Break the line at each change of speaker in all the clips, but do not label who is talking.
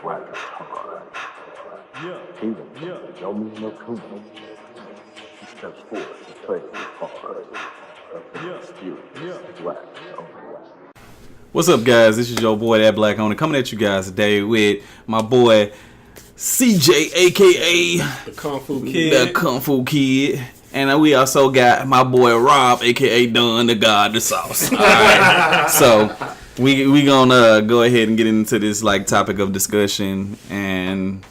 Swagger hard. Kingdom, no mean no kingdom. He steps forward to play hard. Swagger.
What's up, guys? This is your boy, That Black Owner, coming at you guys today with my boy CJ, aka
the Kung Fu Kid.
And we also got my boy Rob, aka Don the God the Sauce. All right. So we gonna go ahead and get into this topic of discussion, and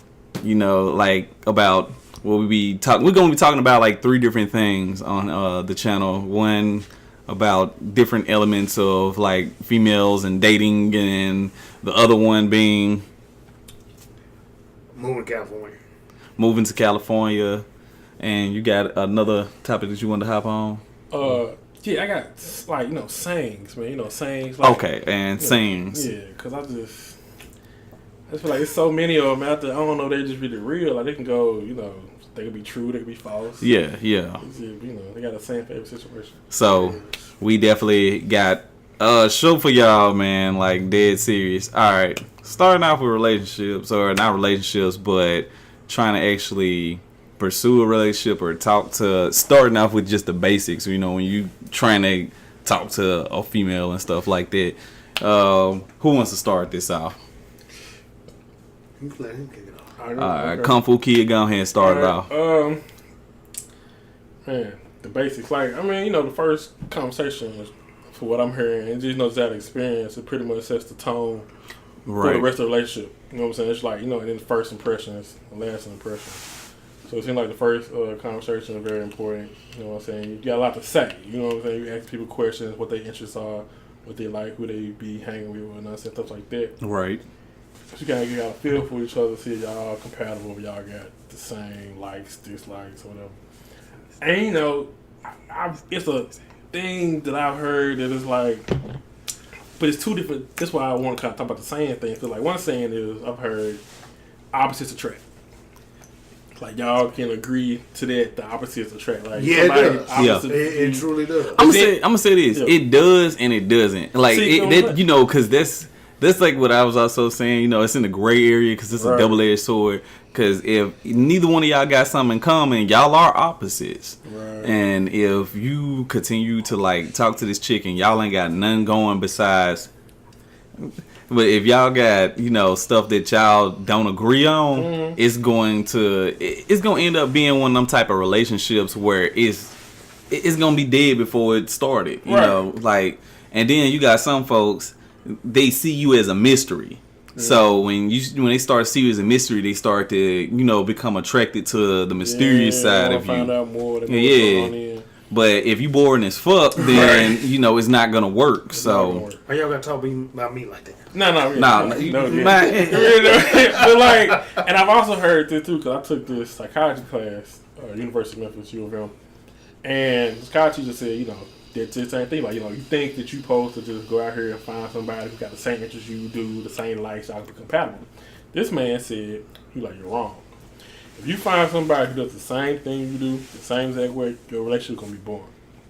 about what we be talking. We're gonna be talking about three different things on the channel. One about different elements of females and dating, and the other one being moving to California. And you got another topic that you wanted to hop on?
Yeah, I got sayings, man. Sayings.
Okay, and sayings.
Yeah, because I just feel like there's so many of them out there. I don't know, they just really real. Like they can go, they can be true, they can be false.
Yeah.
Just, they got the same favorite situation.
So we definitely got a show for y'all, man. Dead serious. All right, starting off with relationships, or not relationships, but trying to actually pursue a relationship or starting off with just the basics. When you trying to talk to a female and stuff like that. Who wants to start this off?
You let him kick it off.
All right, Kung Fu Kid, go ahead and start it off.
Man, the basics. The first conversation was, for what I'm hearing, and just that experience, it pretty much sets the tone for the rest of the relationship. You know what I'm saying? It's and then the first impression is the lasting impression. So it seems like the first conversation is very important. You know what I'm saying? You got a lot to say. You know what I'm saying? You ask people questions, what their interests are, what they like, who they be hanging with, and stuff like that.
Right.
So you gotta get a feel for each other, see if y'all are compatible, if y'all got the same likes, dislikes, or whatever. And it's a thing that I've heard that is but it's two different. That's why I want to kind of talk about the saying thing. Because one saying is I've heard opposites attract. Y'all can agree to that. The opposites attract.
It does.
It
truly does.
I'm gonna say this. Yeah. It does and it doesn't. Because that's what I was also saying. It's in the gray area because it's a double-edged sword. Because if neither one of y'all got something in common, y'all are opposites.
Right.
And if you continue to talk to this chick and y'all ain't got nothing going besides. But if y'all got stuff that y'all don't agree on, it's going to end up being one of them type of relationships where it's gonna be dead before it started. You know, and then you got some folks, they see you as a mystery. Yeah. So when they start to see you as a mystery, they start to become attracted to the mysterious side of you.
Find out more.
But if you boring as fuck, then it's not gonna work. So
are y'all gonna talk about me like that?
No.
No.
But and I've also heard this too, because I took this psychology class, University of Memphis, U of M, and the psychology teacher said, that the same thing. You think that you supposed to just go out here and find somebody who got the same interests you do, the same likes, y'all can be compatible. This man said, you're wrong. If you find somebody who does the same thing you do, the same exact way, your relationship gonna be boring.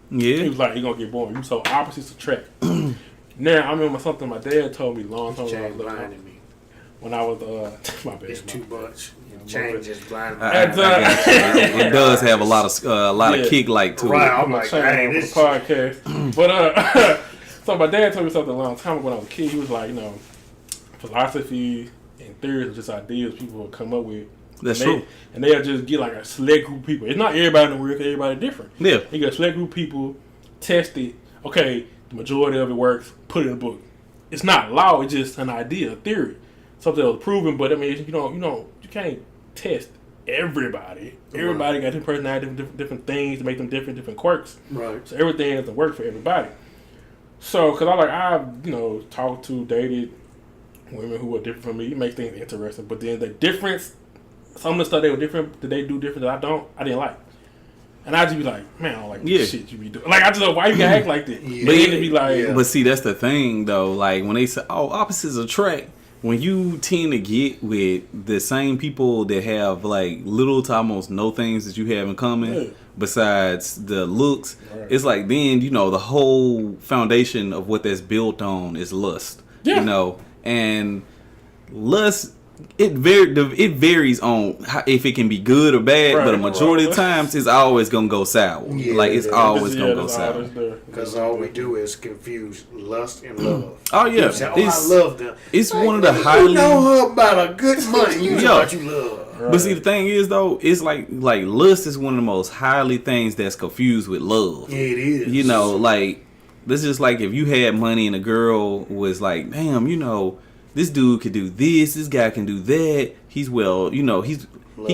Yeah.
He was it's gonna get boring. You so opposites attract. Now I remember something my dad told me a long time ago. When I was my bad.
It's too much. Change is blind.
It does have a lot of kick to it.
Right, I'm dang,
this podcast. But so my dad told me something a long time ago when I was a kid. He was philosophy and theories are just ideas people will come up with.
That's true.
And they'll just get a select group of people. It's not everybody in the world, everybody different.
Yeah.
You got a select group of people, test it. Okay, the majority of it works, put it in a book. It's not law, it's just an idea, a theory. Something that was proven, but you can't test everybody. Everybody got different personality, different things to make them different quirks.
Right.
So everything doesn't work for everybody. So, because I've talked to, dated women who are different from me. It makes things interesting. But then the difference, some of the stuff they were different, that they do different that I didn't like. And I just be like, man, I don't like this shit you be doing. I just know why you gotta act like that.
Yeah.
But then it be
but see, that's the thing though. When they say, opposites attract, when you tend to get with the same people that have little to almost no things that you have in common besides the looks, it's then the whole foundation of what that's built on is lust. Yeah. And lust it varies on how, if it can be good or bad, but a majority of times it's always gonna go sour.
Yeah,
like it's always gonna go sour.
Because all we do is confuse lust and love.
Oh yeah,
say, I love them.
It's
like,
one of the
you
highly.
know her about a good money. You know what you love.
Right. But see, the thing is though, it's like lust is one of the most highly things that's confused with love.
Yeah, it is.
You know, like this is like if you had money and a girl was like, damn, you know, this dude could do this guy can do that. He's well, you know, he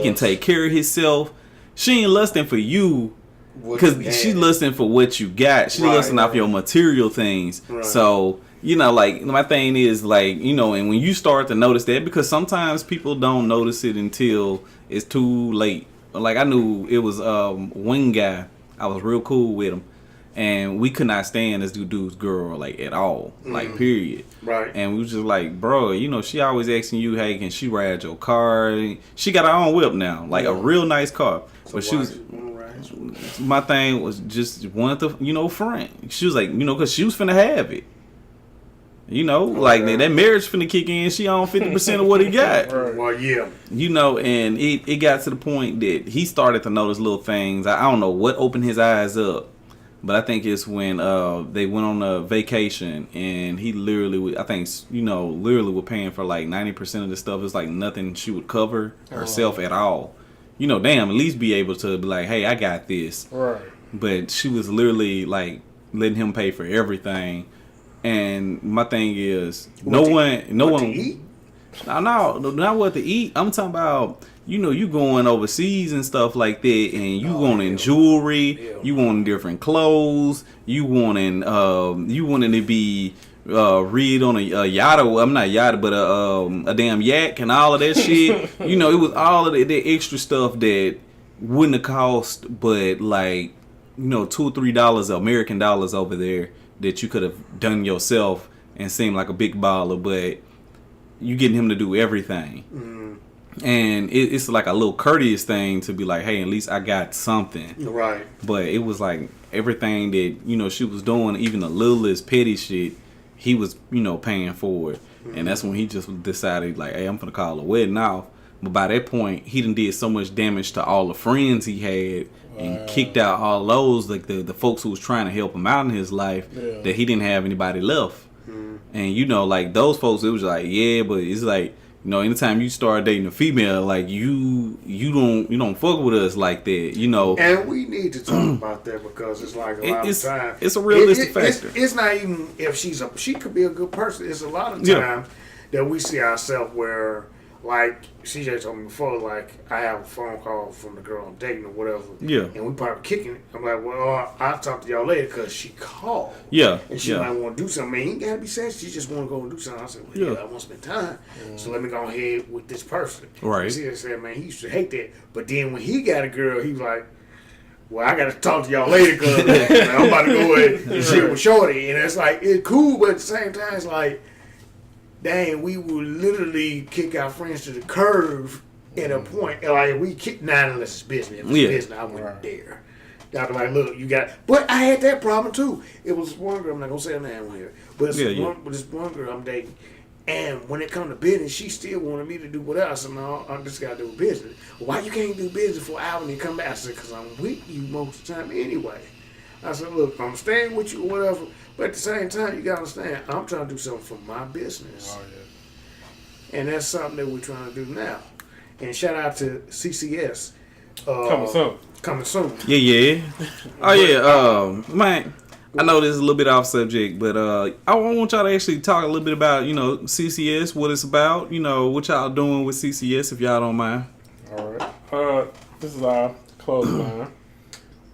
can take care of himself. She ain't lusting for you because she's lusting for what you got. She's lusting off your material things. Right. So, you know, like my thing is like, you know, and when you start to notice that, because sometimes people don't notice it until it's too late. Like I knew it was one guy. I was real cool with him. And we could not stand this dude's girl, like, at all. Like, period.
Right.
And we was just like, bro, you know, she always asking you, hey, can she ride your car? She got her own whip now. Like, a real nice car. So but she was... My thing was just wanted to, you know, friend. She was like, you know, because she was finna have it. You know, like, that marriage finna kick in. She on 50% of what he got.
Well, yeah.
You know, and it got to the point that he started to notice little things. I don't know what opened his eyes up. But I think it's when they went on a vacation and he literally, I think, you know, literally were paying for like 90% of the stuff. It's like nothing she would cover herself at all. You know, damn, at least be able to be like, hey, I got this.
Right.
But she was literally like letting him pay for everything. And my thing is, no one. To eat? No, not what to eat. I'm talking about. You know, you going overseas and stuff like that, and you wanting jewelry, you wanting different clothes, you wanting to be read on a yacht, or I'm not yacht, but a damn yak and all of that shit. You know, it was all of the extra stuff that wouldn't have cost, but like, you know, $2 or $3 American dollars over there that you could have done yourself and seemed like a big baller, but you getting him to do everything. And it's like a little courteous thing to be like, hey, at least I got something.
Right.
But it was like everything that, you know, she was doing, even the littlest petty shit, he was, you know, paying for it. And that's when he just decided, like, hey, I'm gonna call a wedding off. But by that point, he done did so much damage to all the friends he had and kicked out all those, like the folks who was trying to help him out in his life, that he didn't have anybody left. And, you know, like those folks, it was like, yeah, but it's like, you know, anytime you start dating a female, like you don't fuck with us like that, you know.
And we need to talk about that because it's like a lot of time.
It's a realistic factor.
It's not even if she could be a good person. It's a lot of times that we see ourselves where, like CJ told me before, like I have a phone call from the girl I'm dating or whatever. Yeah. And we probably kicking it. I'm like, well, I'll talk to y'all later because she called. Yeah. And she might want to do something. Man, you ain't got to be sexy. She just want to go and do something. I said, well, I want to spend time. So let me go ahead with this person. Right. And she said, man, he used to hate that. But then when he got a girl, he was like, well, I got to talk to y'all later because I'm about to go ahead and shit with Shorty. And it's like, it's cool, but at the same time, it's like, dang, we would literally kick our friends to the curb at a point. Like, we kick nine unless it's business. If it's business, I wouldn't dare. Y'all be like, look, you got... But I had that problem, too. It was one girl, I'm not going to say her name on here, but it's one girl I'm dating. And when it come to business, she still wanted me to do what else. I said, no, I just got to do business. Why you can't do business for an hour and you come back? I said, because I'm with you most of the time anyway. I said, look, I'm staying with you or whatever. But at the same time, you got to understand, I'm trying to do something for my business. Oh, yeah. And that's something that we're trying to do now. And shout out to CCS. Coming soon.
Yeah. Oh, yeah. Man, I know this is a little bit off subject, but I want y'all to actually talk a little bit about, you know, CCS, what it's about, you know, what y'all doing with CCS, if y'all don't mind.
All right. This is our closing line.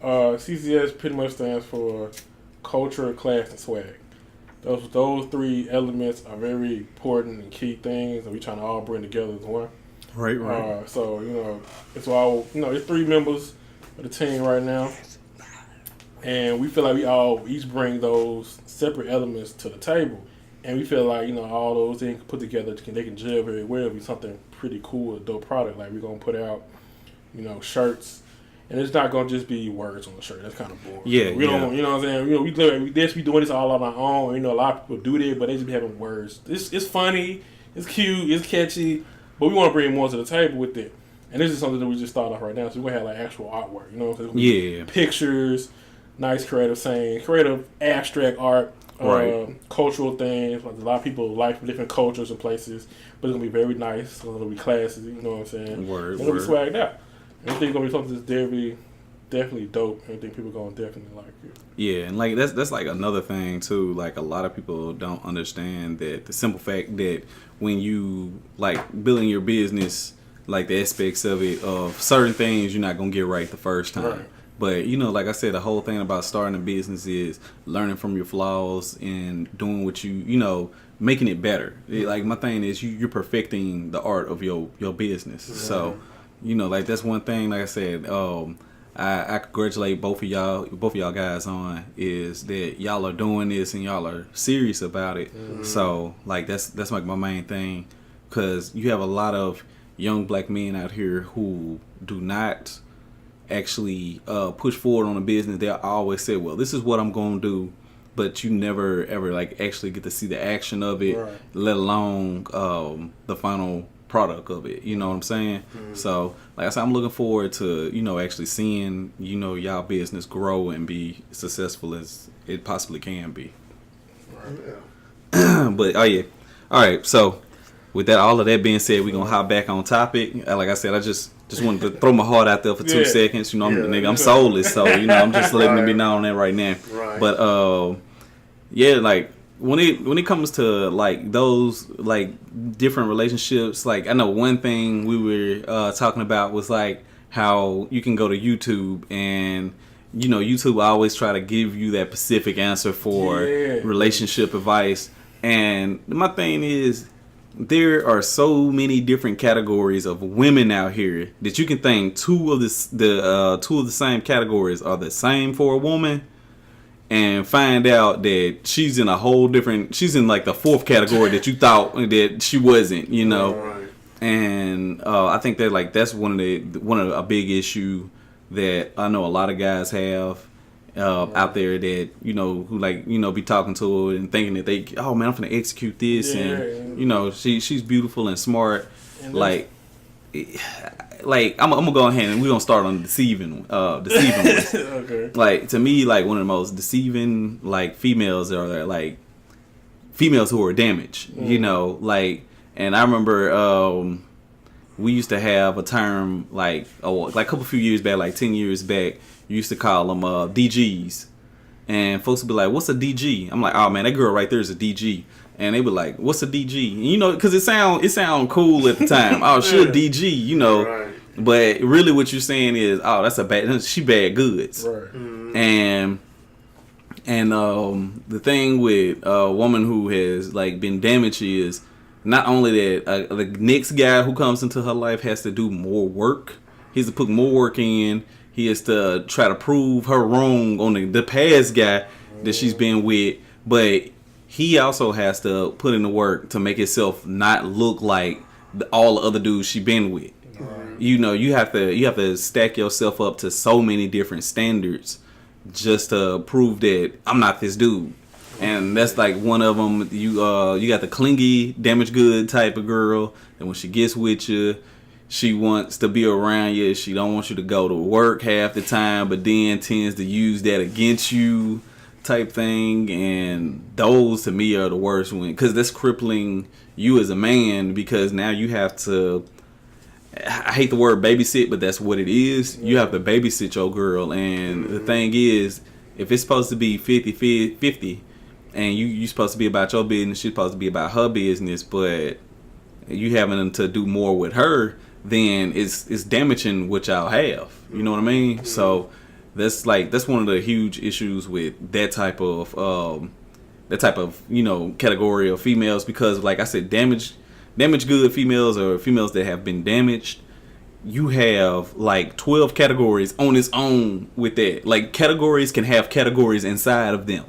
CCS pretty much stands for culture, class, and swag. Those three elements are very important and key things that we trying to all bring together as one. Right. So, you know, it's all, you know, it's 3 members of the team right now. And we feel like we all each bring those separate elements to the table. And we feel like, you know, all those things put together, they can gel very well, be something pretty cool, a dope product. Like, we're going to put out, you know, shirts. And it's not gonna just be words on the shirt. That's kind of boring. Yeah, we don't. You know what I'm saying? You know, we doing this all on our own. You know, a lot of people do that, but they just be having words. It's funny. It's cute. It's catchy. But we want to bring more to the table with it. And this is something that we just thought of right now. So we're going to have like actual artwork, you know what I'm saying?
Yeah.
Pictures, nice creative saying, creative abstract art, cultural things. Like a lot of people like different cultures and places, but it's going to be very nice. It's going to be classy, you know what I'm saying? It's going to be swagged out. And I think it's going to be something that's definitely dope. I think people are going to definitely like it.
Yeah, and like that's like another thing too. Like a lot of people don't understand that the simple fact that when you like building your business, like the aspects of it, of certain things you're not gonna get right the first time.
Right.
But you know, like I said, the whole thing about starting a business is learning from your flaws and doing what you know, making it better. Like my thing is you're perfecting the art of your business. Mm-hmm. So, you know, like that's one thing. Like I said, I congratulate both of y'all guys on is that y'all are doing this and y'all are serious about it. Mm-hmm. So like that's like my main thing, because you have a lot of young black men out here who do not actually push forward on a business. They always say, well, this is what I'm going to do, but you never ever like actually get to see the action of it, right, let alone the final product of it. You know what I'm saying? Mm-hmm. So like I said, I'm looking forward to, you know, actually seeing, you know, y'all business grow and be successful as it possibly can be.
Right.
Yeah. But oh yeah. All right, so with that, all of that being said, we're gonna hop back on topic. Like I said, I just wanted to throw my heart out there for 2 seconds. You know, I'm soulless, so you know, I'm just letting it be known that right now.
Right.
But yeah, like when it comes to like those like different relationships, like I know one thing we were talking about was like how you can go to YouTube and, you know, YouTube always try to give you that specific answer for relationship advice. And my thing is, there are so many different categories of women out here that you can think two of the same categories are the same for a woman, and find out that she's in a whole different, she's in like the fourth category that you thought that she wasn't, you know. Right. And I think that like that's one of a big issue that I know a lot of guys have out there that, you know, who like, you know, be talking to her and thinking that they, oh man, I'm gonna execute this, and you know, she's beautiful and smart, and like I'm gonna go ahead and we're gonna start on the deceiving ones. Okay. Like to me, like one of the most deceiving like females are like females who are damaged, you know, like, and I remember we used to have a term like a couple few years back, like 10 years back, you used to call them DGs, and folks would be like, what's a DG? I'm like, oh man, that girl right there is a DG. And they were like, what's a DG? And, you know, because it sound cool at the time. Oh, she a DG, you know. Right. But really what you're saying is, oh, she bad goods. Right. Mm-hmm. And the thing with a woman who has like been damaged is not only that the next guy who comes into her life has to do more work. He has to put more work in. He has to try to prove her wrong on the past guy that she's been with. But he also has to put in the work to make himself not look like all the other dudes she been with. Right. You know, you have to stack yourself up to so many different standards just to prove that I'm not this dude. And that's like one of them. You got the clingy, damaged good type of girl, and when she gets with you, she wants to be around you. She don't want you to go to work half the time, but then tends to use that against you type thing. And those to me are the worst one, because that's crippling you as a man, because now you have to, I hate the word babysit, but that's what it is. You have to babysit your girl. And the thing is, if it's supposed to be 50-50 and you supposed to be about your business, she's supposed to be about her business, but you having to do more with her, then it's damaging what y'all have. You know what I mean? So that's one of the huge issues with that type of you know, category of females, because like I said, damaged good females or females that have been damaged, you have like 12 categories on its own with that. Like categories can have categories inside of them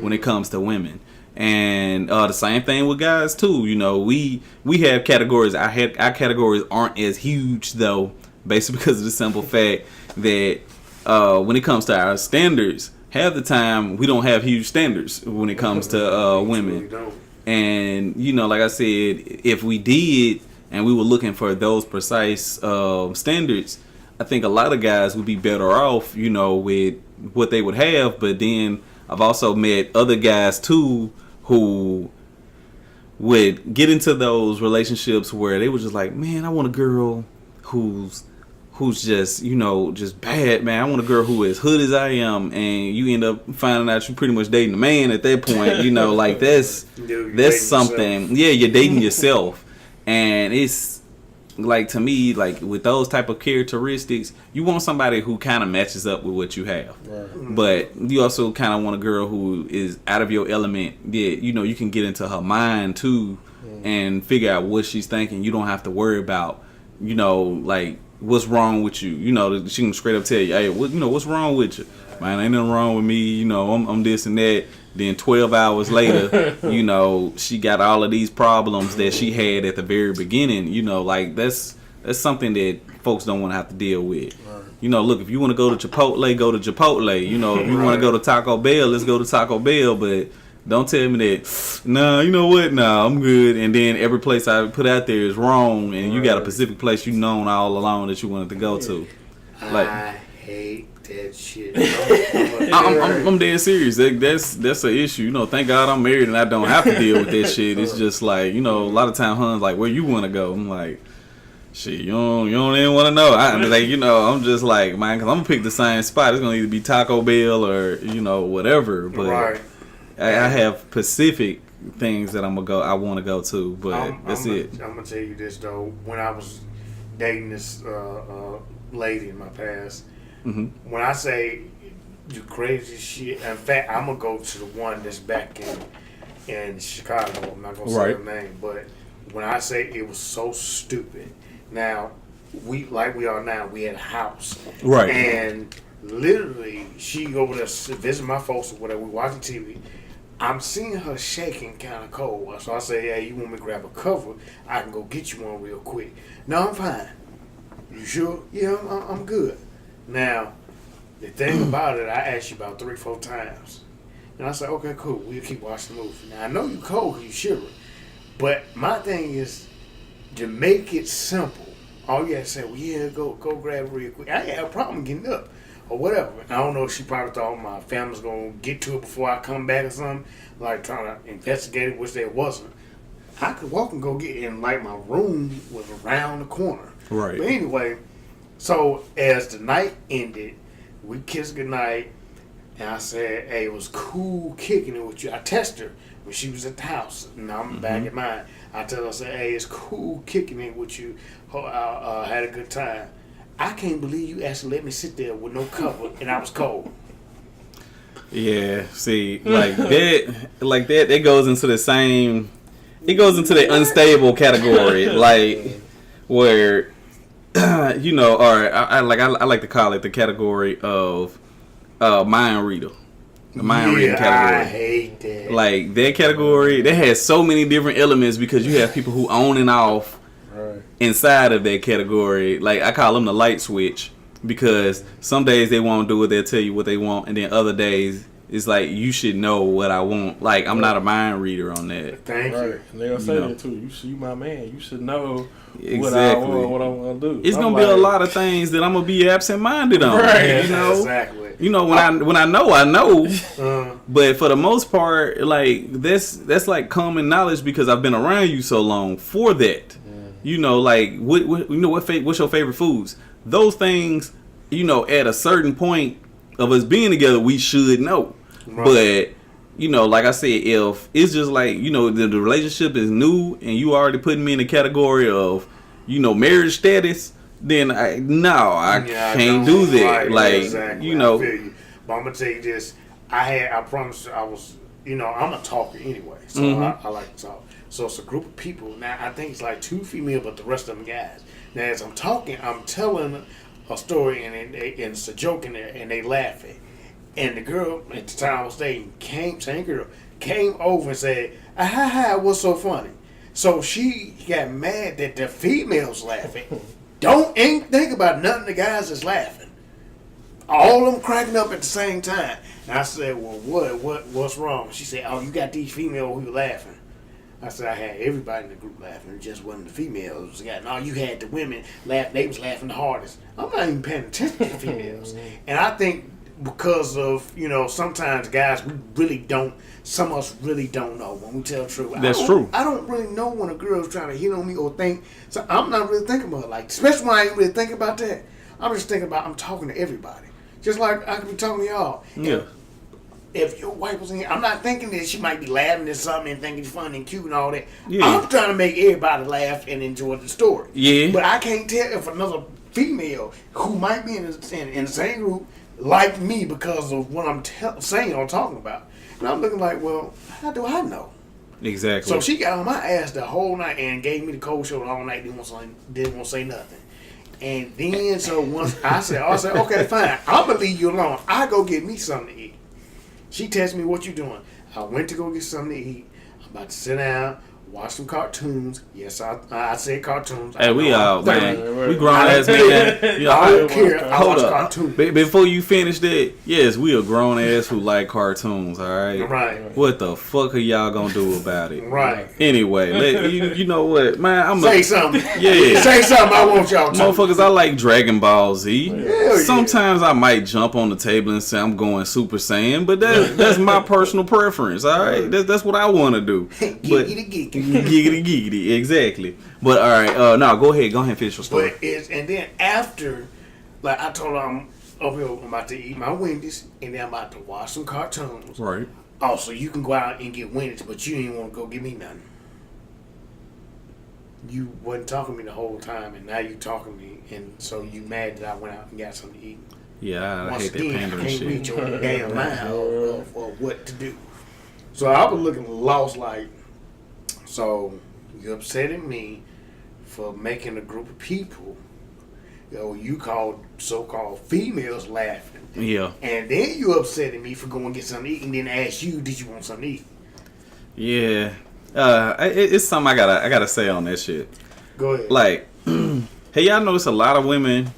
when it comes to women. And the same thing with guys too. You know, we have categories. Our categories aren't as huge though, basically because of the simple fact that when it comes to our standards, half the time we don't have huge standards when it comes to women. And you know, like I said, if we did, and we were looking for those precise standards, I think a lot of guys would be better off, you know, with what they would have. But then I've also met other guys too who would get into those relationships where they were just like, man, I want a girl who's just, you know, just bad, man. I want a girl who is hood as I am, and you end up finding out you're pretty much dating a man at that point, you know, like that's something. Yourself. Yeah, you're dating yourself. And it's like, to me, like with those type of characteristics, you want somebody who kind of matches up with what you have. Right. But you also kind of want a girl who is out of your element. Yeah, you know, you can get into her mind too and figure out what she's thinking. You don't have to worry about, you know, like, what's wrong with you? You know, she can straight up tell you, hey, what's wrong with you? Man, ain't nothing wrong with me. You know, I'm this and that. Then 12 hours later, you know, she got all of these problems that she had at the very beginning. You know, like that's something that folks don't want to have to deal with. Right. You know, look, if you want to go to Chipotle, go to Chipotle. You know, if you want to go to Taco Bell, let's go to Taco Bell. But don't tell me that, nah, you know what? Nah, I'm good. And then every place I put out there is wrong, and you got a specific place you known all along that you wanted to go to. Like,
I hate that shit.
I'm dead serious. That's an issue. You know, thank God I'm married and I don't have to deal with that shit. It's just like, you know, a lot of time, Hun's like, where you want to go? I'm like, shit, you don't even want to know. I'm like, you know, I'm just like, man, because I'm going to pick the same spot. It's going to either be Taco Bell or, you know, whatever. But
right.
I have specific things that I want to go to, but that's it.
I'm gonna tell you this though. When I was dating this lady in my past, when I say you crazy shit, in fact, I'm gonna go to the one that's back in Chicago. I'm not gonna say her name, but when I say it was so stupid. Now we are now. We had a house,
right,
and literally she go over there to visit my folks or whatever. We watching TV. I'm seeing her shaking kind of cold. So I say, hey, you want me to grab a cover? I can go get you one real quick. No, I'm fine. You sure? Yeah, I'm good. Now, the thing about it, I asked you about 3-4 times. And I said, okay, cool. We'll keep watching the movie. Now, I know you cold because you shivering. But my thing is, to make it simple, all you have to say, well, yeah, go grab it real quick. I ain't have a problem getting up. Or whatever. I don't know if she probably thought my family's going to get to it before I come back or something. Like trying to investigate it, which there wasn't. I could walk and go get it, and like my room was around the corner.
Right.
But anyway, so as the night ended, we kissed goodnight, and I said, hey, it was cool kicking it with you. I texted her when she was at the house. Now I'm back at mine. I tell her, I said, hey, it's cool kicking it with you. I had a good time. I can't believe you actually let me sit there with no cover and I was cold.
Yeah, see, that goes into the same. It goes into the unstable category, like where, you know, or I like to call it the category of mind reader. The mind reading category.
I hate that.
Like that category, that has so many different elements because you have people who on and off. Right. Inside of that category, like I call them the light switch, because some days they won't do it, they'll tell you what they want, and then other days it's like you should know what I want. Like I'm not a mind reader on that.
Thank you.
And they'll say that too. You my man. You should know
exactly
what I want to do.
It's gonna be a lot of things that I'm gonna be absent-minded on.
Right.
You know.
Exactly.
You know, when I know. But for the most part, like that's like common knowledge because I've been around you so long for that. You know, like what's your favorite foods? Those things, you know, at a certain point of us being together, we should know. Right. But you know, like I said, if it's just like, you know, the relationship is new and you already putting me in the category of, you know, marriage status, then I can't do that. Right, like
exactly.
You know,
I feel you. But I'm gonna tell you this: I promise I was, you know, I'm a talker anyway, so I like to talk. So it's a group of people. Now, I think it's like 2 female, but the rest of them guys. Now, as I'm talking, I'm telling a story, and it's a joke in there, and they laughing. And the girl at the time I was dating came over and said, ha, what's so funny? So she got mad that the females laughing. Ain't think about none of the guys that's laughing. All of them cracking up at the same time. And I said, well, what's wrong? She said, oh, you got these females who laughing. I said I had everybody in the group laughing. It just wasn't the females. No, you had the women laugh. They was laughing the hardest. I'm not even paying attention to the females. And I think because of, sometimes guys, we really don't, some of us really don't know when we tell the truth.
That's true.
I don't really know when a girl's trying to hit on me or think. So I'm not really thinking about it. Like, especially when I ain't really thinking about that. I'm just thinking about I'm talking to everybody. Just like I could be talking to y'all.
Yeah.
If your wife was in here, I'm not thinking that she might be laughing at something and thinking it's funny and cute and all that.
Yeah.
I'm trying to make everybody laugh and enjoy the story.
Yeah.
But I can't tell if another female who might be in the same group like me because of what I'm saying or talking about. And I'm looking like, well, how do I know?
Exactly.
So she got on my ass the whole night and gave me the cold shoulder all night. Didn't want to say nothing. And then so once I said, okay, fine. I'm gonna leave you alone. I go get me something to eat. She texted me, what you doing? I went to go get something to eat. I'm about to sit down, watch some cartoons. Yes, I said cartoons.
Hey, we out, man. We grown ass
men.
men.
I don't care. I
Hold
watch
up.
cartoons.
Before you finish that, yes, we a grown ass who like cartoons, all right?
Right.
What the fuck are y'all gonna do about it?
Right.
Anyway, you know what, man?
Say something.
Yeah.
Say something I want y'all to.
Motherfuckers, I like Dragon Ball Z.
Hell
Sometimes I might jump on the table and say I'm going Super Saiyan, but that's my personal preference, all right? That's what I want to do. But giggity, exactly. But all right, no, go ahead and finish your story.
And then after, like I told her I'm about to eat my Wendy's, and then I'm about to watch some cartoons.
Right.
Oh, so you can go out and get Wendy's, but you didn't want to go get me nothing. You wasn't talking to me the whole time, and now you talking to me, and so you mad that I went out and got something to eat.
Yeah, I
Once
hate that
again,
pandering
I can't
shit.
reach your damn mind of what to do. So I was looking lost, like, so you upsetting me for making a group of people, you called so-called females laughing.
Yeah.
And then you upsetting me for going to get something to eat and then ask you, did you want something to eat?
Yeah. It's something I gotta say on that shit.
Go ahead.
Like, hey, y'all notice a lot of women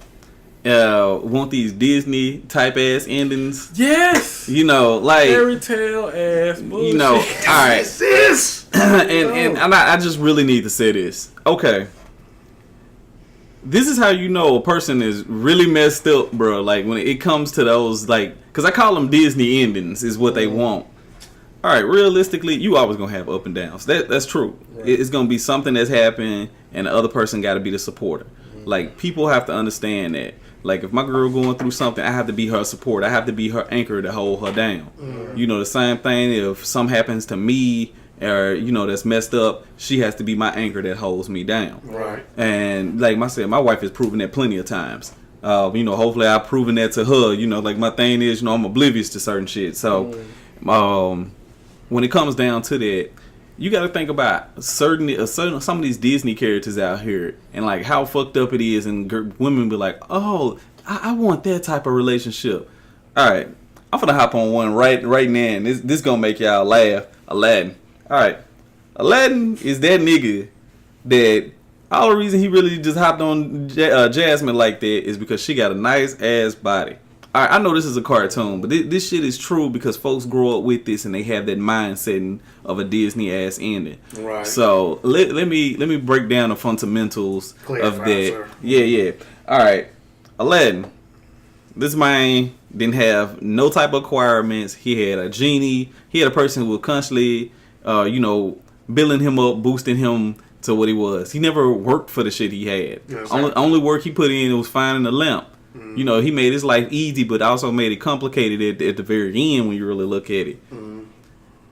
want these Disney type ass endings.
Yes.
Like
fairy tale ass bullshit.
all right.
This.
and I just really need to say this. Okay. This is how you know a person is really messed up, bro. Like when it comes to those, like, because I call them Disney endings is what they want. All right, realistically, you always gonna have up and downs. That's true. Right. It's gonna be something that's happened, and the other person got to be the supporter. Mm-hmm. Like people have to understand that. Like if my girl going through something, I have to be her support. I have to be her anchor to hold her down. Mm-hmm. The same thing. If something happens to me, or that's messed up, she has to be my anchor that holds me down.
Right.
And like I said, my wife has proven that plenty of times. Hopefully I've proven that to her. Like my thing is, I'm oblivious to certain shit. So, when it comes down to that, you got to think about certain some of these Disney characters out here and like how fucked up it is, and women be like, oh, I want that type of relationship. All right, I'm gonna hop on one right now, and this gonna make y'all laugh. Aladdin. All right, Aladdin is that nigga that all the reason he really just hopped on Jasmine like that is because she got a nice ass body. All right, I know this is a cartoon, but this shit is true because folks grow up with this and they have that mindset of a Disney ass ending.
Right.
So let me break down the fundamentals of that.
Sir.
Yeah. All right, Aladdin. This man didn't have no type of requirements. He had a genie. He had a person who was constantly, building him up, boosting him to what he was. He never worked for the shit he had. Yes, only work he put in was finding a lamp. Mm-hmm. He made his life easy, but also made it complicated at the very end when you really look at it. Mm-hmm.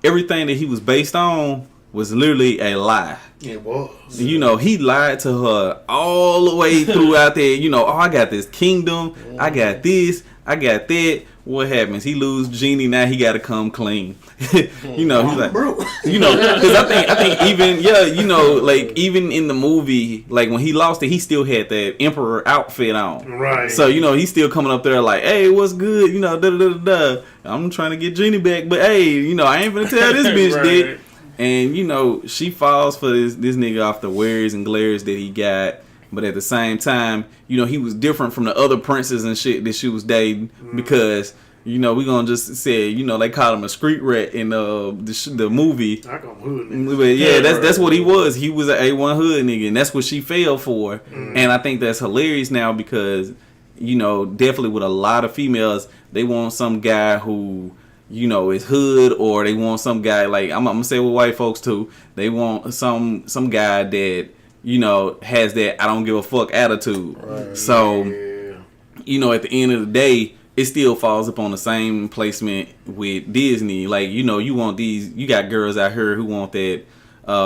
Everything that he was based on was literally a lie.
It was.
He lied to her all the way throughout there. I got this kingdom. I got this. I got that. What happens? He lose genie. Now he got to come clean. He's like,
bro.
Because I think even like even in the movie, like when he lost it, he still had that emperor outfit on.
Right.
So he's still coming up there like, hey, what's good? Da da da da. I'm trying to get Genie back, but hey, I ain't gonna tell this bitch
right.
that. And she falls for this nigga off the wares and glares that he got. But at the same time, he was different from the other princes and shit that she was dating because You know, we gonna just say, you know, they call him a street rat in the movie.
I call him hood nigga.
But yeah, that's what he was. He was an A1 hood nigga, and that's what she fell for. And I think that's hilarious now because, you know, definitely with a lot of females, they want some guy who, you know, is hood, or they want some guy like I'm gonna say with white folks too. They want some guy that, you know, has that I don't give a fuck attitude.
Right.
So, you know, at the end of the day, it still falls upon the same placement with Disney. Like, you know, you got girls out here who want that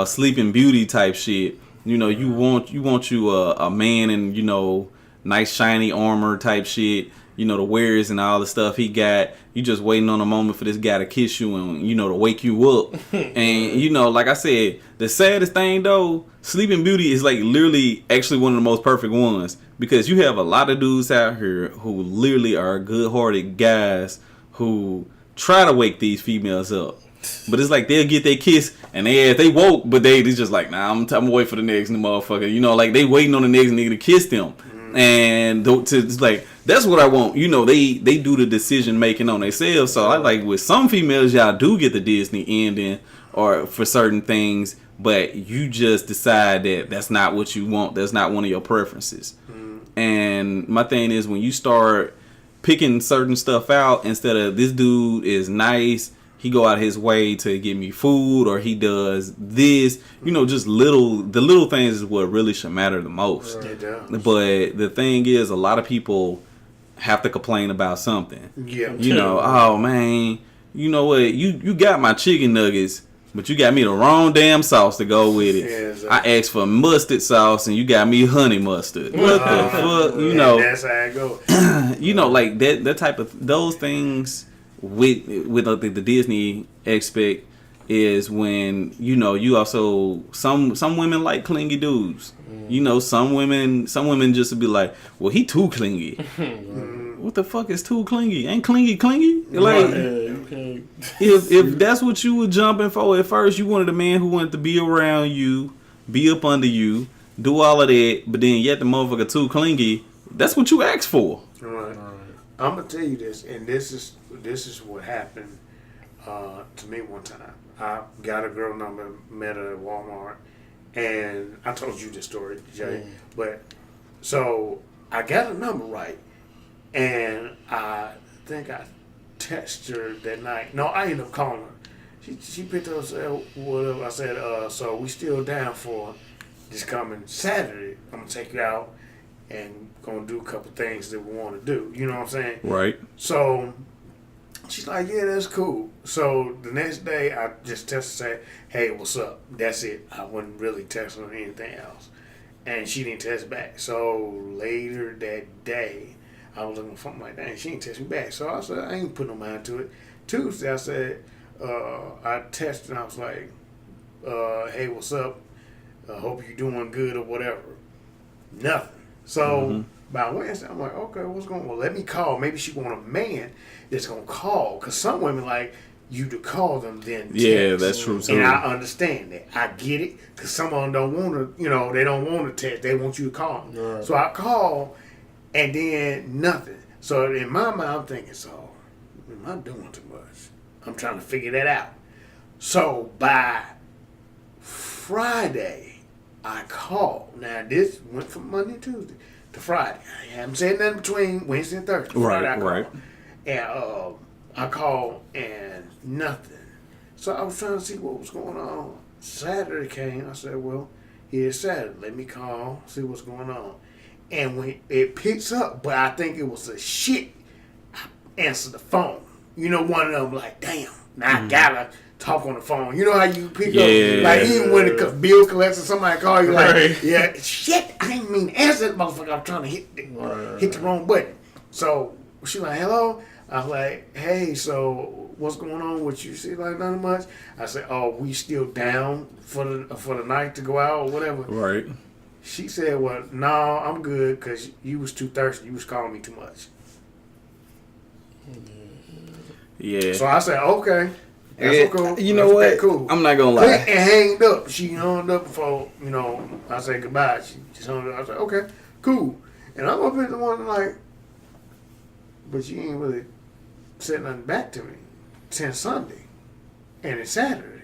Sleeping Beauty type shit. You know, you want a man in, you know, nice shiny armor type shit. You know, the wares and all the stuff he got. You just waiting on a moment for this guy to kiss you and, you know, to wake you up. And, you know, like I said, the saddest thing though, Sleeping Beauty is like literally actually one of the most perfect ones. Because you have a lot of dudes out here who literally are good-hearted guys who try to wake these females up. But it's like they'll get their kiss and they woke, but they just like, nah, I'm gonna wait for the next motherfucker. You know, like they waiting on the next nigga to kiss them. And it's like, that's what I want. You know, they do the decision making on themselves. So I like with some females, y'all do get the Disney ending or for certain things, but you just decide that that's not what you want. That's not one of your preferences. And my thing is when you start picking certain stuff out instead of this dude is nice, he go out his way to get me food, or he does this, you know, just the little things is what really should matter the most.
Right.
But the thing is, a lot of people have to complain about something.
Yeah.
You know, oh man, you know what? You got my chicken nuggets, but you got me the wrong damn sauce to go with it.
Yeah, exactly.
I asked for mustard sauce and you got me honey mustard. What the fuck? You know,
that's how it goes.
you know, like that type of those things with the Disney aspect is when, you know, you also some women like clingy dudes. You know, some women just would be like, well, he too clingy. What the fuck is too clingy? Ain't clingy? Like, if that's what you were jumping for at first, you wanted a man who wanted to be around you, be up under you, do all of that, but then yet the motherfucker too clingy. That's what you asked for.
Right. I'm gonna tell you this, and this is what happened to me one time. I got a girl number, met her at Walmart, and I told you this story, Jay. But so I got a number right, and I think I texted her that night. No, I ended up calling her. She picked up and said, whatever. I said, so we still down for this coming Saturday. I'm gonna take you out and gonna do a couple things that we want to do. You know what I'm saying?
Right.
So she's like, yeah, that's cool. So the next day, I just texted her, say, hey, what's up? That's it. I wasn't really texting her anything else. And she didn't text back. So later that day, I was looking for something like that, and she didn't text me back. So I said, I ain't put no mind to it. Tuesday, I said, I texted and I was like, hey, what's up? Hope you're doing good or whatever. Nothing. So by Wednesday, I'm like, okay, what's going on? Well, let me call. Maybe she want a man that's going to call. Because some women like you to call them then text.
Yeah, that's true too.
And I understand that. I get it. Because some of them don't want to, you know, they don't want to text. They want you to call them. Right. So I call, and then nothing. So in my mind, I'm thinking, so am I doing too much? I'm trying to figure that out. So by Friday, I called. Now this went from Monday, Tuesday to Friday. I haven't said nothing between Wednesday and Thursday. Friday
Right.
And I called and nothing. So I was trying to see what was going on. Saturday came. I said, well, here's Saturday. Let me call, see what's going on. And when it picks up, but I think it was a shit, I answered the phone. You know, one of them like, damn, now I gotta talk on the phone. You know how you pick up, like even when the bill collector, somebody call you like, yeah, shit, I didn't mean to answer that motherfucker. I'm trying to hit the wrong button. So she like, hello. I was like, hey, so what's going on with you? She like, nothing much. I said, oh, we still down for the night to go out or whatever.
Right.
She said, well, no, I'm good because you was too thirsty. You was calling me too much.
Yeah.
So I said, okay. That's cool.
You know what?
Cool.
I'm not going to lie.
And hanged up. She hung up before, you know, I said goodbye. She just hung up. I said, okay, cool. And I'm up at the one like, but you ain't really said nothing back to me since Sunday, and it's Saturday.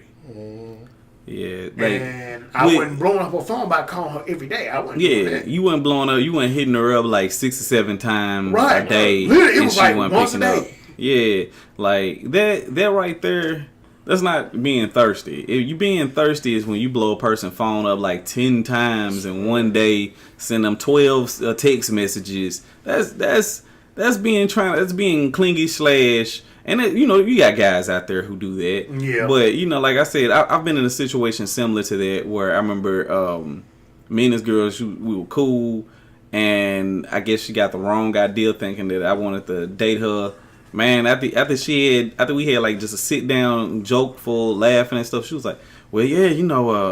Yeah,
and I wasn't blowing up her phone by calling her every day. I wasn't.
Yeah, you wasn't blowing up. You wasn't hitting her up like 6 or 7 times a day.
Literally, it was like once a day.
Up. Yeah, like that right there. That's not being thirsty. If you being thirsty is when you blow a person's phone up like 10 times in one day, send them 12 text messages. That's being clingy / and you got guys out there who do that.
Yeah.
But like I said, I've been in a situation similar to that where I remember me and this girl, we were cool, and I guess she got the wrong idea thinking that I wanted to date her. Man, after we had like just a sit down, jokeful, laughing and stuff, she was like, "Well, yeah,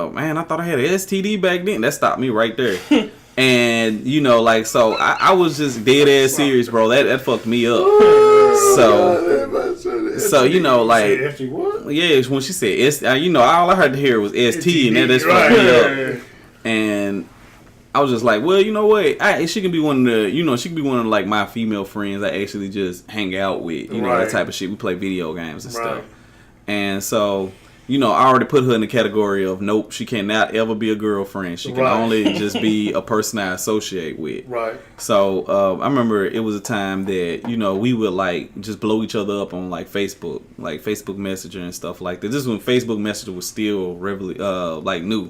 man, I thought I had an STD back then." That stopped me right there. And so I was just dead ass serious, bro. That fucked me up. So yeah, when she said all I heard to hear was ST, and that's fucked me up. And I was just like, well, you know what? She can be one of the, she can be one of like my female friends I actually just hang out with, that type of shit. We play video games and stuff. And so, I already put her in the category of nope, she cannot ever be a girlfriend. She can only just be a person I associate with.
Right.
So I remember it was a time that we would like just blow each other up on like Facebook Messenger and stuff like that. This is when Facebook Messenger was still like new.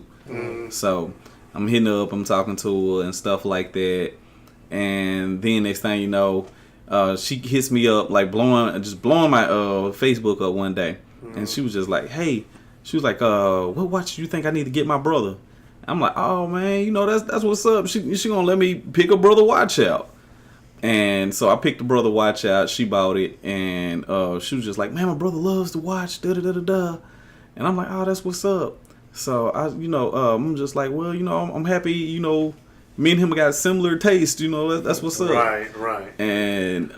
So I'm hitting her up, I'm talking to her and stuff like that. And then next thing you know, she hits me up like blowing my Facebook up one day. And she was just like, hey, she was like, what watch do you think I need to get my brother? I'm like, oh man, that's what's up. She gonna let me pick a brother watch out. And so I picked the brother watch out, she bought it, and she was just like, man, my brother loves to watch, da da da da da. And I'm like, oh, that's what's up. So I'm just like, well, I'm happy, me and him got similar taste, that's what's up.
Right.
And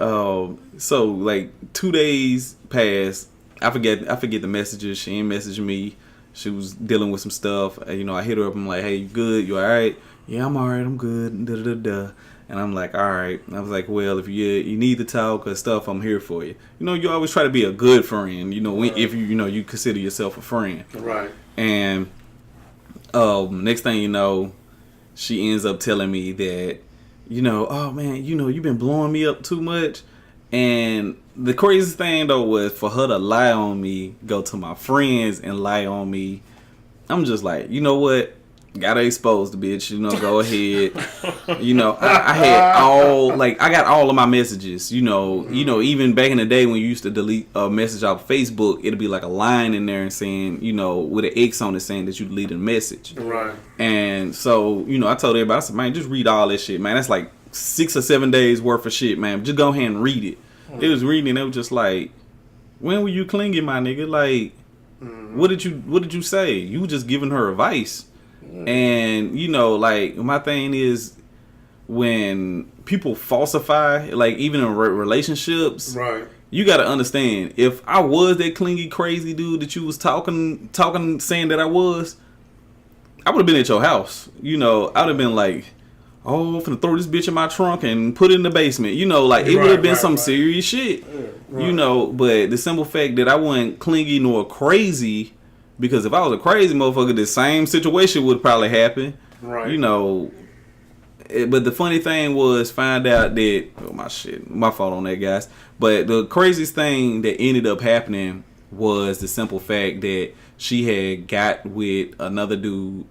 so like 2 days passed. I forget the messages. She ain't messaging me. She was dealing with some stuff. I hit her up. I'm like, hey, you good? You all right? Yeah, I'm all right. I'm good. Da da da da. And I'm like, all right. And I was like, well, if you need to talk or stuff, I'm here for you. You always try to be a good friend. If you consider yourself a friend.
Right.
And next thing you know, she ends up telling me that, oh man, you've been blowing me up too much. And the craziest thing though was for her to lie on me, go to my friends and lie on me. I'm just like, you know what? Gotta expose the bitch, go ahead. I had I got all of my messages, even back in the day when you used to delete a message off Facebook, it'd be like a line in there and saying, with an X on it saying that you deleted a message.
Right.
And so, I told everybody, I said, man, just read all this shit, man. That's like 6 or 7 days worth of shit, man. Just go ahead and read it. It was reading and it was just like, when were you clingy, my nigga? Like, what did you say? You were just giving her advice. And like my thing is when people falsify, like even in relationships,
right?
You got to understand, if I was that clingy crazy dude that you was talking saying that I would have been at your house. I'd have been like, oh, I'm finna throw this bitch in my trunk and put it in the basement. Like it would have been some serious shit. But the simple fact that I wasn't clingy nor crazy, because if I was a crazy motherfucker, the same situation would probably happen.
Right.
But the funny thing was, find out that my fault on that, guys. But the craziest thing that ended up happening was the simple fact that she had got with another dude,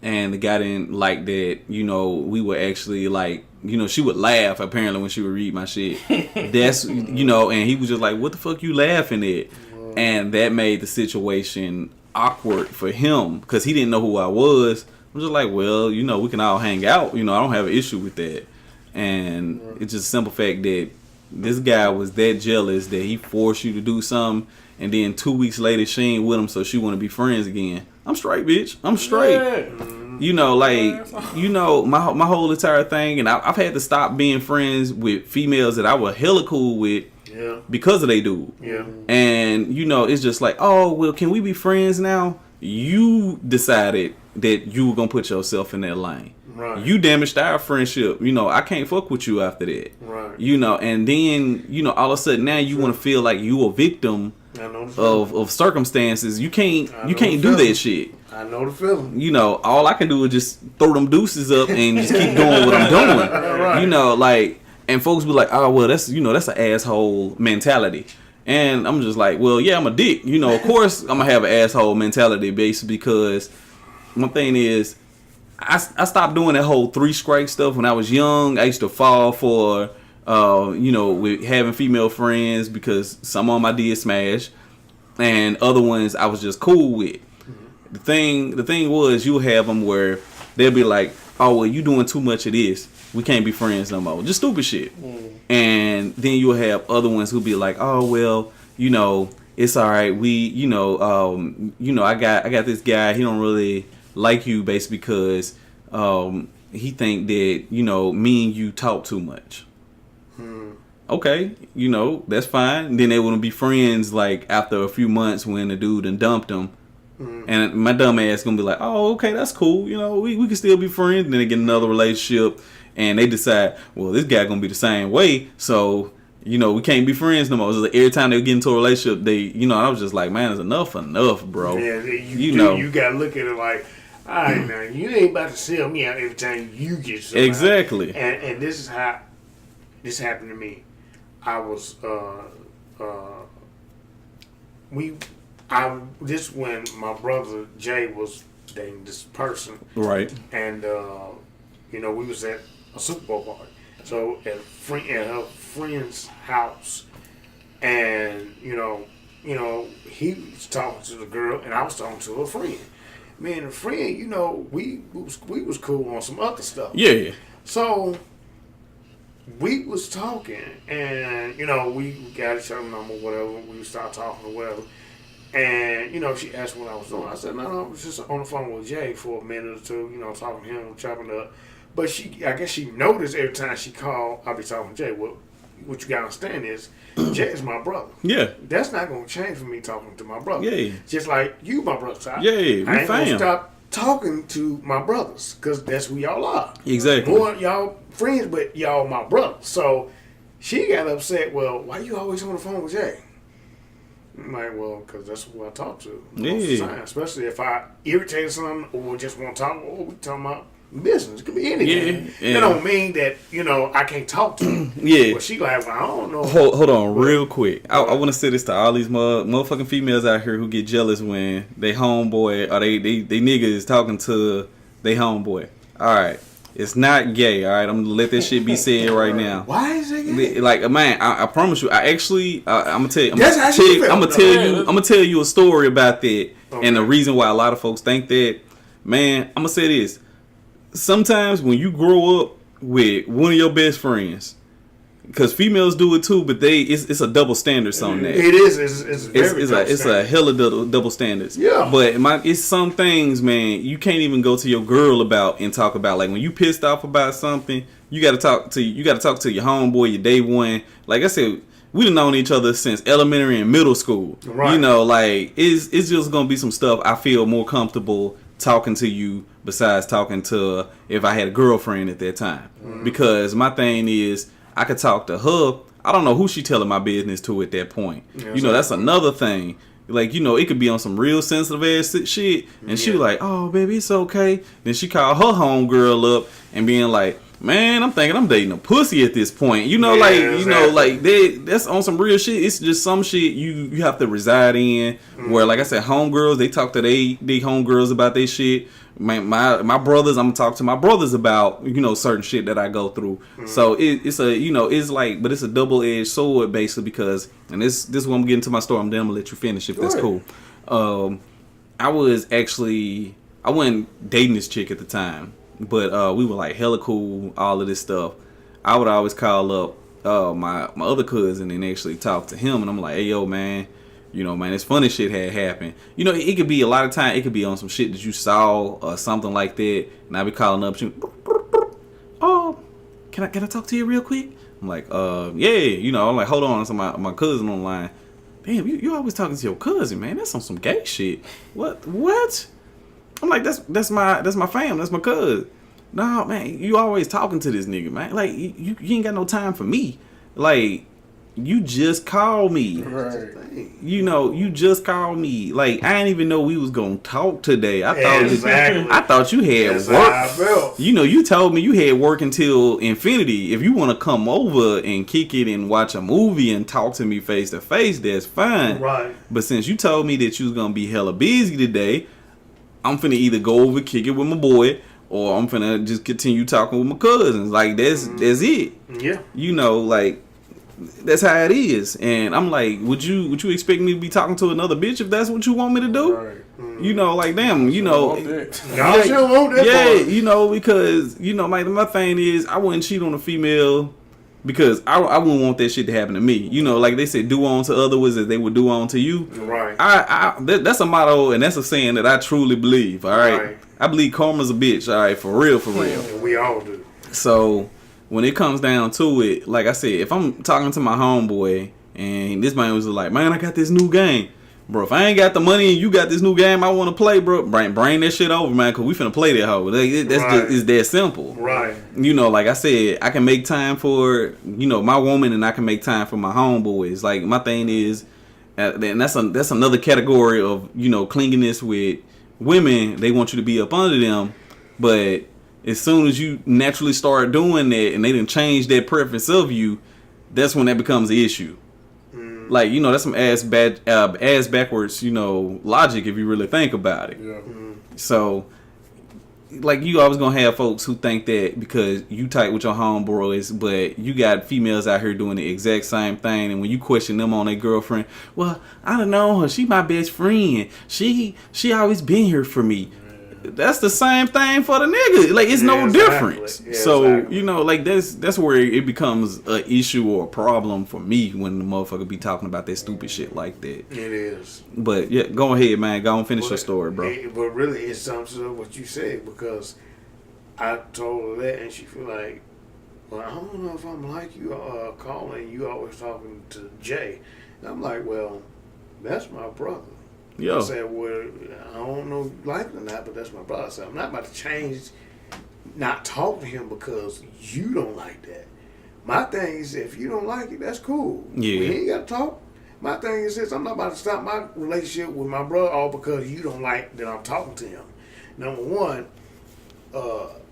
and the guy didn't like that. We were actually like, she would laugh apparently when she would read my shit. That's and he was just like, what the fuck you laughing at? And that made the situation awkward for him because he didn't know who I was. I'm just like, well, we can all hang out. I don't have an issue with that. And it's just a simple fact that this guy was that jealous that he forced you to do something, and then 2 weeks later she ain't with him, so she want to be friends again. I'm straight, bitch. I'm straight. Yeah. My whole entire thing, and I've had to stop being friends with females that I was hella cool with.
Yeah.
Because of they dude.
Yeah.
And it's just like, oh well, can we be friends now? You decided that you were gonna put yourself in that lane.
Right.
You damaged our friendship. You know, I can't fuck with you after that.
Right.
You know, and then, you know, all of a sudden now you want to feel like you a victim of circumstances. You can't do that shit.
I know the feeling.
You know, all I can do is just throw them deuces up and just keep doing what I'm doing. Right. You know, like, and folks be like, oh, well, that's, you know, that's an asshole mentality. And I'm just like, well, yeah, I'm a dick. You know, of course I'm going to have an asshole mentality basically because my thing is, I stopped doing that whole 3 strike stuff when I was young. I used to fall for, you know, with having female friends because some of them I did smash and other ones I was just cool with. The thing was you'll have them where they'll be like, oh, well, you doing too much of this. We can't be friends no more. Just stupid shit. And then you'll have other ones who'll be like, oh, well, you know, it's all right. We, you know, I got this guy. He don't really like you basically because he think that, you know, me and you talk too much. Okay, you know, that's fine. And then they wouldn't be friends like after a few months when the dude done dumped them. And my dumb ass gonna be like, oh, okay, that's cool. You know, we can still be friends. And then they get another relationship and they decide, well, this guy gonna be the same way. So, you know, we can't be friends no more. So like every time they get into a relationship, they, you know, I was just like, man, it's enough, bro.
Yeah, you
know,
you gotta look at it like, all right, now you ain't about to sell me out every time you get something.
Exactly.
And this is how this happened to me. I was this when my brother Jay was dating this person,
right?
And you know, we was at a Super Bowl party, so at her friend's house, and you know, he was talking to the girl, and I was talking to her friend. Me and the friend, you know, we was cool on some other stuff.
Yeah.
So we was talking, and you know, we got each other number, whatever. We started talking or whatever. And, you know, she asked what I was doing. I said, no, I was just on the phone with Jay for a minute or two, you know, talking to him, chopping up. But I guess she noticed every time she called, I'll be talking to Jay. Well, what you got to understand is, Jay is my brother.
Yeah.
That's not going to change for me talking to my brother.
Yeah.
Just like you, my brother. So
yeah,
I ain't going to stop talking to my brothers, because that's who y'all are.
Exactly.
More y'all friends, but y'all my brothers. So she got upset, well, why you always on the phone with Jay? I'm like, well, because that's who I talk to most of the time. Especially if I irritate something or just want to talk, or we talking about business. It could be anything. Yeah. That don't mean that, you know, I can't talk to her.
Yeah.
But she like, well, I don't know.
Hold on real quick. I want to say this to all these motherfucking females out here who get jealous when they homeboy or they nigga is talking to they homeboy. All right. It's not gay, all right? I'm gonna let that shit be said right now.
Why is it gay?
Like, man, I promise you. I actually, I'm gonna tell you.
I'm
gonna tell you a story about that, and the reason why a lot of folks think that. Man, I'm gonna say this. Sometimes when you grow up with one of your best friends, because females do it too, but it's a double standards on that.
It is. It's
a hell of double standards.
Yeah.
But it's some things, man, you can't even go to your girl about and talk about. Like when you pissed off about something, you gotta talk to your homeboy, your day one. Like I said, we done known each other since elementary and middle school.
Right.
You know, like it's just gonna be some stuff I feel more comfortable talking to you besides talking to if I had a girlfriend at that time. Mm-hmm. Because my thing is, I could talk to her. I don't know who she telling my business to at that point. Yeah, you know, that's another thing. Like, you know, it could be on some real sensitive ass shit. And she like, oh, baby, it's okay. Then she called her homegirl up and being like, man, I'm thinking I'm dating a pussy at this point. You know, that's on some real shit. It's just some shit you have to reside in. Mm-hmm. Where, like I said, homegirls, they talk to they homegirls about their shit. My brothers, I'm gonna talk to my brothers about, you know, certain shit that I go through. Mm-hmm. So it's a, you know, it's like, but it's a double-edged sword basically because, and this is when I'm getting to my story. I'm gonna let you finish if that's cool. I wasn't dating this chick at the time, but we were like hella cool, all of this stuff. I would always call up my other cousin and actually talk to him, and I'm like, hey yo man, you know, man, this funny shit had happened. You know, it could be a lot of time. It could be on some shit that you saw or something like that. And I be calling up, oh, can I talk to you real quick? I'm like, yeah. You know, I'm like, hold on. So my cousin on the line. Damn, you always talking to your cousin, man. That's on some gay shit. What? I'm like, that's my fam. That's my cousin. nah, man, you always talking to this nigga, man. Like, you ain't got no time for me. Like, you just called me.
Right.
You know, you just called me. Like, I didn't even know we was gonna talk today. I thought you had work. You know, you told me you had work until infinity. If you want to come over and kick it and watch a movie and talk to me face to face, that's fine.
Right.
But since you told me that you was gonna be hella busy today, I'm finna either go over kick it with my boy, or I'm finna just continue talking with my cousins. Like, that's it.
Yeah.
You know, like, that's how it is. And I'm like, would you expect me to be talking to another bitch if that's what you want me to do?
Right.
You know, like, damn, you know.
Yeah,
you know, because, you know, my thing is, I wouldn't cheat on a female because I wouldn't want that shit to happen to me. You know, like they said, do on to others as they would do on to you.
Right.
That's a motto, and that's a saying that I truly believe, all right? I believe karma's a bitch, all right, for real, for real.
Yeah, we all do.
So when it comes down to it, like I said, if I'm talking to my homeboy and this man was like, man, I got this new game. Bro, if I ain't got the money and you got this new game I want to play, bro, bring that shit over, man, because we finna play that hoe. It's that simple.
Right.
You know, like I said, I can make time for, you know, my woman, and I can make time for my homeboys. Like, my thing is, and that's another category of, you know, clinginess with women. They want you to be up under them, but as soon as you naturally start doing that and they didn't change their preference of you, that's when that becomes an issue. Like, you know, that's some ass backwards, you know, logic if you really think about it.
Yeah.
So, like, you always gonna have folks who think that because you tight with your homeboys, but you got females out here doing the exact same thing, and when you question them on their girlfriend, well, I don't know her, she my best friend, she always been here for me. That's the same thing for the nigga. Like, it's no difference.
Yeah,
so, you know, like, that's where it becomes an issue or a problem for me when the motherfucker be talking about that stupid shit like that.
It is.
But, yeah, go ahead, man. Go and finish your story, bro.
But really, it sums up what you said, because I told her that, and she feel like, well, I don't know if I'm like you, calling you always talking to Jay. And I'm like, well, that's my brother.
Yo.
I said, well, I don't know if you like it or not, but that's my brother. I said, I'm not about to change, not talk to him because you don't like that. My thing is, if you don't like it, that's cool.
Yeah.
We ain't got to talk. My thing is this, I'm not about to stop my relationship with my brother all because you don't like that I'm talking to him. Number one,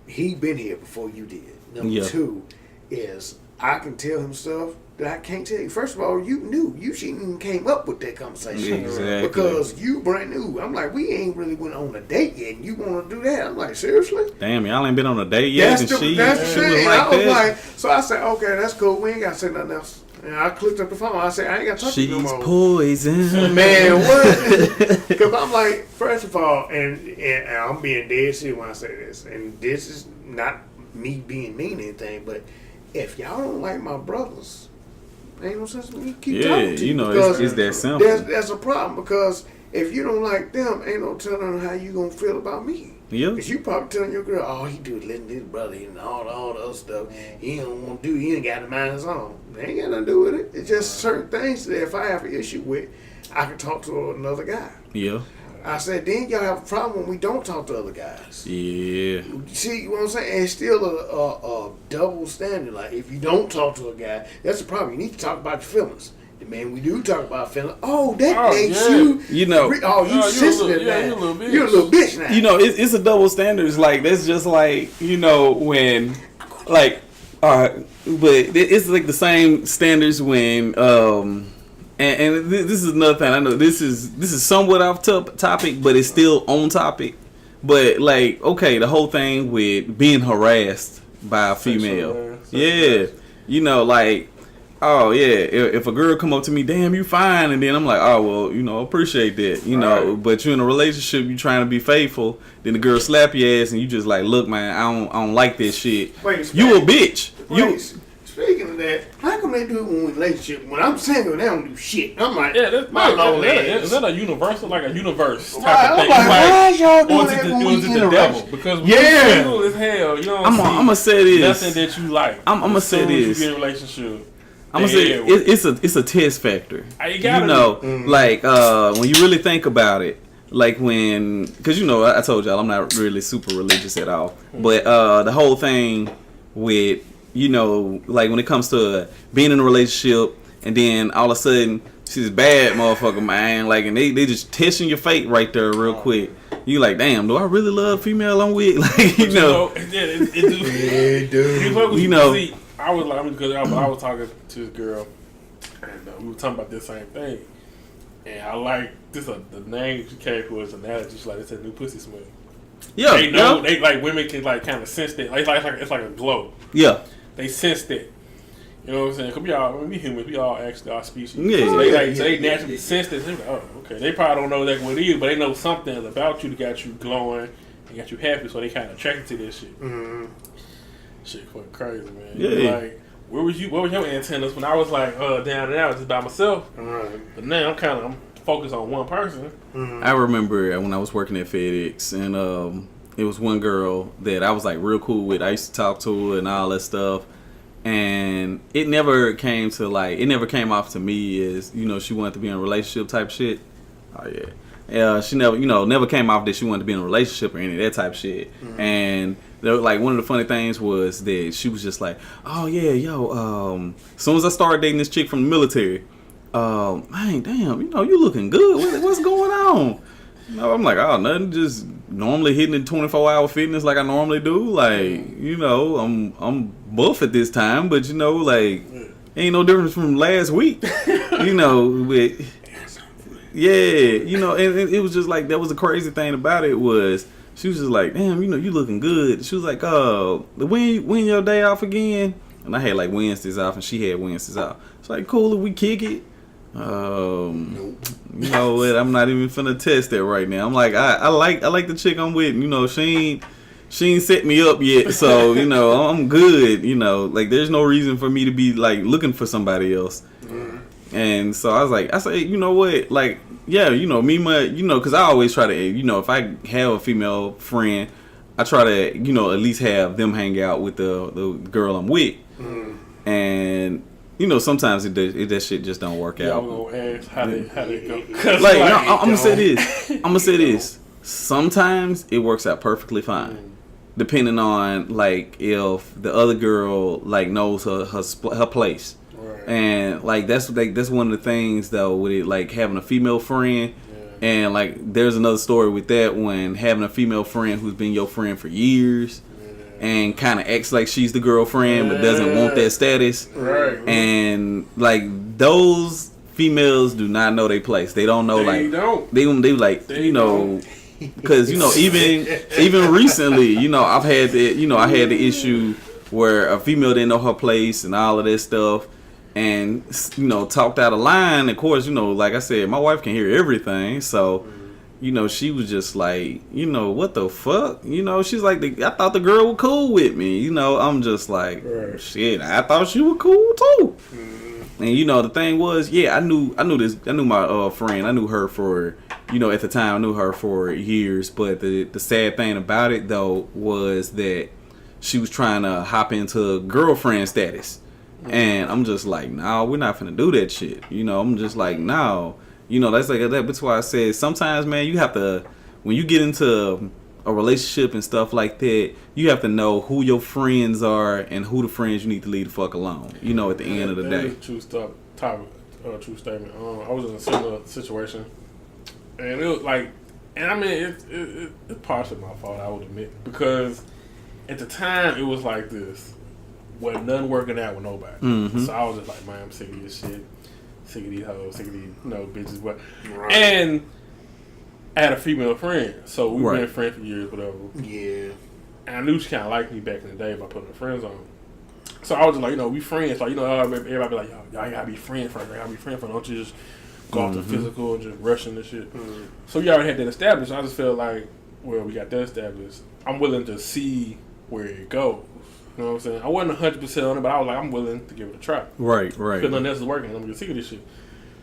he been here before you did. Number two is I can tell him stuff that I can't tell you. First of all, you knew. You shouldn't even came up with that conversation.
Exactly.
Because you brand new. I'm like, we ain't really went on a date yet, and you want to do that? I'm like, seriously?
Damn, y'all ain't been on a date yet,
That's
and
the thing. I was like, so I said, okay, that's cool. We ain't got to say nothing else. And I clicked up the phone. I said, I ain't got to talk to you no more.
She's poison.
Man, what? Because I'm like, first of all, and I'm being dead serious when I say this, and this is not me being mean or anything, but if y'all don't like my brothers, ain't no sense in me keep talking to you.
You know, it's that simple.
That's a problem, because if you don't like them, ain't no telling how you gonna feel about me.
Yeah.
Because you probably telling your girl, all he do is listen to his brother and all the other stuff. He don't want to do, he ain't got to mind his own. They ain't got nothing to do with it. It's just certain things that if I have an issue with, I can talk to another guy.
Yeah.
I said, then y'all have a problem when we don't talk to other guys.
Yeah.
See what I'm saying? It's still a double standard. Like, if you don't talk to a guy, that's the problem. You need to talk about your feelings. And man, we do talk about feelings. Oh, that makes you.
You know.
Oh, you sensitive now.
You're a little bitch.
You're a little bitch now.
You know, it's a double standard. It's like, that's just like, you know, when, like, but it's like the same standards when, and this is another thing. I know this is somewhat off topic, but it's still on topic. But like, okay, the whole thing with being harassed by a female, you know, like, oh yeah, if a girl come up to me, damn, you fine, and then I'm like, oh well, you know, appreciate that, you know, but you're in a relationship, you trying to be faithful, then the girl slap your ass, and you just like, look, man, I don't like this shit. You a bitch.
Speaking of that, how come they do it when we relationship? When I'm single, they don't do shit. I'm like,
is that a universal, like a universe type of thing?
I'm like, why y'all doing that when we in a
devil? Because when you're single as hell, you know what I'm saying?
I'm gonna say this.
Nothing that you like.
I'm gonna say this.
You get in a relationship.
I'm gonna say it's a test factor.
You
know, like when you really think about it, like when, because I told y'all I'm not really super religious at all, but the whole thing with like when it comes to being in a relationship and then all of a sudden she's a bad motherfucker, man, like, and they just testing your fate right there real quick. You like, damn, do I really love female I'm with? Like,
it do. See, I was like, because I was talking to this girl and we were talking about this same thing. And I like this. The name she came to was an analogy. She's like, it's a new pussy smell.
Yeah,
they know. They like women can like kind of sense that. It's like a glow.
Yeah,
they sense that. You know what I'm saying? Cause we humans, we all actually our species.
Yeah,
so they naturally sense that. They're like, oh, okay. They probably don't know exactly what it is, but they know something about you that got you glowing and got you happy. So they kind of attracted to this shit. Mm-hmm. Shit, fucking crazy, man.
Yeah.
Like, where was you? What was your antennas when I was like down and out just by myself? Right. But now I'm focused on one person.
Mm-hmm. I remember when I was working at FedEx, and it was one girl that I was like real cool with. I used to talk to her and all that stuff, and it never came off to me as she wanted to be in a relationship type shit. Oh yeah, she never came off that she wanted to be in a relationship or any of that type shit. Mm-hmm. And like one of the funny things was that she was just like, oh yeah, yo, as soon as I started dating this chick from the military, man, damn, you looking good. What's going on? I'm like, oh, nothing, just normally hitting the 24-hour fitness like I normally do. Like, I'm buff at this time, but like, ain't no difference from last week. With yeah, and it was just like, that was the crazy thing about it was, she was just like, damn, you looking good. She was like, when your day off again? And I had like Wednesdays off and she had Wednesdays off. It's like, cool if we kick it. Nope. You know what? I'm not even finna test that right now. I'm like, I like the chick I'm with. She ain't set me up yet, so I'm good. Like there's no reason for me to be like looking for somebody else. Mm-hmm. And so I say, you know what? Like, yeah, because I always try to, if I have a female friend, I try to, at least have them hang out with the girl I'm with. Mm-hmm. And sometimes that shit just don't work out.
I'm gonna ask how they go.
Like, I'm gonna say this. Sometimes it works out perfectly fine, depending on like if the other girl like knows her place. Right. And like that's one of the things though with it, like having a female friend. Yeah. And like there's another story with that, when having a female friend who's been your friend for years. And kind of acts like she's the girlfriend, but doesn't want that status. Right. And like those females do not know their place. They don't know. They like because even recently, I've had the I had the issue where a female didn't know her place and all of this stuff, and talked out of line. Of course, like I said, my wife can hear everything, so. She was just like, what the fuck? She's like, I thought the girl was cool with me. I'm just like, shit, I thought she was cool too. Mm-hmm. And the thing was, yeah, I knew my friend. I knew her for, at the time I knew her for years. But the sad thing about it though was that she was trying to hop into girlfriend status, and I'm just like, no, we're not finna do that shit. I'm just like, no. That's why I said sometimes, man, you have to, when you get into a relationship and stuff like that, you have to know who your friends are and who the friends you need to leave the fuck alone. At the end of the day.
True statement. I was in a similar situation, and it was like, and I mean, it's partially my fault, I would admit, because at the time it was like this, wasn't nothing working out with nobody. Mm-hmm. So I was just like, man, I'm sick of this shit. Sick of these hoes, sick of these bitches, but and I had a female friend, so we've been friends for years, whatever. Yeah, and I knew she kind of liked me back in the day by putting her friends on. So I was just like, we friends, like everybody be like, y'all gotta be friends first, don't you just go off the physical and just rushing this shit. Mm-hmm. So we already had that established. I just felt like, well, we got that established. I'm willing to see where it goes. You know what I'm saying? I wasn't 100% on it, but I was like, I'm willing to give it a try. Right. Because nothing else is working. I'm going to get sick of this shit.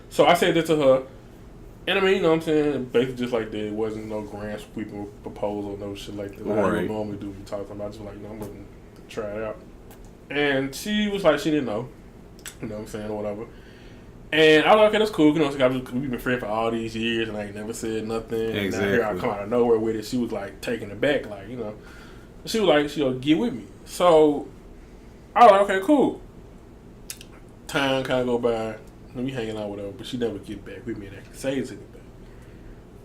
So I said that to her. And I mean, you know what I'm saying? Basically just like that. It wasn't no grand sweeping proposal, no shit like that. Like I would normally do. We talk about just like, I'm willing to try it out. And she was like, she didn't know. You know what I'm saying? Or whatever. And I was like, okay, that's cool. You know, we've been friends for all these years, and I ain't never said nothing.
Exactly.
And now here I come out of nowhere with it. She was like taking it back, like, you know. She was like, she'll get with me. So I was like, okay, cool. Time kind of go by. We hanging out with her, but she never get back with me and actually says anything.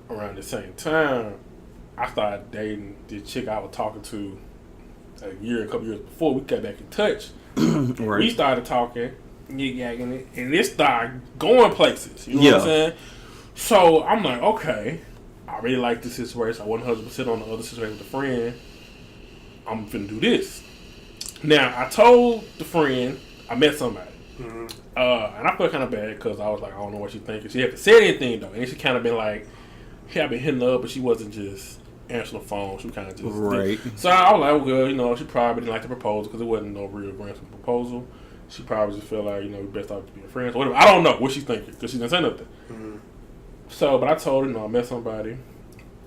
Around the same time, I started dating this chick I was talking to a couple years before. We got back in touch. Right. We started talking. Yig-yagging it, and it started going places. You know what I'm saying? So I'm like, okay, I really like this situation. I wasn't 100% on the other situation with the friend. I'm finna do this. Now, I told the friend I met somebody. Mm-hmm. And I felt kind of bad because I was like, I don't know what she's thinking. She hadn't said anything, though. And she kind of been like, hey, I've been hitting her up, but she wasn't just answering the phone. She kind of just...
Right.
So I was like, well, you know, she probably didn't like the proposal because it wasn't no real grand proposal. She probably just felt like, you know, we best off being friends or whatever. I don't know what she's thinking because she didn't say nothing. Mm-hmm. So, but I told her, you know, I met somebody.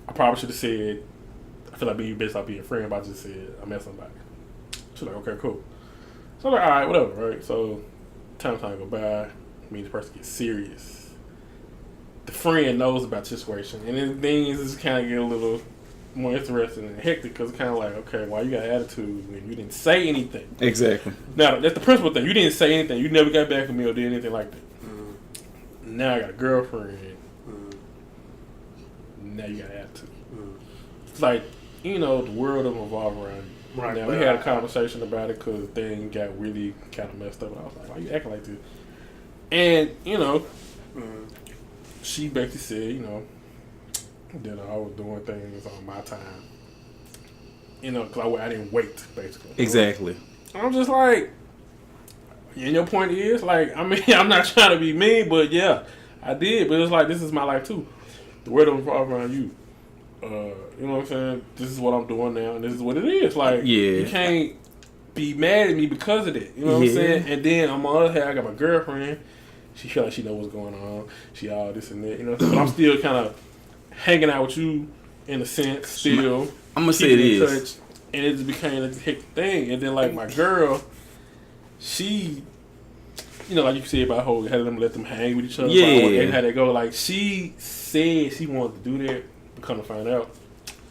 I probably should have said, I feel like we best off being friends, but I just said, I met somebody. She's like, okay, cool. So I'm like, all right, whatever, right? So, time go by. Me and the person gets serious. The friend knows about the situation. And then things just kind of get a little more interesting and hectic because it's kind of like, okay, why you got attitude when you didn't say anything?
Exactly.
Now, that's the principal thing. You didn't say anything. You never got back with me or did anything like that. Mm-hmm. Now I got a girlfriend. Mm-hmm. Now you got attitude. Mm-hmm. It's like, you know, the world will evolve around you. Right. Now, we had a conversation about it because things got really kind of messed up. And I was like, why you acting like this? And, you know, she basically said, you know, that I was doing things on my time. You know, because I didn't wait, basically.
Exactly.
I'm just like, and your point is, like, I mean, I'm not trying to be mean, but yeah, I did. But it's like, this is my life too. The world don't revolve around you. You know what I'm saying? This is what I'm doing now, and this is what it is. Like, you can't be mad at me because of it. You know what I'm saying? And then on my other hand, I got my girlfriend. She feel like she knows what's going on. She all this and that. You know what I'm saying? But I'm still kind of hanging out with you in a sense, still.
I'm gonna say it is.
Touch, and it just became a hectic thing. And then, like, my girl, she, you know, like you said about how had them let them hang with each other. And how they go. Like, she said she wanted to do that, but come to find out,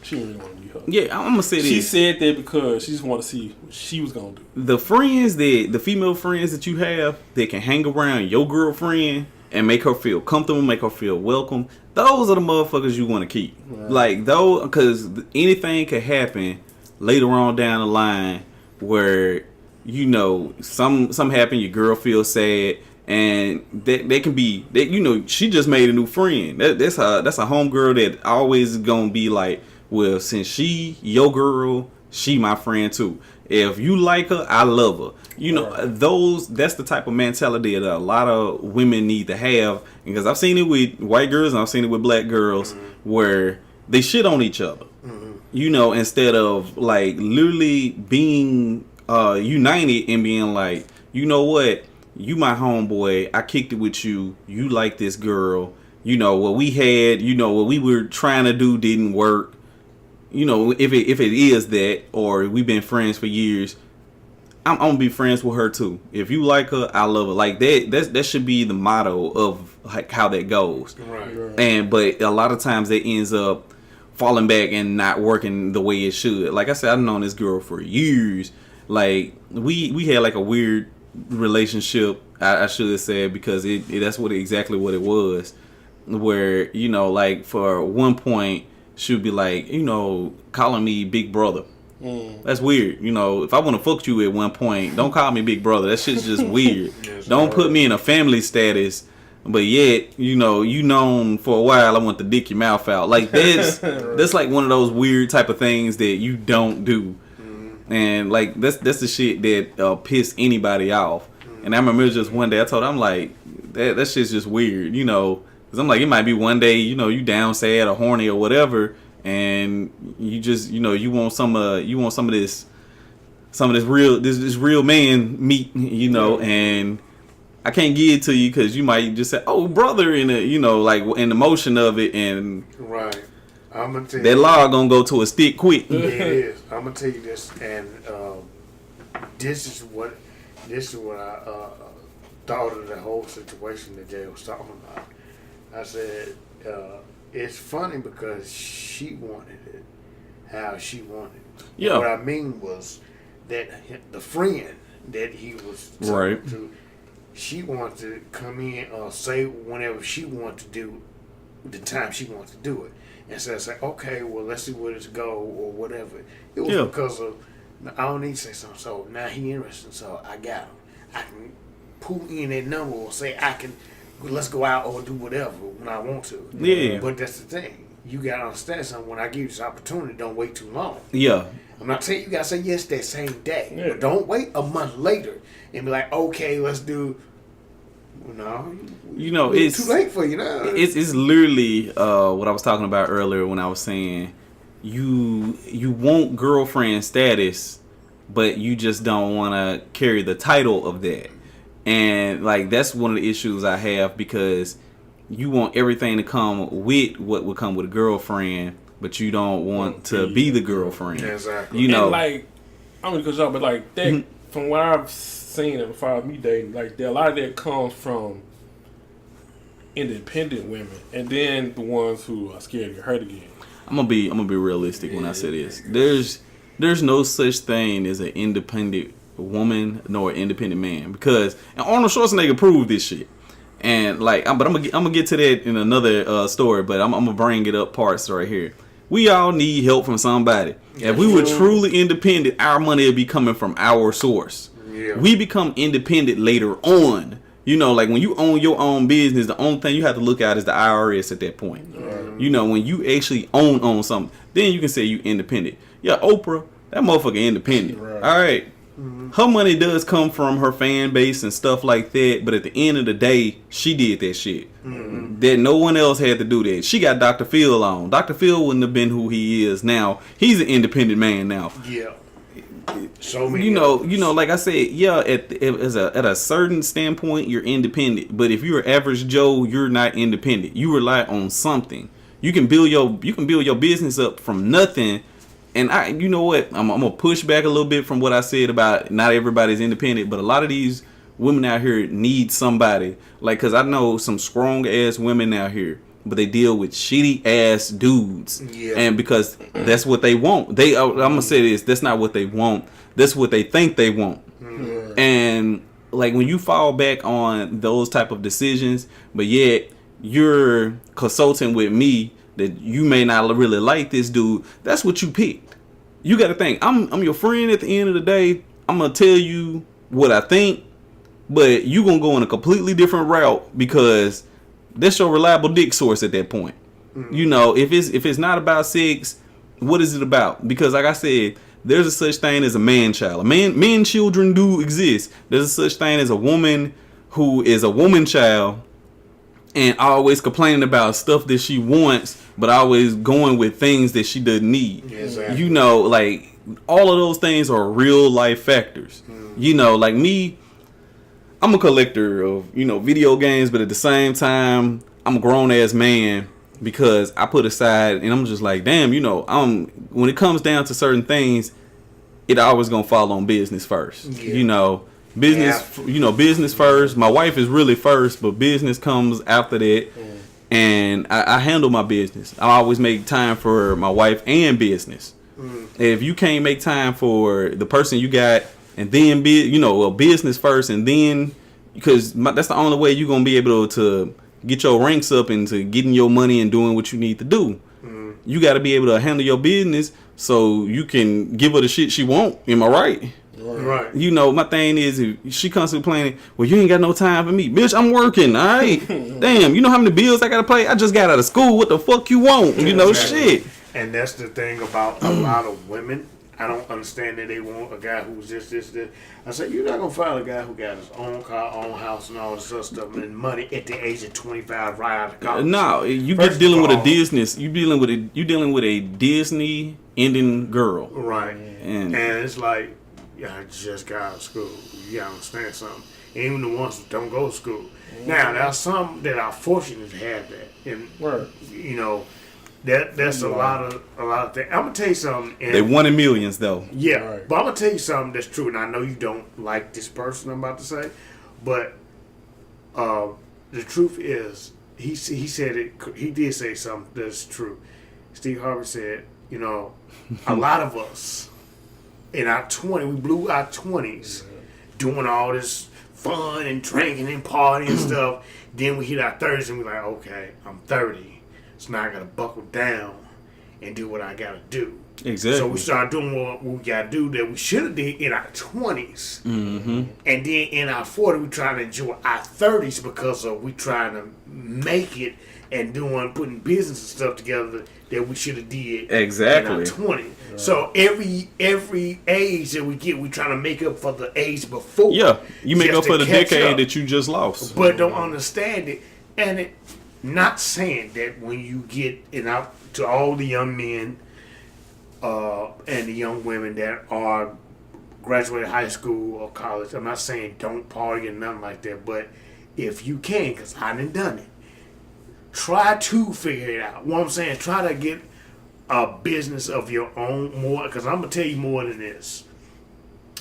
she didn't really want to be her.
Yeah, I'm gonna say this.
She said that because she just wanted to see what she was gonna do.
The female friends that you have that can hang around your girlfriend and make her feel comfortable, make her feel welcome, those are the motherfuckers you want to keep. Right. Like, though, because anything could happen later on down the line where, you know, some happen, your girl feels sad, and they can be, you know, she just made a new friend. That's a homegirl that always is gonna be like, well, since she your girl, she my friend too. If you like her, I love her. You know, that's the type of mentality that a lot of women need to have. Because I've seen it with white girls and I've seen it with black girls where they shit on each other. You know, instead of like literally being united and being like, you know what, you my homeboy, I kicked it with you, you like this girl, you know, what we had, you know, what we were trying to do didn't work. You know, if it is that, or we've been friends for years, I'm gonna be friends with her too. If you like her, I love her. Like that should be the motto of like how that goes. Right. But a lot of times it ends up falling back and not working the way it should. Like I said, I've known this girl for years. Like we had like a weird relationship. I should have said, because that's exactly what it was. Where, you know, like for one point, she'd be like, you know, calling me big brother. That's weird. You know, if I want to fuck you at one point, don't call me big brother. That shit's just weird. Don't put me in a family status, but yet, you know, you known for a while I want to dick your mouth out. Like, that's like one of those weird type of things that you don't do. And like that's the shit that piss anybody off. And I remember just one day I told her, I'm like, that shit's just weird, you know. Cause I'm like, it might be one day, you know, you down sad or horny or whatever, and you just, you know, you want some of this real man meat, you know, and I can't give it to you because you might just say, oh brother, in you know, like in the motion of it, and
right. I'm gonna tell
that law gonna go to a stick quick.
It is. I'm gonna tell you this, and this is what thought of the whole situation that Jay was talking about. I said, it's funny because she wanted it how she wanted it.
Yeah.
What I mean was that the friend that he was talking to, she wanted to come in or say whenever she wanted to do the time she wanted to do it. And so I said, okay, well, let's see where this go or whatever. It was because of, I don't need to say something. So now he interested, so I got him. I can pull in that number or say let's go out or do whatever when I want to.
Yeah.
But that's the thing. You got to understand something. When I give you this opportunity, don't wait too long.
Yeah.
I'm not saying you got to say yes that same day.
Yeah.
But don't wait a month later and be like, okay, let's do. No, it's too late for you now.
It's literally what I was talking about earlier when I was saying you want girlfriend status, but you just don't want to carry the title of that. And like that's one of the issues I have because you want everything to come with what would come with a girlfriend, but you don't want to be the girlfriend.
Exactly.
And like I'm gonna cut you off, but like that from what I've seen as far as me dating, like a lot of that comes from independent women, and then the ones who are scared to get hurt again. I'm gonna
be realistic when I say this. There's no such thing as an independent woman nor an independent man because and Arnold Schwarzenegger proved this shit. And like, I'm gonna get to that in another story, but I'm gonna bring it up parts right here. We all need help from somebody. If we were truly independent, our money would be coming from our source. Yeah. We become independent later on. Like when you own your own business, the only thing you have to look at is the IRS at that point. When you actually own something, then you can say you independent. Yeah, Oprah, that motherfucker independent. Right. All right. Mm-hmm. Her money does come from her fan base and stuff like that, but at the end of the day, she did that shit. Mm-hmm. That no one else had to do that. She got Dr. Phil on. Dr. Phil wouldn't have been who he is now. He's an independent man now.
Yeah. So many
like I said, at a certain standpoint, you're independent. But if you're average Joe, you're not independent. You rely on something. You can build your business up from nothing. And you know what? I'm gonna push back a little bit from what I said about not everybody's independent, but a lot of these women out here need somebody. Like, cause I know some strong ass women out here, but they deal with shitty ass dudes. Yeah. And because that's what they want. I'm gonna say this. That's not what they want. That's what they think they want. Mm-hmm. And like when you fall back on those type of decisions, but yet you're consulting with me that you may not really like this dude. That's what you picked. You got to think. I'm your friend at the end of the day. I'm gonna tell you what I think, but you gonna go in a completely different route because that's your reliable dick source at that point. Mm-hmm. If it's not about sex, what is it about? Because like I said, there's a such thing as a man child. Men children do exist. There's a such thing as a woman who is a woman child and always complaining about stuff that she wants, but always going with things that she doesn't need. Exactly. Like all of those things are real life factors. Like me, I'm a collector of, video games, but at the same time, I'm a grown ass man because I put aside and I'm just like, damn, when it comes down to certain things, it always gonna fall on business first. Yeah. Business first. My wife is really first, but business comes after that. And I handle my business. I always make time for my wife and business. If you can't make time for the person you got, and then business first, and then because that's the only way you're gonna be able to get your ranks up into getting your money and doing what you need to do. You got to be able to handle your business so you can give her the shit she want. Am I right? Right. My thing is, if she constantly complaining, well, you ain't got no time for me. Bitch, I'm working, all right? Damn, you know how many bills I got to pay? I just got out of school. What the fuck you want? Shit.
And that's the thing about a lot of women. I don't understand that they want a guy who's this. I said, you're not going to find a guy who got his own car, own house, and all this other stuff, and money at the age of 25 right out of college.
No, you get dealing with a Disney. You dealing with a Disney Indian girl.
Right. And it's like, I just got out of school. You got to understand something. Even the ones that don't go to school. Now, there are some that are fortunate to have that. And, that's a lot of things. I'm gonna tell you something.
They won in millions, though.
Yeah, right. But I'm gonna tell you something that's true, and I know you don't like this person I'm about to say, but The truth is, he said it. He did say something that's true. Steve Harvey said, a lot of us in our 20s, we blew our 20s doing all this fun and drinking and partying and stuff. Then we hit our 30s and we're like, okay, I'm 30, so now I gotta buckle down and do what I gotta do.
Exactly.
So we started doing what we gotta do that we should have did in our 20s, and then in our 40s we trying to enjoy our 30s because we trying to make it and putting business and stuff together that we should have did
exactly
in our 20s. Right. So every age that we get, we trying to make up for the age before.
Yeah, you make up for the decade that you just lost.
But don't understand it, and it not saying that when you get out to all the young men. And the young women that are graduated high school or college, I'm not saying don't party and nothing like that, but if you can, because I done it, try to figure it out. What I'm saying, try to get a business of your own more, because I'm going to tell you more than this.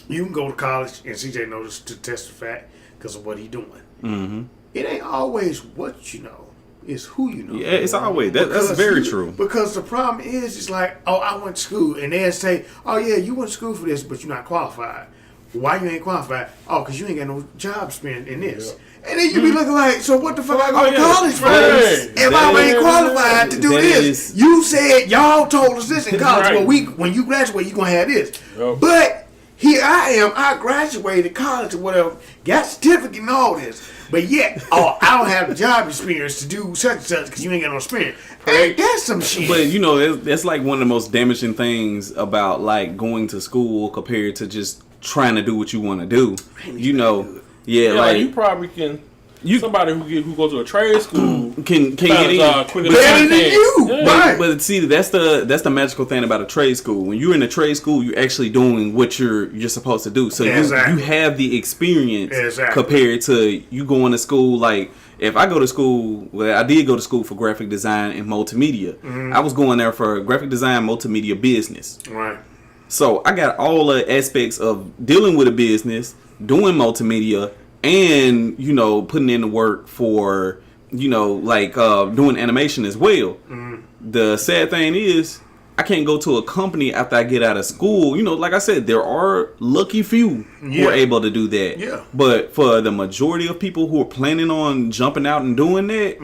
You can go to college, and CJ knows to test the fact because of what he doing. Mm-hmm. It ain't always what you know. It's who you know.
Yeah, it's always that's very true.
Because the problem is, it's like, oh, I went to school, and they'll say, oh yeah, you went to school for this, but you're not qualified. Why you ain't qualified? Oh, because you ain't got no job experience in this. Yeah. And then you be looking like, so what the fuck I go to college for? If I ain't qualified to do this, you said y'all told us this in college. Right. Well, when you graduate, you gonna have this. Yep. But here I am. I graduated college or whatever, got certificate and all this. But yet, I don't have the job experience to do such and such because you ain't got no experience. Hey, that's some shit.
But that's like one of the most damaging things about like going to school compared to just trying to do what you want to do. Yeah, like
you probably can. Somebody who goes to a trade school
can get in
quicker
than you. Yeah. Right.
But see, that's the magical thing about a trade school. When you're in a trade school, you're actually doing what you're supposed to do. So you have the experience compared to you going to school. Like if I go to school, I did go to school for graphic design and multimedia. Mm-hmm. I was going there for graphic design, multimedia business.
Right.
So I got all the aspects of dealing with a business, doing multimedia, and putting in the work for doing animation as well. The sad thing is I can't go to a company after I get out of school. Like I said, there are lucky few who are able to do that.
Yeah.
But for the majority of people who are planning on jumping out and doing that,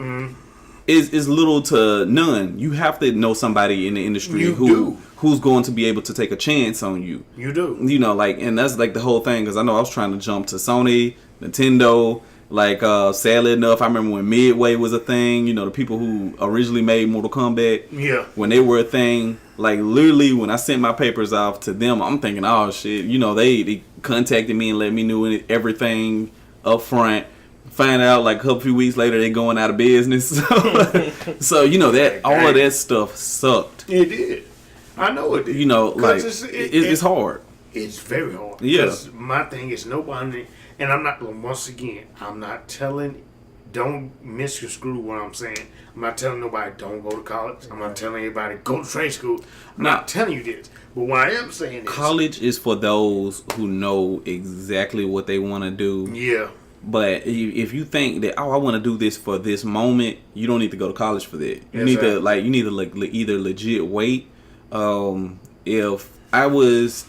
is little to none. You have to know somebody in the industry who's going to be able to take a chance on you.
You do.
And that's like the whole thing, because I know I was trying to jump to Sony, Nintendo. Sadly enough, I remember when Midway was a thing, the people who originally made Mortal Kombat.
Yeah.
When they were a thing, like literally when I sent my papers off to them, I'm thinking, oh shit, they contacted me and let me know everything up front. Find out like a few weeks later they going out of business. So that all of that stuff sucked.
It did. I know it did.
It's hard.
It's very hard.
Yeah.
Because my thing is nobody, and I'm not, once again, I'm not telling, don't misconstrue what I'm saying. I'm not telling nobody don't go to college. I'm not telling anybody go to trade school. I'm not telling you this. But what I am saying is,
college is for those who know exactly what they want to do.
Yeah.
But if you think that, I want to do this for this moment, you don't need to go to college for that. You need to either legit wait. If I was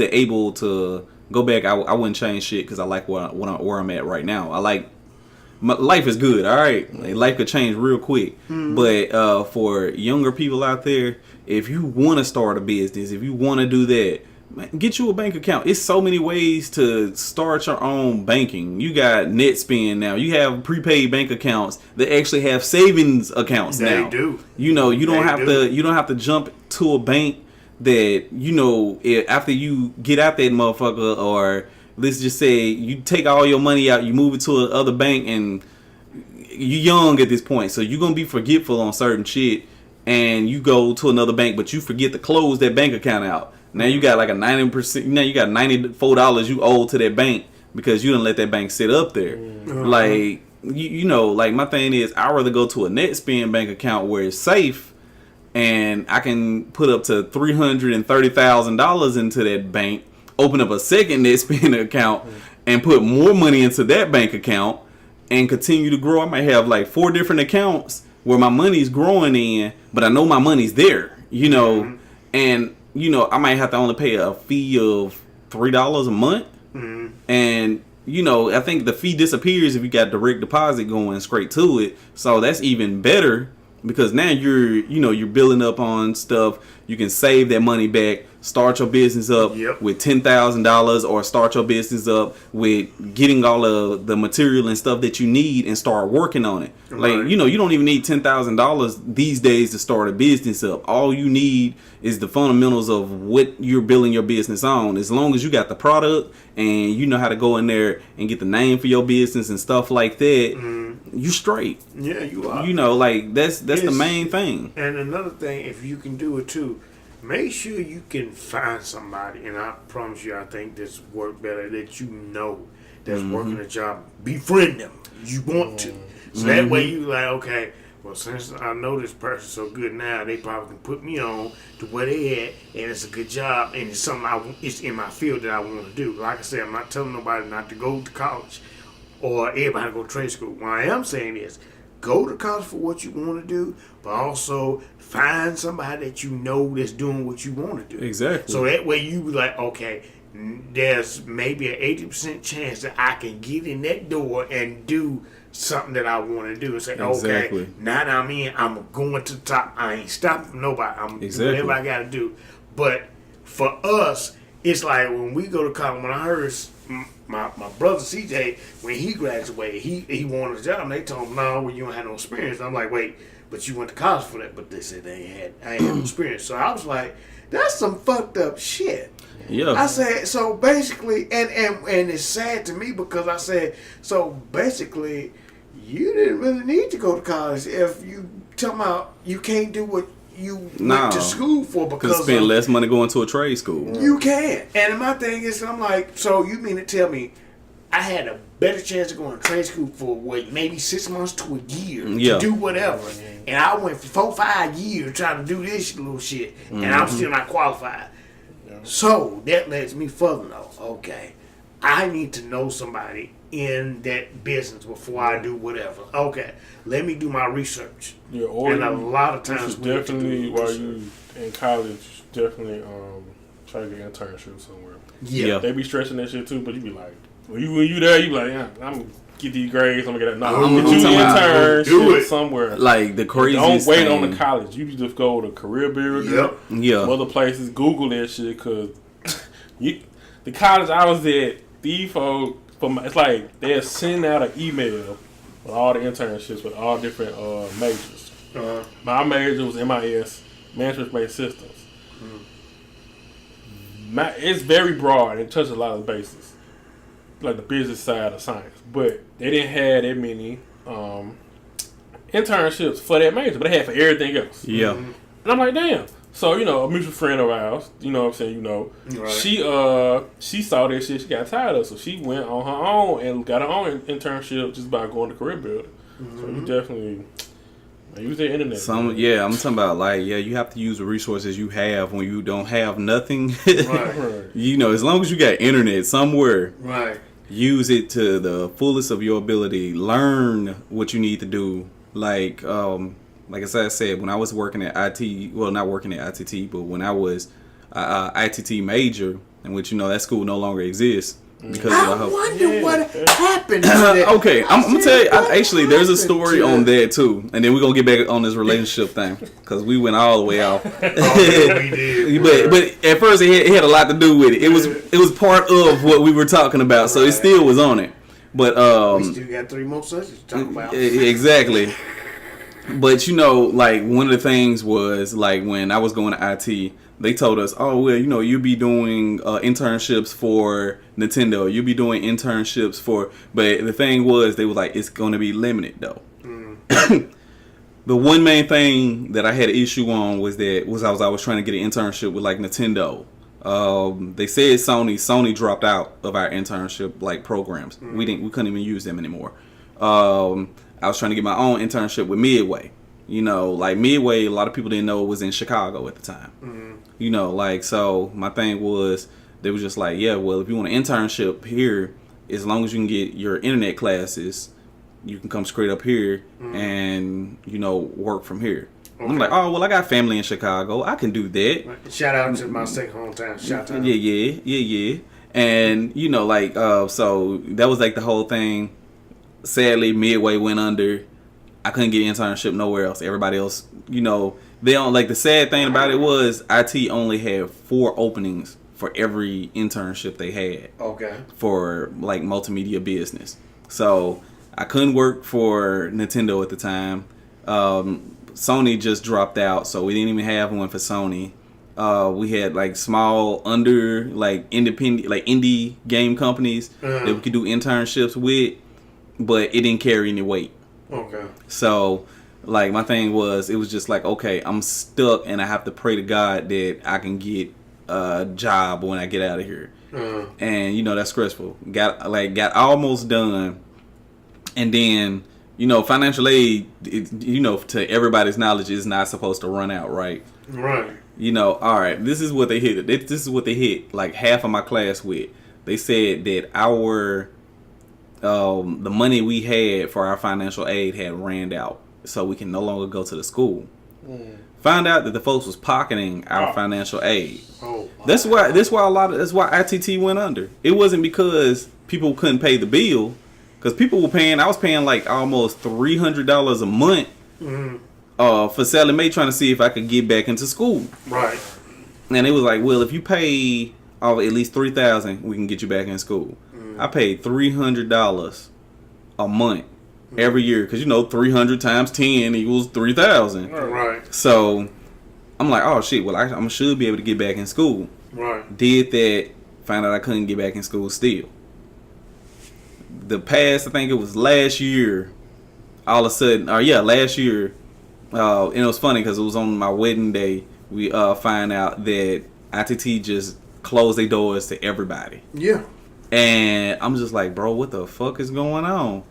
able to go back, I wouldn't change shit because I like where I'm at right now. I like my life is good. All right, life could change real quick. But for younger people out there, if you want to start a business, if you want to do that, get you a bank account. It's so many ways to start your own banking. You got NetSpend now. You have prepaid bank accounts that actually have savings accounts now.
They do.
You don't have to jump to a bank that after you get out that motherfucker, or let's just say you take all your money out, you move it to another bank, and you're young at this point, so you're gonna be forgetful on certain shit, and you go to another bank, but you forget to close that bank account out. Now you got like a 90%. Now you got $94 you owe to that bank because you didn't let that bank sit up there. Like like my thing is, I'd rather go to a NetSpend bank account where it's safe, and I can put up to $330,000 into that bank, open up a second NetSpend account, and put more money into that bank account, and continue to grow. I might have like 4 different accounts where my money's growing in, but I know my money's there, you know, and, you know, I might have to only pay a fee of $3 a month. And, you know, I think the fee disappears if you got direct deposit going straight to it. So that's even better because now you're building up on stuff. You can save that money back, start your business up with $10,000 or start your business up with getting all of the material and stuff that you need and start working on it. Right. Like, you know, you don't even need $10,000 these days to start a business up. All you need is the fundamentals of what you're building your business on. As long as you got the product and you know how to go in there and get the name for your business and stuff like that, you straight.
Yeah, you are.
You know, like that's the main thing.
And another thing, if you can do it too, make sure you can find somebody, and I promise you, I think this work better, that you know that's working a job. Befriend them. You want to. So that way you like, okay, well, since I know this person so good now, they probably can put me on to where they at, and it's a good job, and it's something it's in my field that I want to do. Like I said, I'm not telling nobody not to go to college or everybody go to trade school. What I am saying is, go to college for what you want to do, but also find somebody that you know that's doing what you want to do.
Exactly.
So that way you be like, okay, there's maybe an 80% chance that I can get in that door and do something that I want to do. And say, okay, now that I'm in, I'm going to the top. I ain't stopping for nobody. I'm doing whatever I got to do. But for us, it's like when we go to college, when I heard my brother CJ, when he graduated, he wanted a job, and they told him, no, well, you don't have no experience. I'm like, wait, but you went to college for that. But they said I ain't had no experience. So I was like, that's some fucked up shit.
Yeah.
I said, so basically, and it's sad to me because I said, so basically, you didn't really need to go to college if you tell me you can't do what you went to school for because
spend less money going to a trade school.
You can. And my thing is, I'm like, so you mean to tell me I had a better chance of going to trade school for maybe 6 months to a year to do whatever, and I went for 4-5 years trying to do this little shit, and I'm still not qualified. So that lets me further know, okay, I need to know somebody in that business before I do whatever. Okay, let me do my research.
Yeah, or
and a lot of times
definitely while you in college, definitely try to get internship somewhere.
Yeah,
they be stressing that shit too, but you be like, when you there, you be like, yeah, I'm gonna get these grades. I'm gonna get that. No, I'm gonna get you internship somewhere.
Like the craziest.
Don't wait on the college. You just go to Career Builder. Some other places. Google that shit because the college I was at, it's like they're sending out an email with all the internships with all different majors. My major was MIS, Management-Based Systems. It's very broad. It touches a lot of the bases, like the business side of science. But they didn't have that many internships for that major, but they had for everything else.
Yeah.
And I'm like, damn. So, a mutual friend of ours, you know what I'm saying, right. She saw that shit, she got tired of it, so she went on her own and got her own internship just by going to Career Builder. So you definitely use the internet.
I'm talking about you have to use the resources you have when you don't have nothing.
Right.
As long as you got internet somewhere,
right,
use it to the fullest of your ability. Learn what you need to do. Like I said, when I was working at IT, well, not working at ITT, but when I was ITT major, in which, that school no longer exists. Because
I wonder what happened to that.
Okay, I'm going to tell you, there's a story on that too. And then we're going to get back on this relationship thing. Because we went all the way off.
We did.
But at first it had a lot to do with it. It was part of what we were talking about. So it still was on it. But
we still got 3 more subjects to talk about.
Exactly. But one of the things was when I was going to IT, they told us, oh well, you'll be doing internships for Nintendo, you'll be doing internships for. But the thing was, they were like, it's going to be limited though. The one main thing that I had an issue on was I was trying to get an internship with Nintendo. They said Sony dropped out of our internship programs. We couldn't even use them anymore. I was trying to get my own internship with Midway. Midway, a lot of people didn't know it was in Chicago at the time. So my thing was, they were just like, yeah, well, if you want an internship here, as long as you can get your internet classes, you can come straight up here and, you know, work from here.
Okay.
I'm like, oh, well, I got family in Chicago. I can do that.
Shout out to my second hometown. Shout out.
Yeah. And, you know, like, so that was like the whole thing. Sadly, Midway went under. I couldn't get an internship nowhere else. Everybody else, you know, they don't, like, the sad thing about it was IT only had 4 openings for every internship they had.
Okay.
For, like, multimedia business. So I couldn't work for Nintendo at the time. Sony just dropped out, so we didn't even have one for Sony. We had like small like independent, like indie game companies that we could do internships with, but it didn't carry any weight.
Okay.
So like my thing was, it was just like, okay, I'm stuck and I have to pray to God that I can get a job when I get out of here. And you know, that's stressful. Got almost done, and then, you know, financial aid, you know, to everybody's knowledge, is not supposed to run out, right?
Right.
You know, all right, this is what they hit. This is what they hit like half of my class with. They said that our the money we had for our financial aid had ran out, so we can no longer go to the school. Found out that the folks was pocketing our financial aid.
Oh,
that's why ITT went under. It wasn't because people couldn't pay the bill, because people were paying. I was paying like almost $300 a month for Sally Mae, trying to see if I could get back into school.
Right.
And it was like, well, if you pay at least $3,000, we can get you back in school. I paid $300 a month every year, because, you know, 300 times 10 equals 3,000.
Right.
So I'm like, oh shit, well, I should be able to get back in school.
Right.
Did that, found out I couldn't get back in school still. The past, I think it was last year, all of a sudden, last year, and it was funny because it was on my wedding day, we find out that ITT just closed their doors to everybody. Yeah. And I'm just like, bro, what the fuck is going on?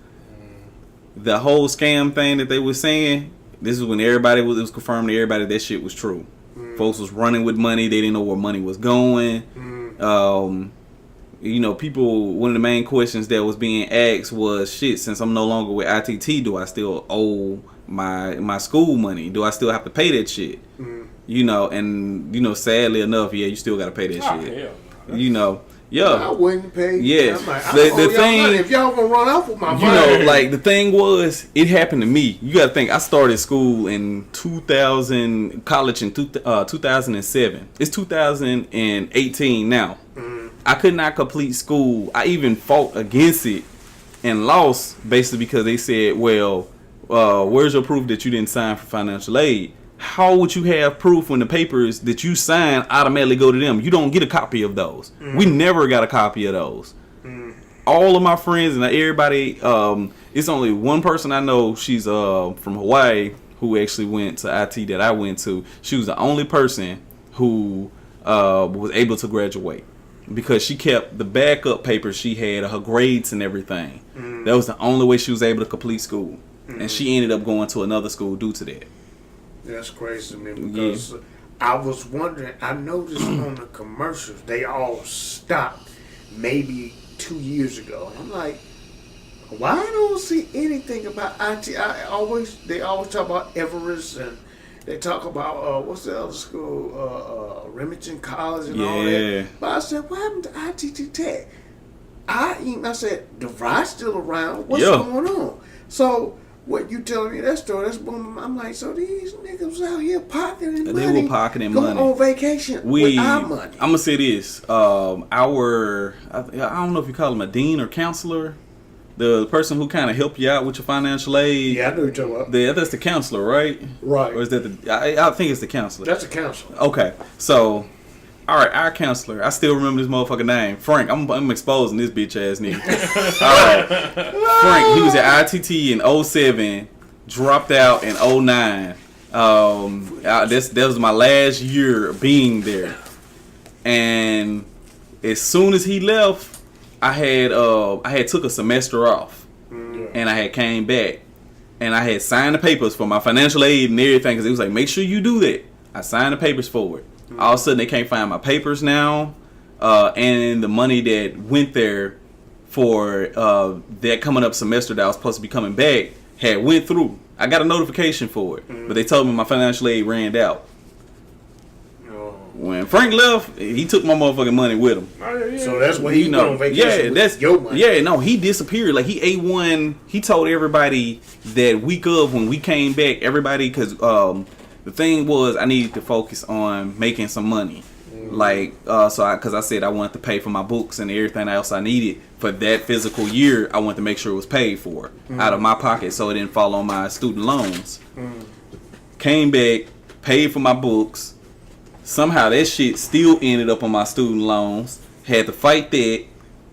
The whole scam thing that they were saying, this is when it was confirmed to everybody that shit was true. Folks was running with money. They didn't know where money was going. You know, one of the main questions that was being asked was, shit, since I'm no longer with ITT, do I still owe my school money? Do I still have to pay that shit? You know, and, you know, sadly enough, yeah, you still got to pay that shit. Yeah. You know. Yeah, I
wouldn't pay.
Yeah,
like, the thing, if y'all gonna run off with my money,
you know, like the thing was, it happened to me. You got to think, I started school in 2000, college in 2007. It's 2018 now. I could not complete school. I even fought against it and lost, basically because they said, well, where's your proof that you didn't sign for financial aid? How would you have proof when the papers that you sign automatically go to them? You don't get a copy of those. We never got a copy of those. All of my friends and everybody, it's only one person I know, she's from Hawaii, who actually went to IT that I went to. She was the only person who was able to graduate, because she kept the backup papers she had of her grades and everything. That was the only way she was able to complete school. And she ended up going to another school due to that.
That's crazy to me, because I was wondering, I noticed on the commercials, they all stopped maybe 2 years ago. I'm like, why I don't see anything about IT? They always talk about Everest, and they talk about, what's the other school, Remington College and all that. But I said, what happened to ITT Tech? I said, the ride's still around. What's going on? So, what you telling me that story? That's booming. I'm like, so these niggas out here pocketing money.
They were pocketing money.
Going on vacation with our money.
I'm gonna say this. I don't know if you call him a dean or counselor, the person who kind of help you out with your financial aid.
Yeah, I know you're talking about.
That's the counselor, right?
Right.
Or is that I think it's the counselor.
That's the counselor.
Okay, so. All right, our counselor. I still remember this motherfucking name. Frank. I'm exposing this bitch ass nigga. All right. Frank, he was at ITT in 07, dropped out in 09. That was my last year being there. And as soon as he left, I had took a semester off. And I had came back. And I had signed the papers for my financial aid and everything, because it was like, make sure you do that. I signed the papers for it. All of a sudden, they can't find my papers now, and the money that went there for that coming up semester that I was supposed to be coming back had went through. I got a notification for it, but they told me my financial aid ran out. When Frank left, he took my motherfucking money with him.
So that's when he went on vacation with your money.
Yeah, no, he disappeared. Like he A1, he told everybody that week of when we came back, everybody, because the thing was I needed to focus on making some money. Like, because I said I wanted to pay for my books and everything else I needed for that physical year. I wanted to make sure it was paid for out of my pocket so it didn't fall on my student loans. Came back, paid for my books. Somehow that shit still ended up on my student loans. Had to fight that.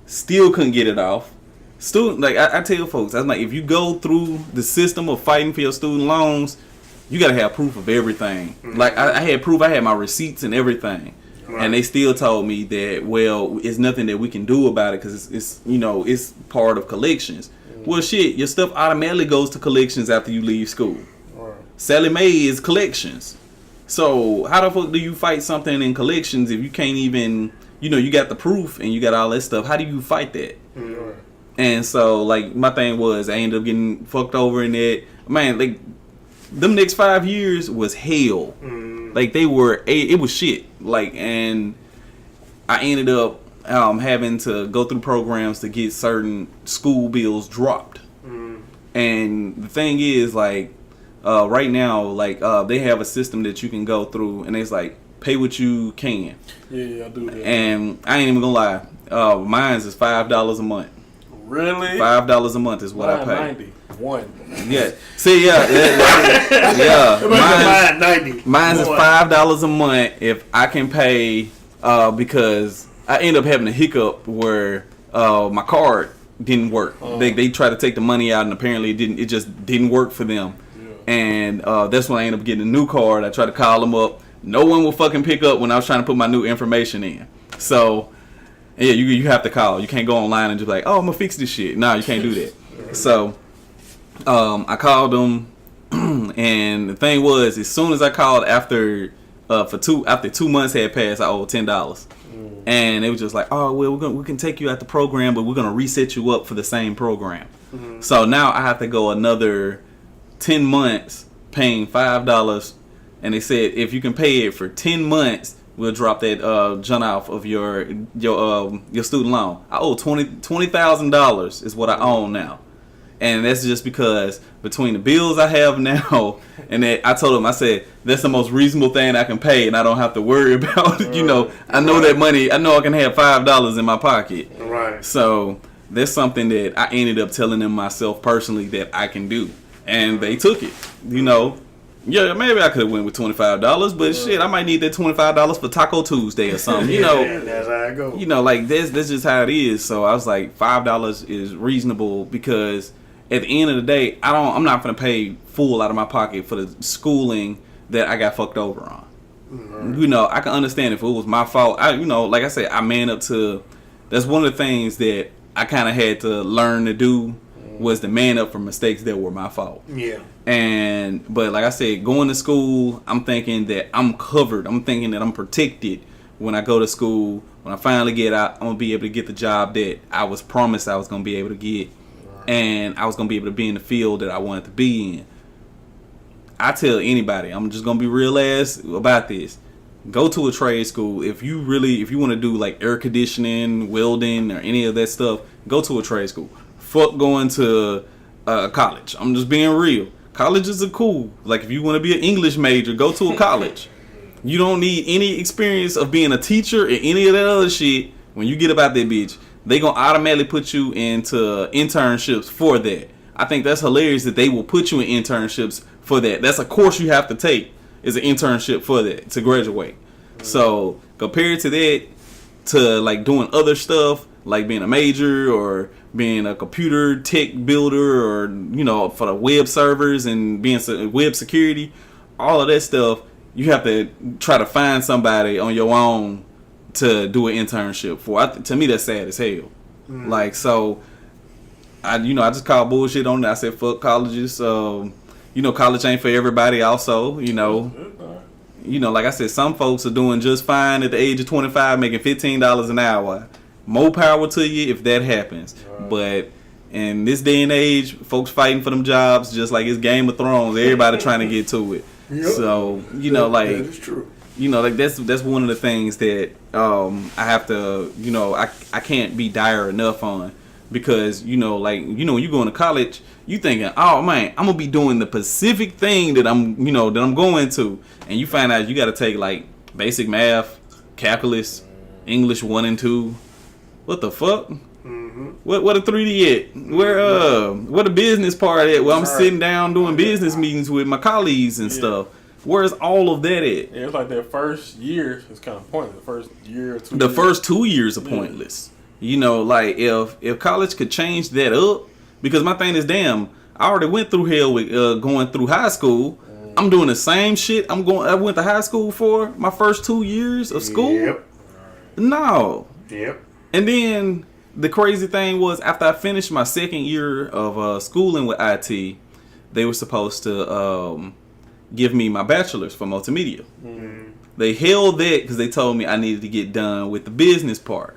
Still couldn't get it off. I tell folks, I'm like, if you go through the system of fighting for your student loans, you gotta have proof of everything. Like I had proof. I had my receipts and everything, and they still told me that it's nothing that we can do about it because it's part of collections. Well, shit, your stuff automatically goes to collections after you leave school. Sally Mae is collections. So how the fuck do you fight something in collections if you can't even, you got the proof and you got all that stuff? How do you fight that? And so, like, my thing was I ended up getting fucked over in that. Man, like, them next 5 years was hell. Like, it was shit. Like, and I ended up having to go through programs to get certain school bills dropped. And the thing is, like, right now, like, they have a system that you can go through, and it's like, pay what you can.
Yeah, I do that.
And I ain't even gonna lie, mine's is $5 a month.
Really?
$5 a month is what I pay.
91.
Yeah. See, yeah. Mine's is $5 a month if I can pay, because I end up having a hiccup where my card didn't work. They tried to take the money out, and apparently it just didn't work for them. And that's when I ended up getting a new card. I tried to call them up. No one will fucking pick up when I was trying to put my new information in. So, yeah, you have to call. You can't go online and just be like, oh, I'm going to fix this shit. No, you can't do that. So, I called them. And the thing was, as soon as I called after 2 months had passed, I owed $10. And it was just like, oh, well, we can take you out the program, but we're going to reset you up for the same program. So now I have to go another 10 months paying $5, and they said if you can pay it for 10 months, we'll drop that junk off of your student loan. I owe $20,000 is what I own now, and that's just because between the bills I have now and that I told them, I said that's the most reasonable thing I can pay, and I don't have to worry about it. I know that money. I know I can have $5 in my pocket. Right. So that's something that I ended up telling them myself personally that I can do. And they took it, Yeah, maybe I could have went with $25, but shit, I might need that $25 for Taco Tuesday or something.
That's how it goes.
Like that's just how it is. So I was like, $5 is reasonable because at the end of the day, I'm not gonna pay full out of my pocket for the schooling that I got fucked over on. I can understand if it was my fault. Like I said, I man up to. That's one of the things that I kind of had to learn to do. Was the man up for mistakes that were my fault. Yeah. But like I said, going to school, I'm thinking that I'm covered. I'm thinking that I'm protected when I go to school. When I finally get out, I'm going to be able to get the job that I was promised I was going to be able to get. Right. And I was going to be able to be in the field that I wanted to be in. I tell anybody, I'm just going to be real ass about this. Go to a trade school. If you want to do like air conditioning, welding, or any of that stuff, go to a trade school. Fuck going to college. I'm just being real. Colleges are cool. Like if you want to be an English major, go to a college. You don't need any experience of being a teacher or any of that other shit. When you get about that bitch, they gonna automatically put you into internships for that. I think that's hilarious that they will put you in internships for that. That's a course you have to take is an internship for that to graduate. So compared to that, to like doing other stuff like being a major or being a computer tech builder or for the web servers and being web security, all of that stuff, you have to try to find somebody on your own to do an internship for. To me, that's sad as hell. Like, so I just call bullshit on that. I said fuck colleges. College ain't for everybody. Also, like I said, some folks are doing just fine at the age of 25, making $15 an hour. more power to you if that happens. But in this day and age, folks fighting for them jobs just like it's Game of Thrones. Everybody trying to get to it. Yep. So that
is true.
Like that's one of the things that I have to I can't be dire enough on, because when you go into college, you thinking, oh man, I'm gonna be doing the specific thing that I'm going to, and you find out you got to take like basic math, calculus, English 1 and 2. What the fuck? Mm-hmm. What a 3D at? Where the business part at? Where I'm sitting down doing business meetings with my colleagues and stuff. Where's all of that at?
Yeah, it's like that first year is kind of pointless. The first year or 2 years.
The first 2 years are pointless. Like if college could change that up, because my thing is, damn, I already went through hell with going through high school. I'm doing the same shit I went to high school for my first 2 years of school.
Yep.
No.
Yep.
And then the crazy thing was, after I finished my second year of schooling with IT, they were supposed to give me my bachelor's for multimedia. Mm-hmm. They held that because they told me I needed to get done with the business part.